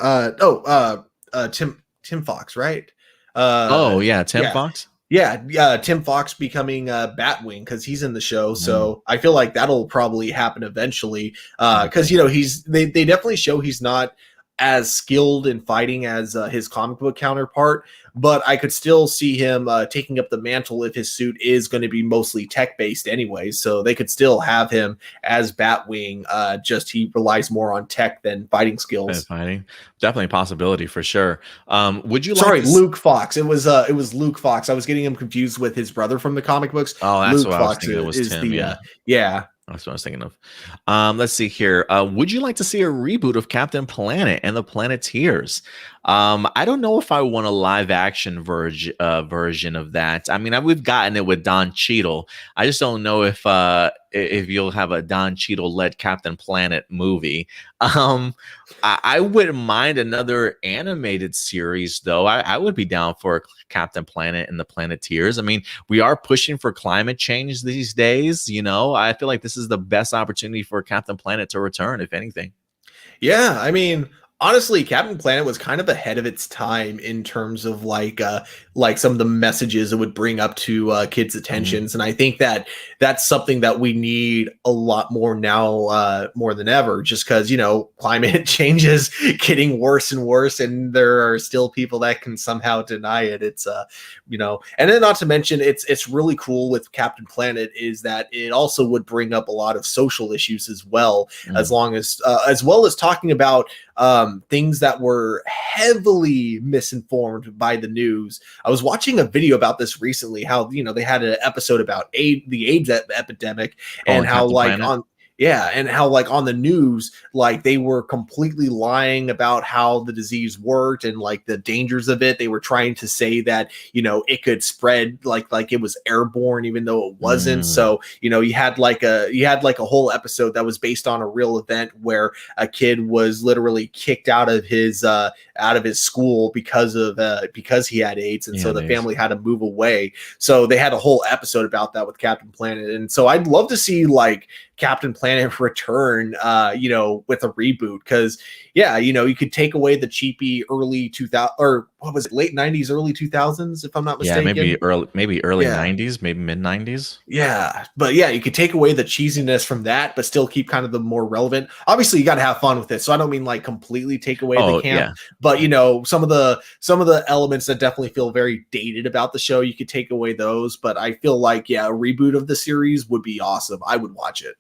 Tim Fox, right? Oh yeah, Tim yeah, Fox. yeah, Tim Fox becoming Batwing because he's in the show. So I feel like that'll probably happen eventually. Because they definitely show he's not as skilled in fighting as his comic book counterpart, but I could still see him taking up the mantle if his suit is going to be mostly tech based anyway. So they could still have him as Batwing. Just he relies more on tech than fighting skills. Fighting, definitely a possibility for sure. Would you Sorry, like? Luke Fox. It was Luke Fox. I was getting him confused with his brother from the comic books. Oh, that's Luke what I was Fox thinking. It was is Tim. the Yeah. That's what I was thinking of. Let's see here. Would you like to see a reboot of Captain Planet and the Planeteers? I don't know if I want a live action version of that. I mean, we've gotten it with Don Cheadle. I just don't know if you'll have a Don Cheadle led Captain Planet movie. I wouldn't mind another animated series though. I would be down for Captain Planet and the Planeteers. I mean, we are pushing for climate change these days. You know, I feel like this is the best opportunity for Captain Planet to return, if anything. Yeah, I mean, honestly, Captain Planet was kind of ahead of its time in terms of like some of the messages it would bring up to kids' attentions, and I think that that's something that we need a lot more now, more than ever. Just because climate change is getting worse and worse, and there are still people that can somehow deny it. It's and then not to mention, it's really cool with Captain Planet is that it also would bring up a lot of social issues as well, as well as talking about things that were heavily misinformed by the news. I was watching a video about this recently, how they had an episode about the AIDS epidemic, and how on the news, like they were completely lying about how the disease worked and like the dangers of it. They were trying to say that it could spread like it was airborne, even though it wasn't. So you had like a whole episode that was based on a real event where a kid was literally kicked out of his school because he had AIDS, and so the family had to move away. So they had a whole episode about that with Captain Planet, and so I'd love to see like Captain Planet return with a reboot, because you could take away the cheapy early 2000 or what was it, late 90s, early 2000s, if I'm not Yeah, mistaken. maybe early Yeah. 90s, maybe mid 90s. Yeah, but yeah, you could take away the cheesiness from that, but still keep kind of the more relevant. Obviously, you got to have fun with it, so I don't mean like completely take away the camp, but you know, some of the elements that definitely feel very dated about the show, you could take away those. But I feel like, yeah, a reboot of the series would be awesome. I would watch it.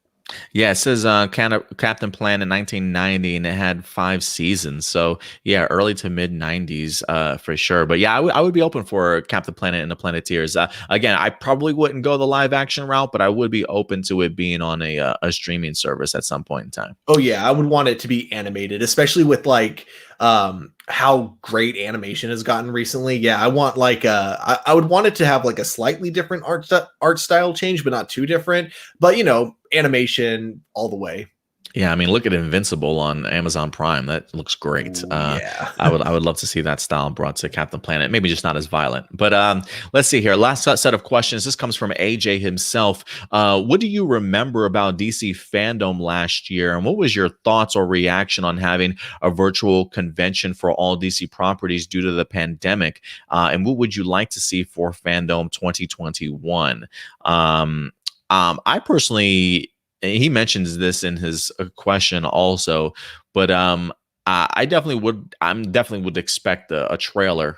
Yeah, it says Captain Planet in 1990, and it had 5 seasons. So yeah, early to mid 90s for sure. But yeah, I would be open for Captain Planet and the Planeteers. Again, I probably wouldn't go the live action route, but I would be open to it being on a streaming service at some point in time. Oh yeah, I would want it to be animated, especially with like how great animation has gotten recently. Yeah, I want like I would want it to have like a slightly different art style change, but not too different. But you know, animation all the way. Yeah, I mean, look at Invincible on Amazon Prime. That looks great. Yeah. I would love to see that style brought to Captain Planet. Maybe just not as violent. But let's see here. Last set of questions. This comes from AJ himself. What do you remember about DC Fandome last year? And what was your thoughts or reaction on having a virtual convention for all DC properties due to the pandemic? And what would you like to see for Fandome 2021? I personally... He mentions this in his question also, but I definitely would expect a trailer,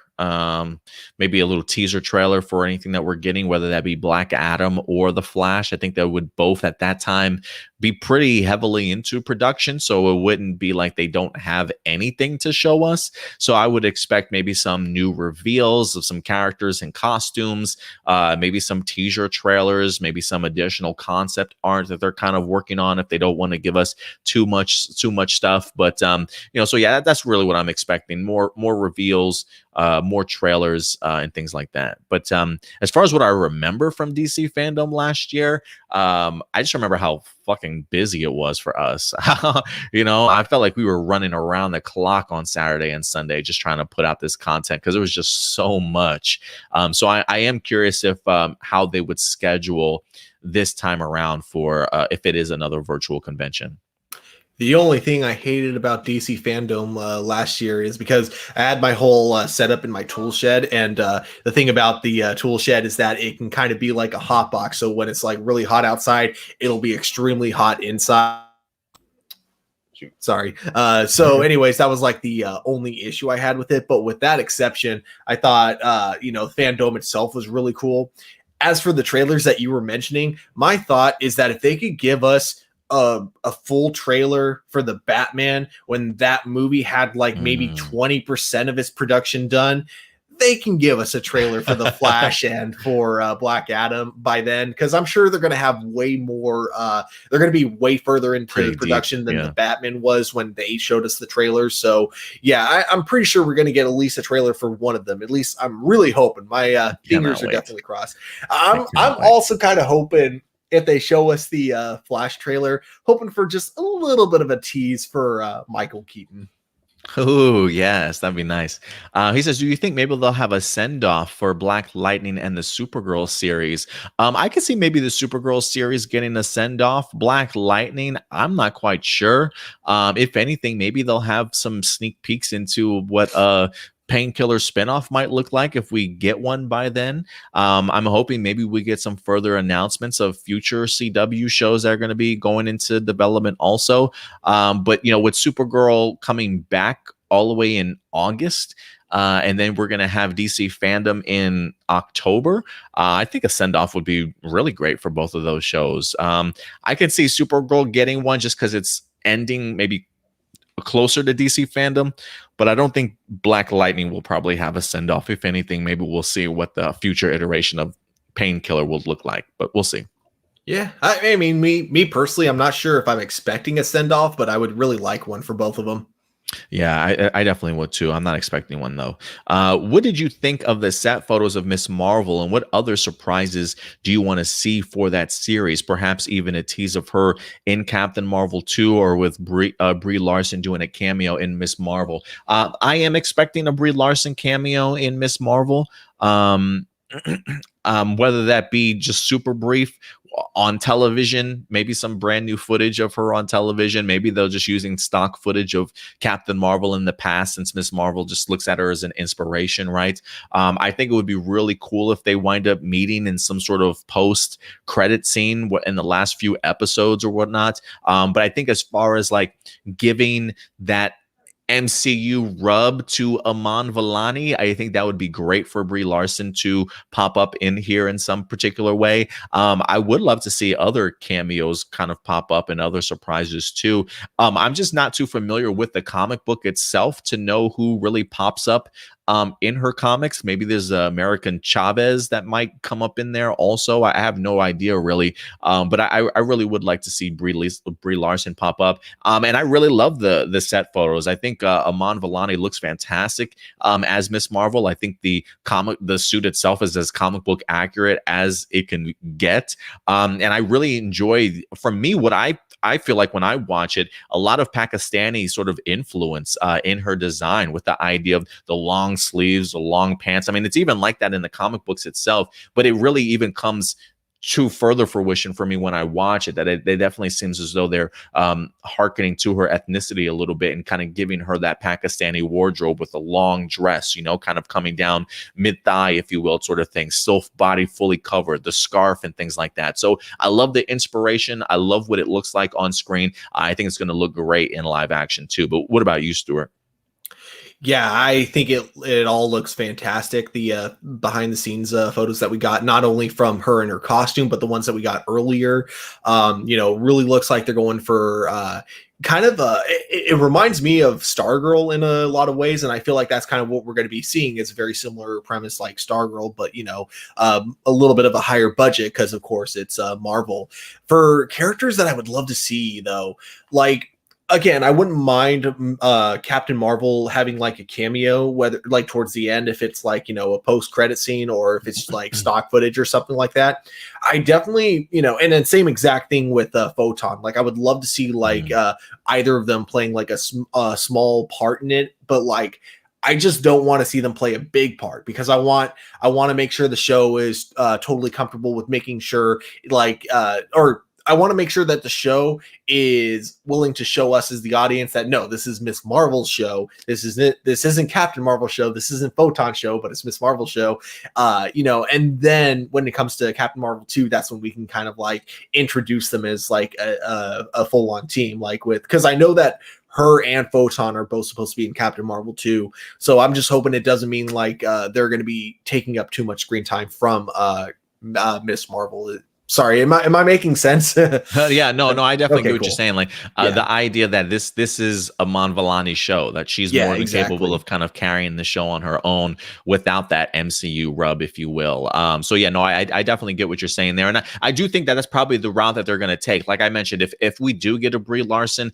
maybe a little teaser trailer for anything that we're getting, whether that be Black Adam or The Flash. I think that would both at that time be pretty heavily into production, so it wouldn't be like they don't have anything to show us. So I would expect maybe some new reveals of some characters and costumes, maybe some teaser trailers, maybe some additional concept art that they're kind of working on if they don't want to give us too much stuff. But so yeah, that's really what I'm expecting. More reveals, more trailers, and things like that. But as far as what I remember from DC Fandome last year, I just remember how fucking busy it was for us. I felt like we were running around the clock on Saturday and Sunday just trying to put out this content because it was just so much. So I am curious if how they would schedule this time around for if it is another virtual convention. The only thing I hated about DC Fandome last year is because I had my whole setup in my tool shed, and the thing about the tool shed is that it can kind of be like a hot box. So when it's like really hot outside, it'll be extremely hot inside. Sorry. So anyways, that was like the only issue I had with it. But with that exception, I thought, Fandome itself was really cool. As for the trailers that you were mentioning, my thought is that if they could give us a full trailer for the Batman when that movie had like maybe 20% of its production done, they can give us a trailer for the Flash and for Black Adam by then, because I'm sure they're going to have way more. They're going to be way further into production than the Batman was when they showed us the trailers. So yeah, I'm pretty sure we're going to get at least a trailer for one of them. At least I'm really hoping. My fingers are definitely crossed. I'm also kind of hoping, if they show us the Flash trailer, hoping for just a little bit of a tease for Michael Keaton. Oh, yes, that'd be nice. He says, do you think maybe they'll have a send-off for Black Lightning and the Supergirl series? I could see maybe the Supergirl series getting a send-off. Black Lightning, I'm not quite sure. If anything, maybe they'll have some sneak peeks into what Painkiller spinoff might look like if we get one by then. I'm hoping maybe we get some further announcements of future CW shows that are going to be going into development also. But with Supergirl coming back all the way in August, and then we're going to have DC Fandom in October, I think a send-off would be really great for both of those shows. I could see Supergirl getting one just because it's ending maybe closer to DC Fandom, but I don't think Black Lightning will probably have a send-off. If anything, maybe we'll see what the future iteration of Painkiller will look like, but we'll see. Yeah, I mean, me personally, I'm not sure if I'm expecting a send-off, but I would really like one for both of them. Yeah, I definitely would too. I'm not expecting one though. What did you think of the set photos of Miss Marvel, and what other surprises do you want to see for that series? Perhaps even a tease of her in Captain Marvel 2, or with Brie Larson doing a cameo in Miss Marvel. I am expecting a Brie Larson cameo in Miss Marvel. Whether that be just super brief on television, maybe some brand new footage of her on television. Maybe they're just using stock footage of Captain Marvel in the past, since Miss Marvel just looks at her as an inspiration, right? I think it would be really cool if they wind up meeting in some sort of post credit scene in the last few episodes or whatnot. But I think as far as like giving that MCU rub to Amon Vellani, I think that would be great for Brie Larson to pop up in here in some particular way. I would love to see other cameos kind of pop up and other surprises too. I'm just not too familiar with the comic book itself to know who really pops up in her comics. Maybe there's American Chavez that might come up in there also. I have no idea really, but I really would like to see Brie Larson pop up. And I really love the set photos. I think Amon Vellani looks fantastic as Miss Marvel. I think the suit itself is as comic book accurate as it can get. And I really enjoy, from me, what I feel like when I watch it, a lot of Pakistani sort of influence in her design, with the idea of the long sleeves, the long pants. I mean, it's even like that in the comic books itself, but it really even comes to further fruition for me when I watch it, that it definitely seems as though they're hearkening to her ethnicity a little bit and kind of giving her that Pakistani wardrobe with a long dress, you know, kind of coming down mid-thigh, if you will, sort of thing, still body fully covered, the scarf and things like that. So I love the inspiration. I love what it looks like on screen. I think it's going to look great in live action too. But what about you, Stuart? Yeah, I think it all looks fantastic. The behind the scenes photos that we got, not only from her in her costume, but the ones that we got earlier, really looks like they're going for kind of it reminds me of Stargirl in a lot of ways, and I feel like that's kind of what we're going to be seeing. It's a very similar premise like Stargirl, but a little bit of a higher budget because of course it's Marvel. For characters that I would love to see though, like, again, I wouldn't mind Captain Marvel having like a cameo, whether like towards the end, if it's like, a post-credit scene or if it's like stock footage or something like that. I definitely, and then same exact thing with Photon. Like I would love to see like either of them playing like a small part in it, but like I just don't want to see them play a big part, because I want to make sure the show is totally comfortable with making sure I want to make sure that the show is willing to show us as the audience that, no, this is Miss Marvel's show. This isn't Captain Marvel's show. This isn't Photon's show, but it's Miss Marvel's show. And then when it comes to Captain Marvel 2, that's when we can kind of like introduce them as like a full-on team, like because I know that her and Photon are both supposed to be in Captain Marvel 2. So I'm just hoping it doesn't mean like they're going to be taking up too much screen time from Miss Marvel. Sorry, am I making sense? Yeah, no, I definitely get what cool. you're saying. Like the idea that this is Amon Vellani's show, that she's more than capable of kind of carrying the show on her own without that MCU rub, if you will. I definitely get what you're saying there, and I do think that that's probably the route that they're going to take. Like I mentioned, if we do get a Brie Larson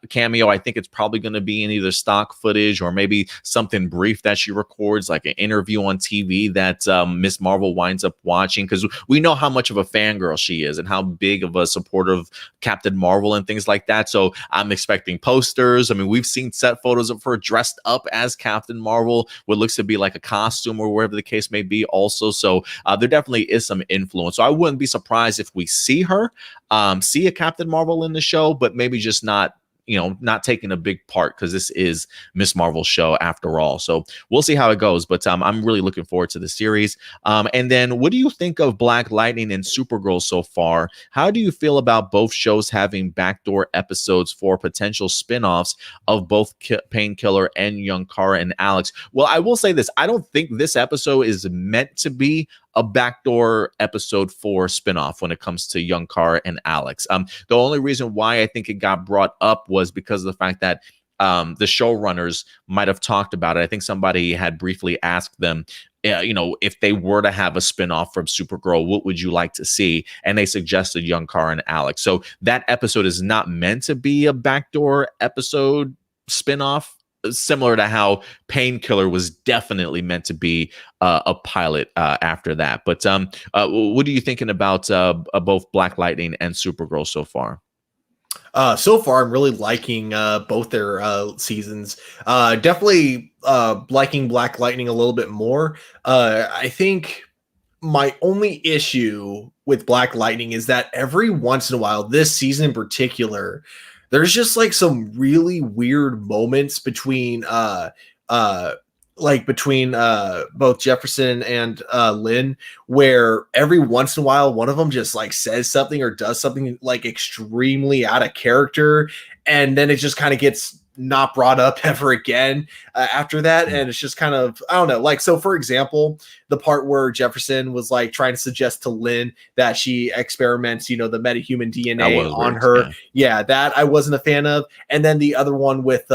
cameo, I think it's probably going to be in either stock footage or maybe something brief that she records, like an interview on TV that Miss Marvel winds up watching, because we know how much of a fangirl she is and how big of a supporter of Captain Marvel and things like that. So I'm expecting posters. I mean, we've seen set photos of her dressed up as Captain Marvel, what looks to be like a costume or wherever the case may be also. So there definitely is some influence. So I wouldn't be surprised if we see her, see a Captain Marvel in the show, but maybe just not taking a big part, because this is Miss Marvel's show after all. So we'll see how it goes, but I'm really looking forward to the series. And then what do you think of Black Lightning and Supergirl so far? How do you feel about both shows having backdoor episodes for potential spinoffs of both Painkiller and Young Kara and Alex? Well, I will say this. I don't think this episode is meant to be a backdoor episode for spinoff when it comes to Young Kara and Alex. The only reason why I think it got brought up was because of the fact that the showrunners might have talked about it. I think somebody had briefly asked them, if they were to have a spinoff from Supergirl, what would you like to see? And they suggested Young Kara and Alex. So that episode is not meant to be a backdoor episode spinoff, similar to how Painkiller was definitely meant to be a pilot after that. But what are you thinking about both Black Lightning and Supergirl so far? So far, I'm really liking both their seasons. Definitely liking Black Lightning a little bit more. I think my only issue with Black Lightning is that every once in a while, this season in particular, there's just like some really weird moments between uh between both Jefferson and Lynn, where every once in a while one of them just like says something or does something like extremely out of character, and then it just kind of gets not brought up ever again after that. And it's just kind of, I don't know, like, so for example, the part where Jefferson was like trying to suggest to Lynn that she experiments, you know, the metahuman DNA on her. Yeah, that I wasn't a fan of. And then the other one with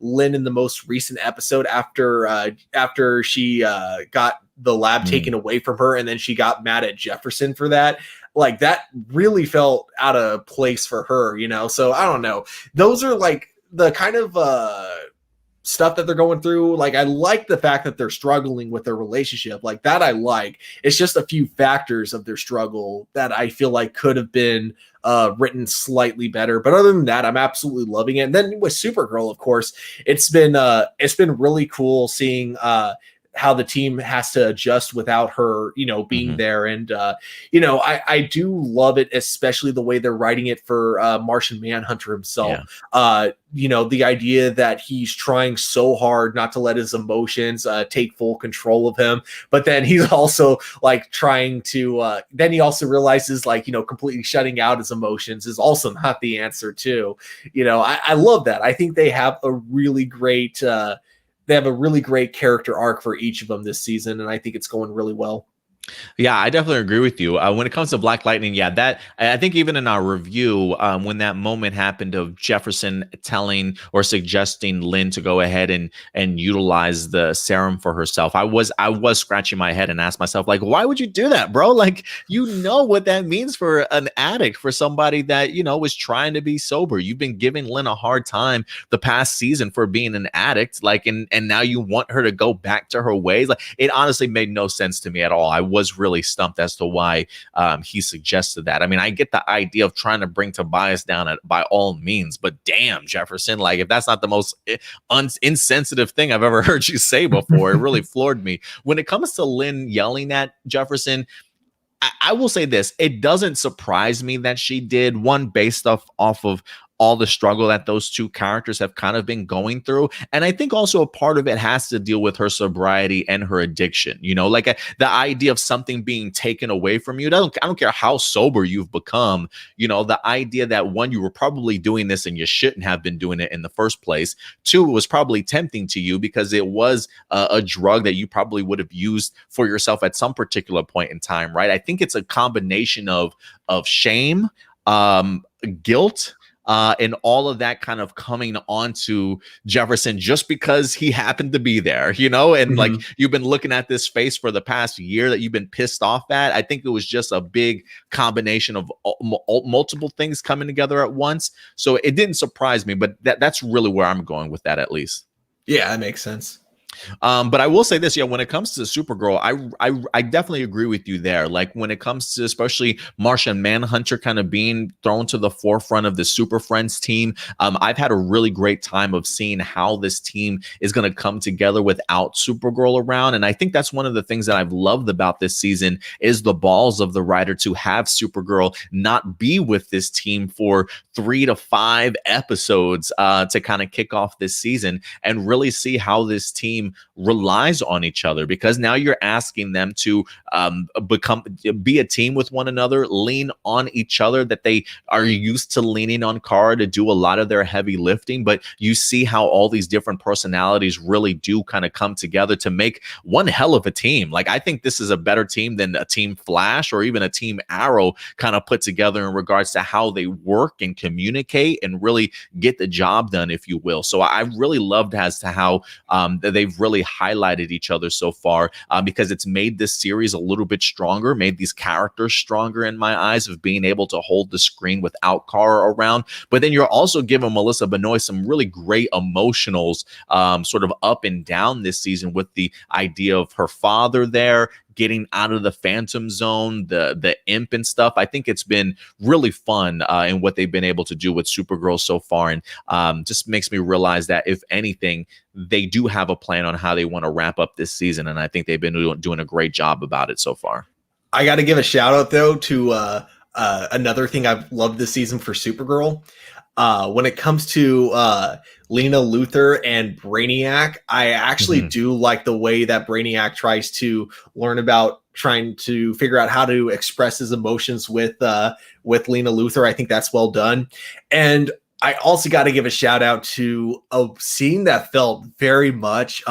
Lynn in the most recent episode after she got the lab taken away from her, and then she got mad at Jefferson for that. Like, that really felt out of place for her, you know? So I don't know. Those are like the kind of stuff that they're going through. Like, I like the fact that they're struggling with their relationship, like that. I like, it's just a few factors of their struggle that I feel like could have been written slightly better. But other than that, I'm absolutely loving it. And then with Supergirl, of course, it's been really cool seeing how the team has to adjust without her, you know, being there. And, you know, I do love it, especially the way they're writing it for Martian Manhunter himself. Yeah. You know, the idea that he's trying so hard not to let his emotions take full control of him, but then he's also like trying to, then he also realizes, like, you know, completely shutting out his emotions is also not the answer too. You know, I love that. I think they have a really great, character arc for each of them this season, and I think it's going really well. Yeah, I definitely agree with you. When it comes to Black Lightning, yeah, that I think even in our review, when that moment happened of Jefferson telling or suggesting Lynn to go ahead and utilize the serum for herself, I was scratching my head and asked myself, like, why would you do that, bro? Like, you know what that means for an addict, for somebody that, you know, was trying to be sober. You've been giving Lynn a hard time the past season for being an addict, like, and now you want her to go back to her ways. Like, it honestly made no sense to me at all. I was really stumped as to why he suggested that. I mean, I get the idea of trying to bring Tobias down by all means, but damn, Jefferson, like, if that's not the most insensitive thing I've ever heard you say before, it really floored me. When it comes to Lynn yelling at Jefferson, I will say this: it doesn't surprise me that she did, one, based off of all the struggle that those two characters have kind of been going through. And I think also a part of it has to deal with her sobriety and her addiction. You know, like the idea of something being taken away from you. I don't care how sober you've become, you know, the idea that, one, you were probably doing this and you shouldn't have been doing it in the first place. Two, it was probably tempting to you because it was a drug that you probably would have used for yourself at some particular point in time, right? I think it's a combination of shame, guilt, and all of that kind of coming onto Jefferson just because he happened to be there, you know, and like, you've been looking at this face for the past year that you've been pissed off at. I think it was just a big combination of multiple things coming together at once. So it didn't surprise me, but that's really where I'm going with that, at least. Yeah, that makes sense. But I will say this, yeah, when it comes to Supergirl, I definitely agree with you there. Like, when it comes to especially Martian Manhunter kind of being thrown to the forefront of the Super Friends team, I've had a really great time of seeing how this team is going to come together without Supergirl around. And I think that's one of the things that I've loved about this season is the balls of the writer to have Supergirl not be with this team for 3 to 5 episodes to kind of kick off this season and really see how this team relies on each other, because now you're asking them to be a team with one another, lean on each other, that they are used to leaning on Kara to do a lot of their heavy lifting. But you see how all these different personalities really do kind of come together to make one hell of a team. Like, I think this is a better team than a Team Flash or even a Team Arrow kind of put together in regards to how they work and communicate and really get the job done, if you will. So I really loved as to how they've really highlighted each other so far, because it's made this series a little bit stronger, made these characters stronger in my eyes, of being able to hold the screen without Kara around. But then you're also giving Melissa Benoist some really great emotionals, sort of up and down this season, with the idea of her father there, getting out of the Phantom Zone, the imp and stuff. I think it's been really fun in what they've been able to do with Supergirl so far, and just makes me realize that, if anything, they do have a plan on how they want to wrap up this season, and I think they've been doing a great job about it so far. I got to give a shout out though to another thing I've loved this season for Supergirl. When it comes to Lena Luthor and Brainiac, I actually do like the way that Brainiac tries to learn about trying to figure out how to express his emotions with Lena Luthor. I think that's well done. And I also got to give a shout out to a scene that felt very much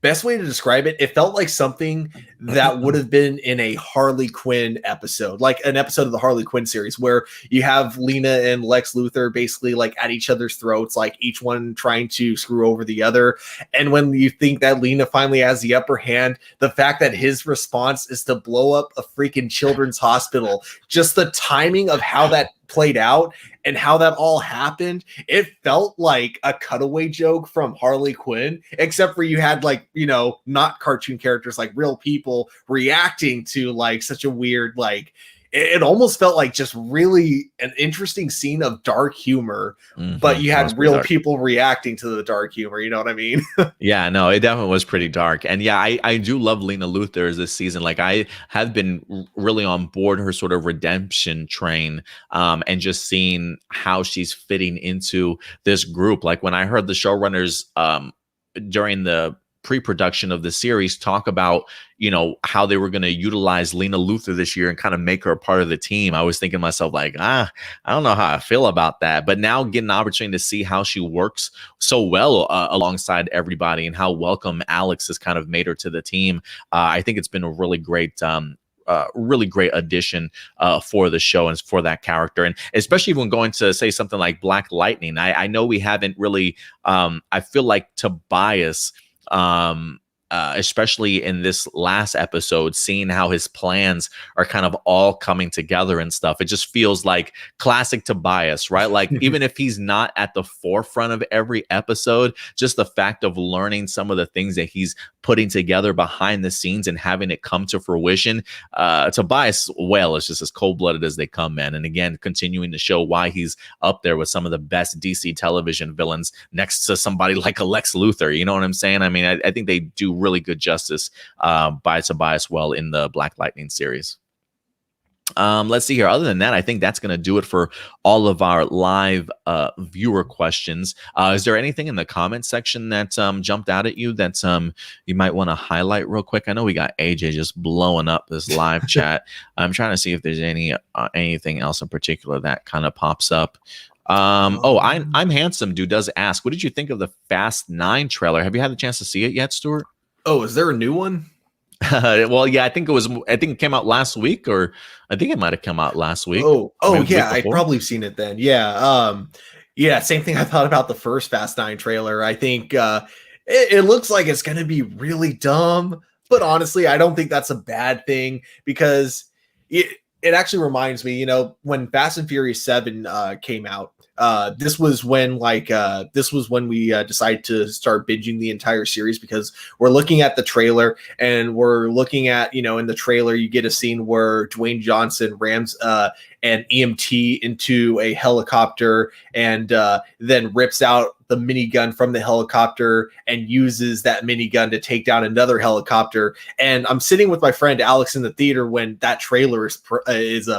best way to describe it, it felt like something that would have been in a Harley Quinn episode, like an episode of the Harley Quinn series, where you have Lena and Lex Luthor basically like at each other's throats, like each one trying to screw over the other. And when you think that Lena finally has the upper hand, the fact that his response is to blow up a freaking children's hospital, just the timing of how that played out and how that all happened, it felt like a cutaway joke from Harley Quinn, except for you had like, you know, not cartoon characters, like real people reacting to like such a weird, like it almost felt like just really an interesting scene of dark humor, but you had real people reacting to the dark humor. You know what I mean? Yeah, no, it definitely was pretty dark. And yeah, I do love Lena Luthor this season. Like I have been really on board her sort of redemption train, and just seeing how she's fitting into this group. Like when I heard the showrunners during the pre-production of the series talk about, you know, how they were going to utilize Lena Luthor this year and kind of make her a part of the team, I was thinking to myself like, I don't know how I feel about that. But now getting an opportunity to see how she works so well alongside everybody and how welcome Alex has kind of made her to the team, I think it's been a really great addition for the show and for that character. And especially when going to say something like Black Lightning, I know we haven't really, I feel like Tobias, especially in this last episode, seeing how his plans are kind of all coming together and stuff. It just feels like classic Tobias, right? Like even if he's not at the forefront of every episode, just the fact of learning some of the things that he's putting together behind the scenes and having it come to fruition. Tobias Whale is just as cold-blooded as they come, man. And again, continuing to show why he's up there with some of the best DC television villains next to somebody like a Lex Luthor. You know what I'm saying? I mean, I think they do really good justice by Tobias Whale in the Black Lightning series. Let's see here. Other than that, I think that's going to do it for all of our live viewer questions. Is there anything in the comment section that jumped out at you that you might want to highlight real quick? I know we got AJ just blowing up this live chat. I'm trying to see if there's anything else in particular that kind of pops up. I'm handsome dude does ask, what did you think of the Fast 9 trailer? Have you had a chance to see it yet, Stuart? Oh, is there a new one? Well, yeah, I think it came out last week, or I think it might have come out last week. Oh, yeah, I've probably seen it then. Yeah. Yeah, same thing I thought about the first Fast 9 trailer. I think it looks like it's going to be really dumb, but honestly, I don't think that's a bad thing, because it actually reminds me, you know, when Fast and Furious 7 came out, this was when we decided to start binging the entire series, because we're looking at the trailer and we're looking at, you know, in the trailer you get a scene where Dwayne Johnson rams an EMT into a helicopter and then rips out the minigun from the helicopter and uses that minigun to take down another helicopter. And I'm sitting with my friend Alex in the theater when that trailer is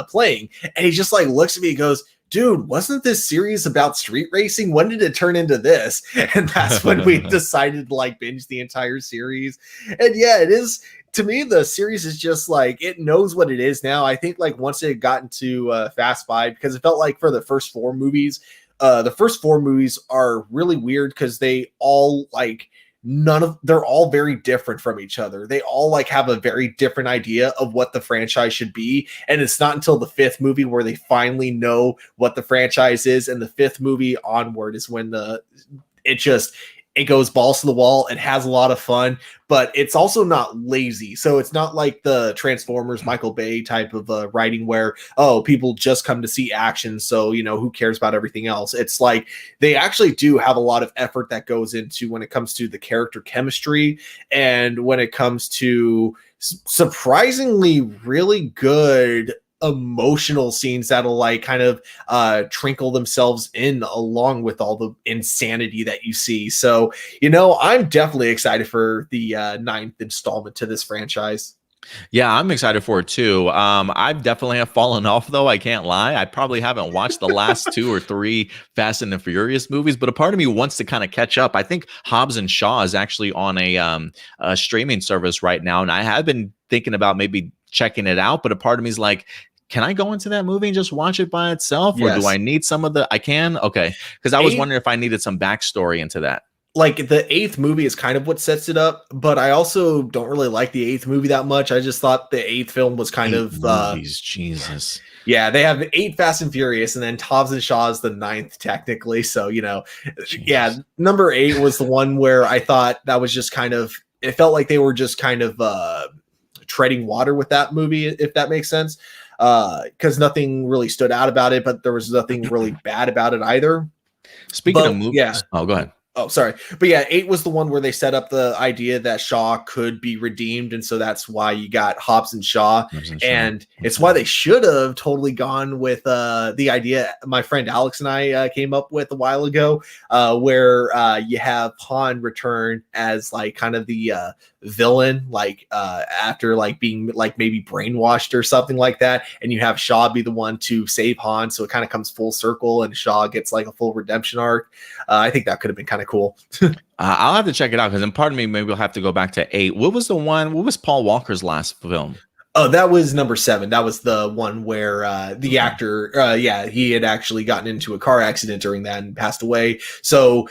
playing, and he just like looks at me and goes, dude, wasn't this series about street racing? When did it turn into this? And that's when we decided to like binge the entire series. And yeah, it is, to me, the series is just like, it knows what it is now. I think like once it got into Fast 5, because it felt like for the first four movies are really weird, because they all like, they're all very different from each other. They all like have a very different idea of what the franchise should be. And it's not until the fifth movie where they finally know what the franchise is. And the fifth movie onward is when it goes balls to the wall and has a lot of fun, but it's also not lazy. So it's not like the Transformers Michael Bay type of writing where, oh, people just come to see action, so, you know, who cares about everything else? It's like they actually do have a lot of effort that goes into when it comes to the character chemistry, and when it comes to surprisingly really good emotional scenes that'll like kind of trinkle themselves in along with all the insanity that you see. So, you know, I'm definitely excited for the ninth installment to this franchise. Yeah, I'm excited for it too. I've definitely have fallen off though. I can't lie. I probably haven't watched the last two or three Fast and the Furious movies, but a part of me wants to kind of catch up. I think Hobbs and Shaw is actually on a streaming service right now, and I have been thinking about maybe checking it out. But a part of me is like, can I go into that movie and just watch it by itself, or do I need some of the? I can. Okay, because I was wondering if I needed some backstory into that. Like the eighth movie is kind of what sets it up, but I also don't really like the eighth movie that much. I just thought the eighth film was kind of movies. Jesus. Yeah, they have 8 Fast and Furious, and then Hobbs and Shaw is the 9th technically. So, you know, yeah, number 8 was the one where I thought that was just kind of, it felt like they were just kind of treading water with that movie, if that makes sense. Because nothing really stood out about it, but there was nothing really bad about it either. Speaking of movies, yeah. Oh, go ahead. Oh, sorry. But yeah, 8 was the one where they set up the idea that Shaw could be redeemed. And so that's why you got Hobbs and Shaw. And it's why they should have totally gone with the idea my friend Alex and I came up with a while ago, where you have Han return as like kind of the villain, like after like being like maybe brainwashed or something like that. And you have Shaw be the one to save Han. So it kind of comes full circle and Shaw gets like a full redemption arc. I think that could have been kind of cool. I'll have to check it out because, and pardon me, maybe we'll have to go back to 8. What was Paul Walker's last film? Oh, that was number 7. That was the one where the actor, he had actually gotten into a car accident during that and passed away. So,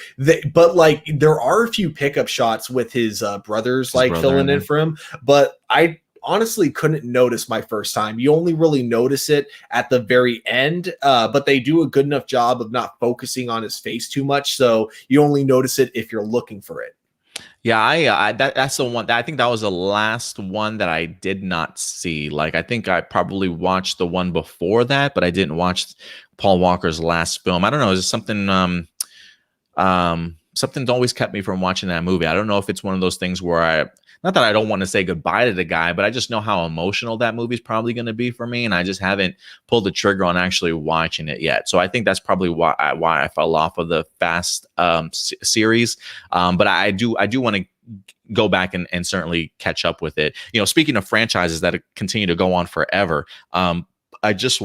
but like there are a few pickup shots with his brothers filling in for him, but I honestly couldn't notice my first time. You only really notice it at the very end, but they do a good enough job of not focusing on his face too much. So you only notice it if you're looking for it. Yeah, that's the one. I think that was the last one that I did not see. Like, I think I probably watched the one before that, but I didn't watch Paul Walker's last film. I don't know. Is it something? Something's always kept me from watching that movie. I don't know if it's one of those things where not that I don't want to say goodbye to the guy, but I just know how emotional that movie's probably going to be for me, and I just haven't pulled the trigger on actually watching it yet. So I think that's probably why I fell off of the Fast series. But I do want to go back and certainly catch up with it. You know, speaking of franchises that continue to go on forever, I just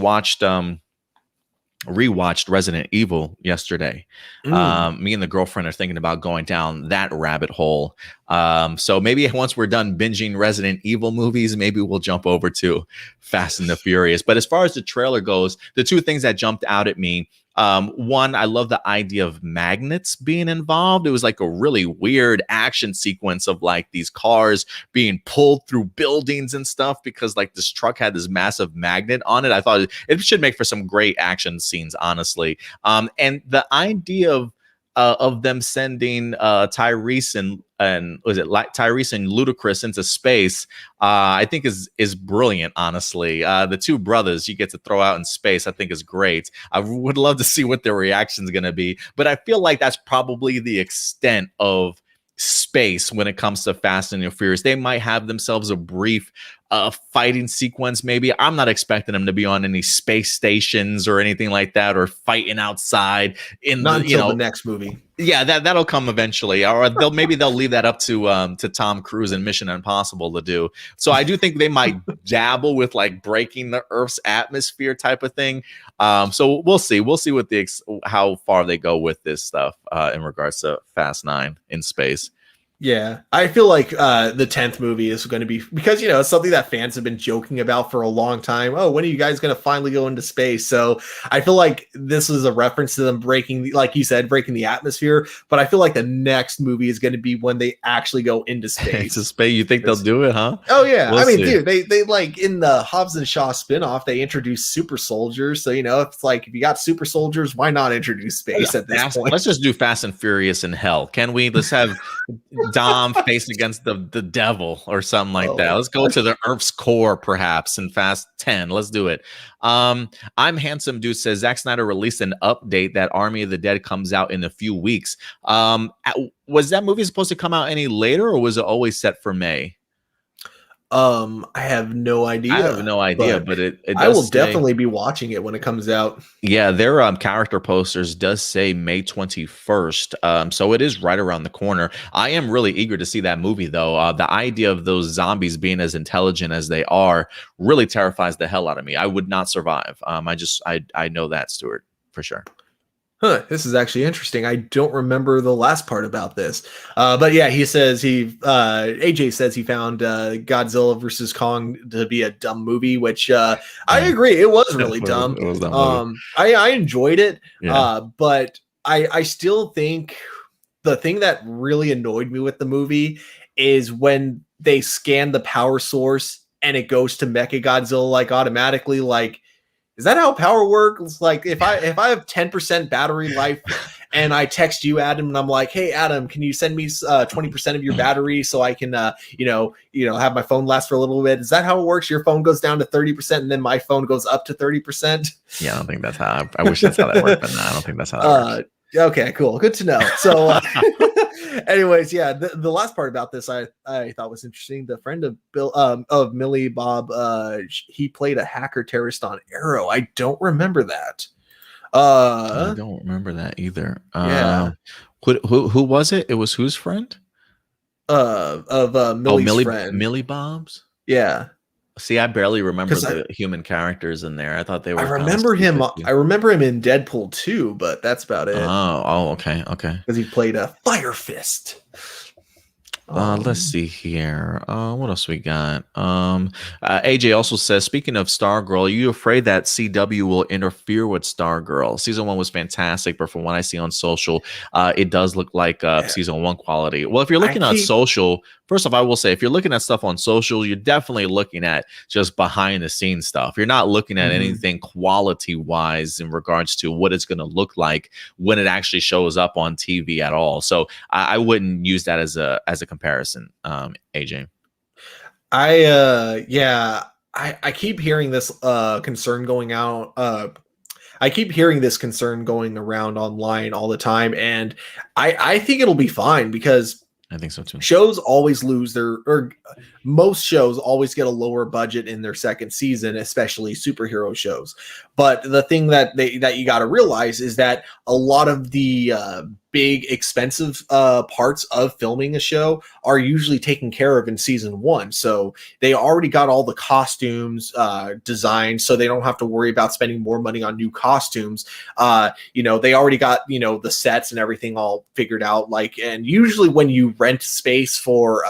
rewatched Resident Evil yesterday. Me and the girlfriend are thinking about going down that rabbit hole. So maybe once we're done binging Resident Evil movies, maybe we'll jump over to Fast and the Furious. But as far as the trailer goes, the two things that jumped out at me, one, I love the idea of magnets being involved. It was like a really weird action sequence of like these cars being pulled through buildings and stuff because like this truck had this massive magnet on it. I thought it should make for some great action scenes, honestly. And the idea of them sending Tyrese and was it like Tyrese and Ludacris into space, I think is brilliant, honestly. The two brothers you get to throw out in space, I think is great. I would love to see what their reaction is going to be, but I feel like that's probably the extent of space when it comes to Fast and the Furious. They might have themselves a brief fighting sequence, maybe. I'm not expecting them to be on any space stations or anything like that, or fighting outside in the next movie. Yeah, that'll come eventually, or they'll leave that up to Tom Cruise and Mission Impossible to do. So I do think they might dabble with like breaking the Earth's atmosphere type of thing. So we'll see what how far they go with this stuff in regards to Fast 9 in space. Yeah, I feel like the 10th movie is going to be, because, it's something that fans have been joking about for a long time. Oh, when are you guys going to finally go into space? So I feel like this is a reference to them breaking, like you said, breaking the atmosphere. But I feel like the next movie is going to be when they actually go into space. You think they'll do it, huh? Oh, yeah. We'll see. Dude, they like in the Hobbs and Shaw spinoff, they introduced super soldiers. So, it's like, if you got super soldiers, why not introduce space at this point? Let's just do Fast and Furious in hell. Can we? Let's have Dom faced against the devil or something like that. Let's go to the Earth's core, perhaps, in Fast 10. Let's do it. I'm Handsome Dude says Zack Snyder released an update that Army of the Dead comes out in a few weeks. Was that movie supposed to come out any later, or was it always set for May? I have no idea. I have no idea, but but it I will does say, definitely be watching it when it comes out. yeah, their character posters does say May 21st. So it is right around the corner. I am really eager to see that movie though. The idea of those zombies being as intelligent as they are really terrifies the hell out of me. I would not survive. I know that, Stuart, for sure. Huh, this is actually interesting. I don't remember the last part about this. But yeah, he says AJ says he found Godzilla versus Kong to be a dumb movie, which I agree. It was really dumb. It was dumb movie. I enjoyed it. Yeah. But I still think the thing that really annoyed me with the movie is when they scan the power source and it goes to Mechagodzilla like automatically. Like, is that how power works? Like, if I have 10% battery life and I text you, Adam, and I'm like, hey, Adam, can you send me 20% of your battery so I can have my phone last for a little bit? Is that how it works? Your phone goes down to 30% and then my phone goes up to 30%? Yeah, I don't think that's how. I wish that's how that worked, but no, I don't think that's how that works. Okay, cool. Good to know. So anyways, yeah, the last part about this I thought was interesting. The friend of Bill of Millie Bob, he played a hacker terrorist on Arrow. I don't remember that. I don't remember that either. Yeah. Who was it? It was whose friend? Millie's friend. Millie Bob's? Yeah. See, I barely remember the human characters in there. I thought they were. I remember him. I remember him in Deadpool 2, but that's about it. Okay. Because he played a Fire Fist. Let's see here. What else we got? AJ also says, speaking of Stargirl, are you afraid that CW will interfere with Stargirl? Season 1 was fantastic, but from what I see on social, it does look like season 1 quality. Well, if you're looking on social, first off, I will say, if you're looking at stuff on social, you're definitely looking at just behind the scenes stuff. You're not looking at anything quality wise in regards to what it's going to look like when it actually shows up on TV at all. So I wouldn't use that as a comparison, AJ. I keep hearing this concern going out. I keep hearing this concern going around online all the time, and I think it'll be fine because I think so too. Shows always lose most shows always get a lower budget in their second season, especially superhero shows. But the thing that you got to realize is that a lot of the big expensive parts of filming a show are usually taken care of in season 1. So they already got all the costumes designed, so they don't have to worry about spending more money on new costumes. They already got, the sets and everything all figured out. And usually when you rent space for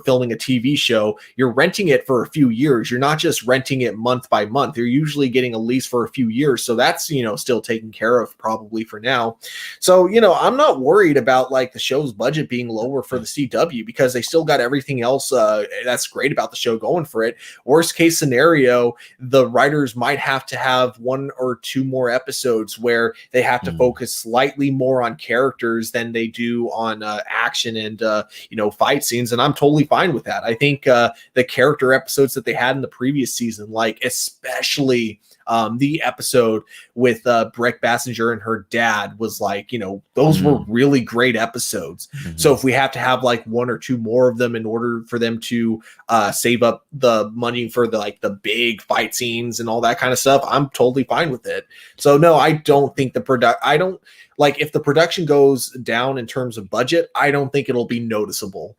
filming a TV show, you're renting it for a few years. You're not just renting it month by month. You're usually getting a lease for a few years. So that's, still taken care of probably for now. So, I'm not worried about the show's budget being lower for the CW because they still got everything else that's great about the show going for it. Worst case scenario, the writers might have to have 1 or 2 more episodes where they have to focus slightly more on characters than they do on action and, fight scenes. And I'm totally fine with that. I think the character episodes that they had in the previous season, especially the episode with Breck Bassinger and her dad, was those were really great episodes. So if we have to have 1 or 2 more of them in order for them to save up the money for the big fight scenes and all that kind of stuff, I'm totally fine with it. So no, I don't think if the production goes down in terms of budget, I don't think it'll be noticeable.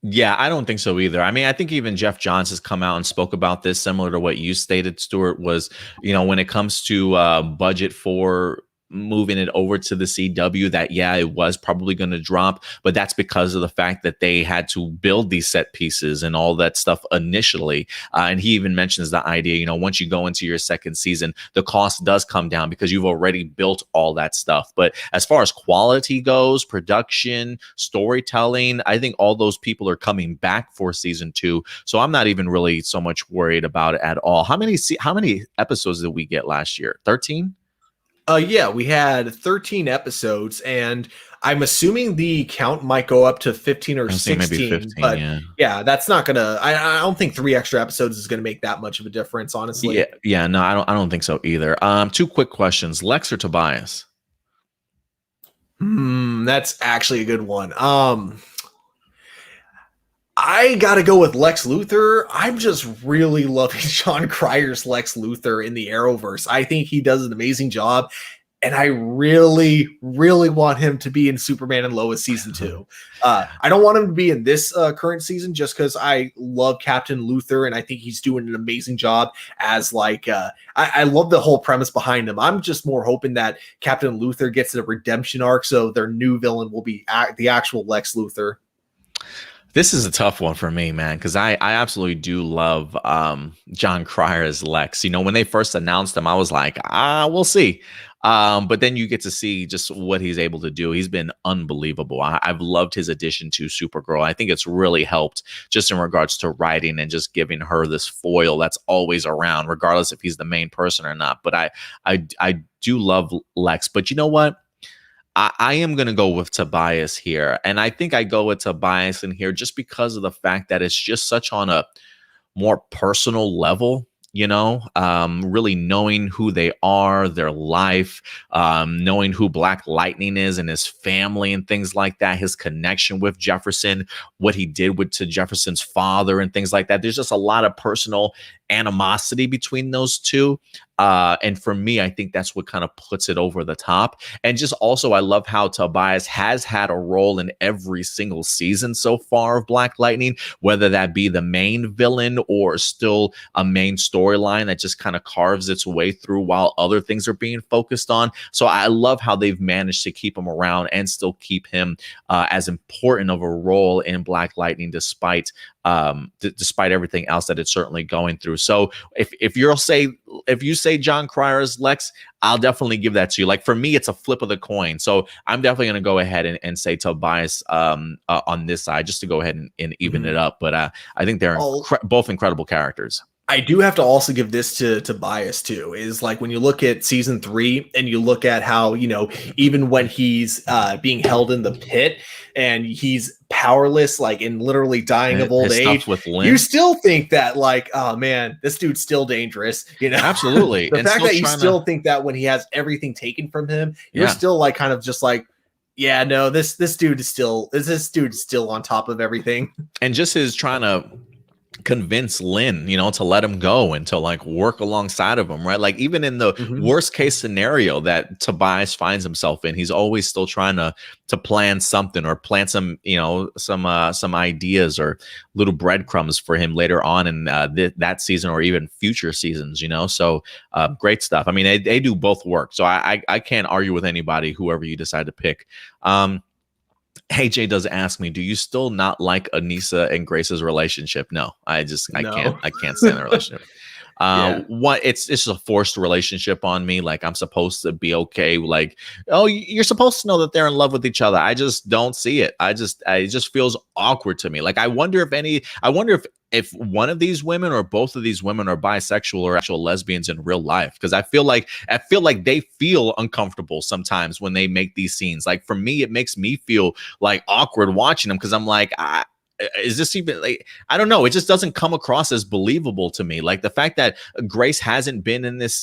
Yeah, I don't think so either. I mean, I think even Jeff Johns has come out and spoke about this, similar to what you stated, Stuart, was, when it comes to budget for moving it over to the CW, that it was probably going to drop, but that's because of the fact that they had to build these set pieces and all that stuff initially. And he even mentions the idea, once you go into your second season, the cost does come down because you've already built all that stuff. But as far as quality goes, production, storytelling, I think all those people are coming back for season 2. So I'm not even really so much worried about it at all. How many episodes did we get last year? 13? Yeah, we had 13 episodes, and I'm assuming the count might go up to 15 or 16. Maybe 15, but yeah, that's not gonna. I don't think 3 extra episodes is gonna make that much of a difference, honestly. Yeah, no, I don't think so either. 2 quick questions: Lex or Tobias? That's actually a good one. I gotta go with Lex Luthor. I'm just really loving Sean Cryer's Lex Luthor in the Arrowverse. I think he does an amazing job, and I really, really want him to be in Superman and Lois season 2. I don't want him to be in this current season just because I love Captain Luthor, and I think he's doing an amazing job as like I love the whole premise behind him. I'm just more hoping that Captain Luthor gets a redemption arc, so their new villain will be the actual Lex Luthor. This is a tough one for me, man, because I absolutely do love John Cryer as Lex. You know, when they first announced him, I was like, we'll see. But then you get to see just what he's able to do. He's been unbelievable. I've loved his addition to Supergirl. I think it's really helped just in regards to writing and just giving her this foil that's always around, regardless if he's the main person or not. But I do love Lex. But you know what? I am going to go with Tobias here. And I think I go with Tobias in here just because of the fact that it's just such on a more personal level, you know, really knowing who they are, their life, knowing who Black Lightning is and his family and things like that, his connection with Jefferson, what he did to Jefferson's father and things like that. There's just a lot of personal animosity between those two. And for me, I think that's what kind of puts it over the top. And just also, I love how Tobias has had a role in every single season so far of Black Lightning, whether that be the main villain or still a main storyline that just kind of carves its way through while other things are being focused on. So I love how they've managed to keep him around and still keep him as important of a role in Black Lightning, despite everything else that it's certainly going through. So if you say John Cryer's Lex, I'll definitely give that to you. Like for me, it's a flip of the coin. So I'm definitely going to go ahead and say Tobias on this side, just to go ahead and even it up. But I think they're both incredible characters. I do have to also give this to Tobias too, is like when you look at season 3 and you look at how, you know, even when he's being held in the pit and he's powerless, like in literally dying of old age, you still think that like, oh man, this dude's still dangerous, you know? Absolutely. The fact that you still think that when he has everything taken from him, you're still like kind of just like, yeah, no, this dude is still on top of everything. And just his trying to convince Lynn, you know, to let him go and to like work alongside of him, right? Like even in the worst case scenario that Tobias finds himself in, he's always still trying to plan something or plant some, you know, some ideas or little breadcrumbs for him later on in that season or even future seasons, you know? So great stuff. I mean, they do both work. So I can't argue with anybody, whoever you decide to pick. Hey, Jay does ask me, do you still not like Anissa and Grace's relationship? No, I can't stand the relationship. What it's just a forced relationship on me. Like I'm supposed to be okay. Like, oh, you're supposed to know that they're in love with each other. I just don't see it. It just feels awkward to me. Like I wonder if one of these women or both of these women are bisexual or actual lesbians in real life, because I feel like they feel uncomfortable sometimes when they make these scenes. Like for me, it makes me feel like awkward watching them because I'm like, is this even like, I don't know, it just doesn't come across as believable to me. Like the fact that Grace hasn't been in this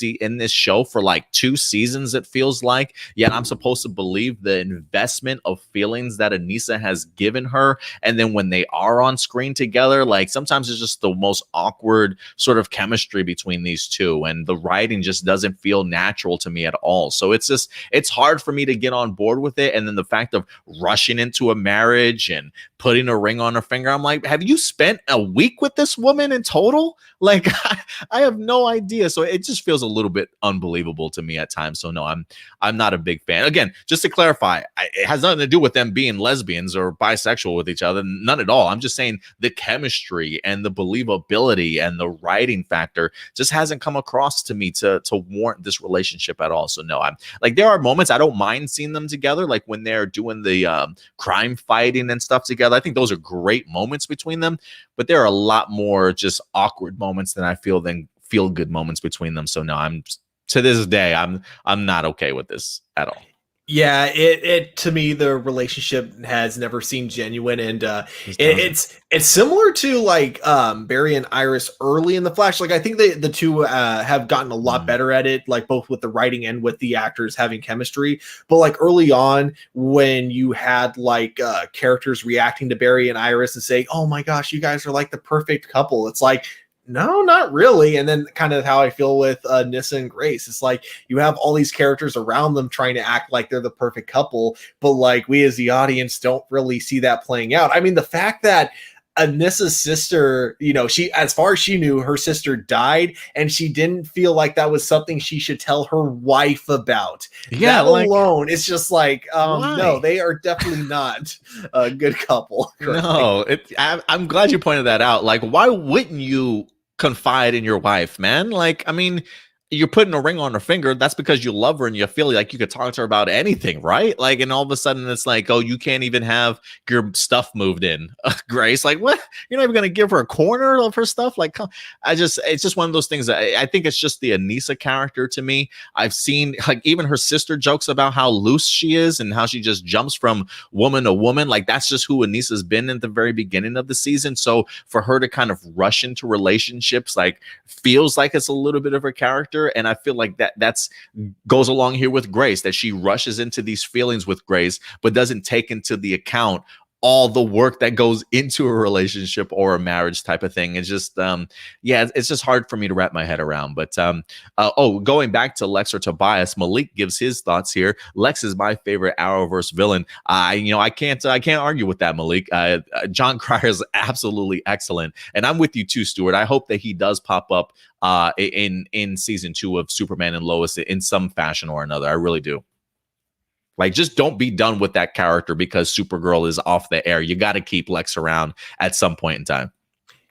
show for like 2 seasons, it feels like, yet I'm supposed to believe the investment of feelings that Anissa has given her, and then when they are on screen together, like sometimes it's just the most awkward sort of chemistry between these two, and the writing just doesn't feel natural to me at all. So it's hard for me to get on board with it. And then the fact of rushing into a marriage and putting a ring on her finger, I'm like, have you spent a week with this woman in total? Like I have no idea. So it just feels a little bit unbelievable to me at times. So no, I'm not a big fan. Again, just to clarify, it has nothing to do with them being lesbians or bisexual with each other. None at all. I'm just saying the chemistry and the believability and the writing factor just hasn't come across to me to warrant this relationship at all. So no, I'm like, there are moments I don't mind seeing them together, like when they're doing the crime fighting and stuff together. I think those are great moments between them, but there are a lot more just awkward moments than I feel good moments between them. So no, to this day, I'm not okay with this at all. Yeah, it to me the relationship has never seemed genuine, and it's similar to like Barry and Iris early in the Flash. Like I think the two have gotten a lot better at it, like both with the writing and with the actors having chemistry. But like early on, when you had like characters reacting to Barry and Iris and saying, "Oh my gosh, you guys are like the perfect couple," it's like, no, not really. And then kind of how I feel with Nyssa and Grace. It's like you have all these characters around them trying to act like they're the perfect couple, but like we as the audience don't really see that playing out. I mean, the fact that Anissa's sister, you know, she, as far as she knew, her sister died, and she didn't feel like that was something she should tell her wife about. Yeah, that like, alone, it's just like, why? no, they are definitely not a good couple. No, I'm glad you pointed that out. Like, why wouldn't you confide in your wife, man? Like, I mean, you're putting a ring on her finger. That's because you love her and you feel like you could talk to her about anything, right? Like, and all of a sudden it's like, oh, you can't even have your stuff moved in. Grace, like, what? You're not even gonna give her a corner of her stuff? Like, it's just one of those things that I think it's just the Anissa character to me. I've seen like even her sister jokes about how loose she is and how she just jumps from woman to woman. Like, that's just who Anissa's been in the very beginning of the season. So for her to kind of rush into relationships, like, feels like it's a little bit of her character. And I feel like that's goes along here with Grace, that she rushes into these feelings with Grace, but doesn't take into the account all the work that goes into a relationship or a marriage type of thing. It's just, yeah, it's just hard for me to wrap my head around. But going back to Lex or Tobias, Malik gives his thoughts here. Lex is my favorite Arrowverse villain. I can't argue with that, Malik. John Cryer is absolutely excellent, and I'm with you too, Stuart. I hope that he does pop up in season 2 of Superman and Lois in some fashion or another. I really do. Like, just don't be done with that character because Supergirl is off the air. You got to keep Lex around at some point in time.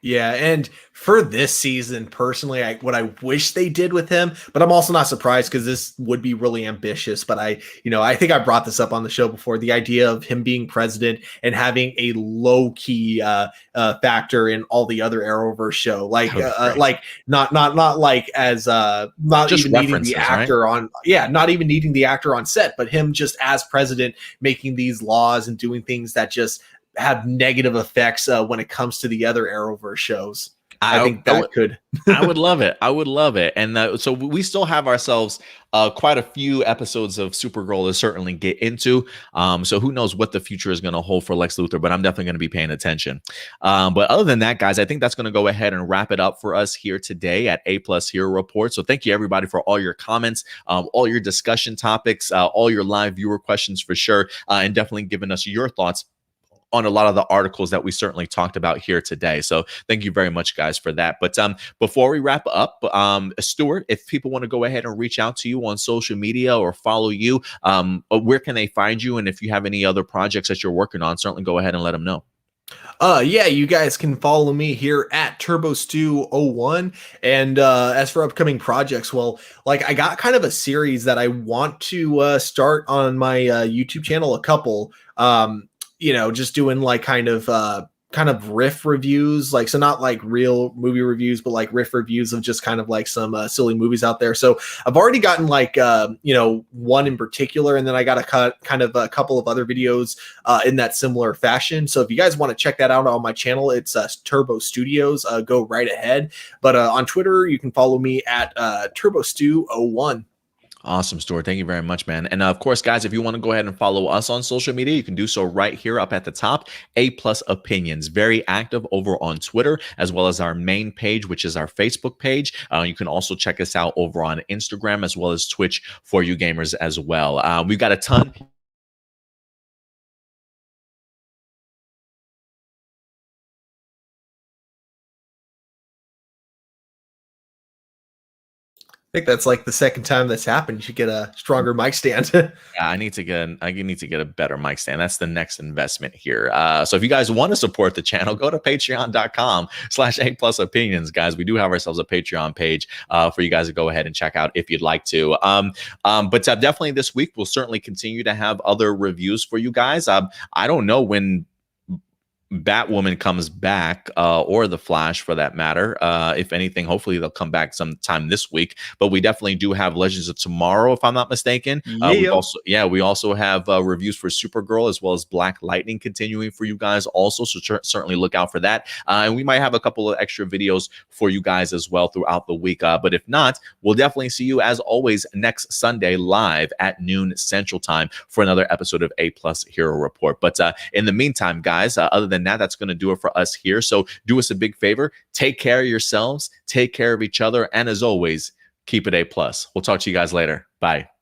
Yeah, and for this season, personally, what I wish they did with him, but I'm also not surprised because this would be really ambitious. But I think I brought this up on the show before, the idea of him being president and having a low key factor in all the other Arrowverse show, like not like as not just even needing the actor, right? Not even needing the actor on set, but him just as president making these laws and doing things that just have negative effects when it comes to the other Arrowverse shows. I think that could. I would love it. I would love it. And so we still have ourselves quite a few episodes of Supergirl to certainly get into. So who knows what the future is going to hold for Lex Luthor, but I'm definitely going to be paying attention. But other than that, guys, I think that's going to go ahead and wrap it up for us here today at A+ Hero Report. So thank you, everybody, for all your comments, all your discussion topics, all your live viewer questions for sure, and definitely giving us your thoughts on a lot of the articles that we certainly talked about here today. So thank you very much, guys, for that. But before we wrap up, Stuart, if people want to go ahead and reach out to you on social media or follow you, where can they find you? And if you have any other projects that you're working on, certainly go ahead and let them know. Yeah, you guys can follow me here at TurboStew01. And as for upcoming projects, well, like I got kind of a series that I want to start on my YouTube channel, a couple. Just doing like kind of riff reviews, like, so not like real movie reviews, but like riff reviews of just kind of like some silly movies out there. So I've already gotten like one in particular, and then I got a couple of other videos in that similar fashion. So if you guys want to check that out on my channel, it's Turbo Studios. Go right ahead. But on Twitter, you can follow me at TurboStew01. Awesome, Stuart. Thank you very much, man. And of course, guys, if you want to go ahead and follow us on social media, you can do so right here up at the top. A+ Opinions, very active over on Twitter, as well as our main page, which is our Facebook page. You can also check us out over on Instagram, as well as Twitch for you gamers as well. We've got a ton. I think that's like the second time that's happened. You should get a stronger mic stand. Yeah, I need to get a better mic stand. That's the next investment here. So if you guys want to support the channel, go to patreon.com/A+ Opinions, guys. We do have ourselves a Patreon page for you guys to go ahead and check out if you'd like to. But definitely this week, we'll certainly continue to have other reviews for you guys. I don't know when Batwoman comes back, or the Flash for that matter. If anything, hopefully they'll come back sometime this week. But we definitely do have Legends of Tomorrow, if I'm not mistaken. We also have reviews for Supergirl as well as Black Lightning continuing for you guys also. So certainly look out for that. And we might have a couple of extra videos for you guys as well throughout the week. But if not, we'll definitely see you as always next Sunday live at noon Central Time for another episode of A Plus Hero Report. But in the meantime, guys, other than that's going to do it for us here. So do us a big favor, take care of yourselves, take care of each other, and as always, keep it A plus. We'll talk to you guys later. Bye.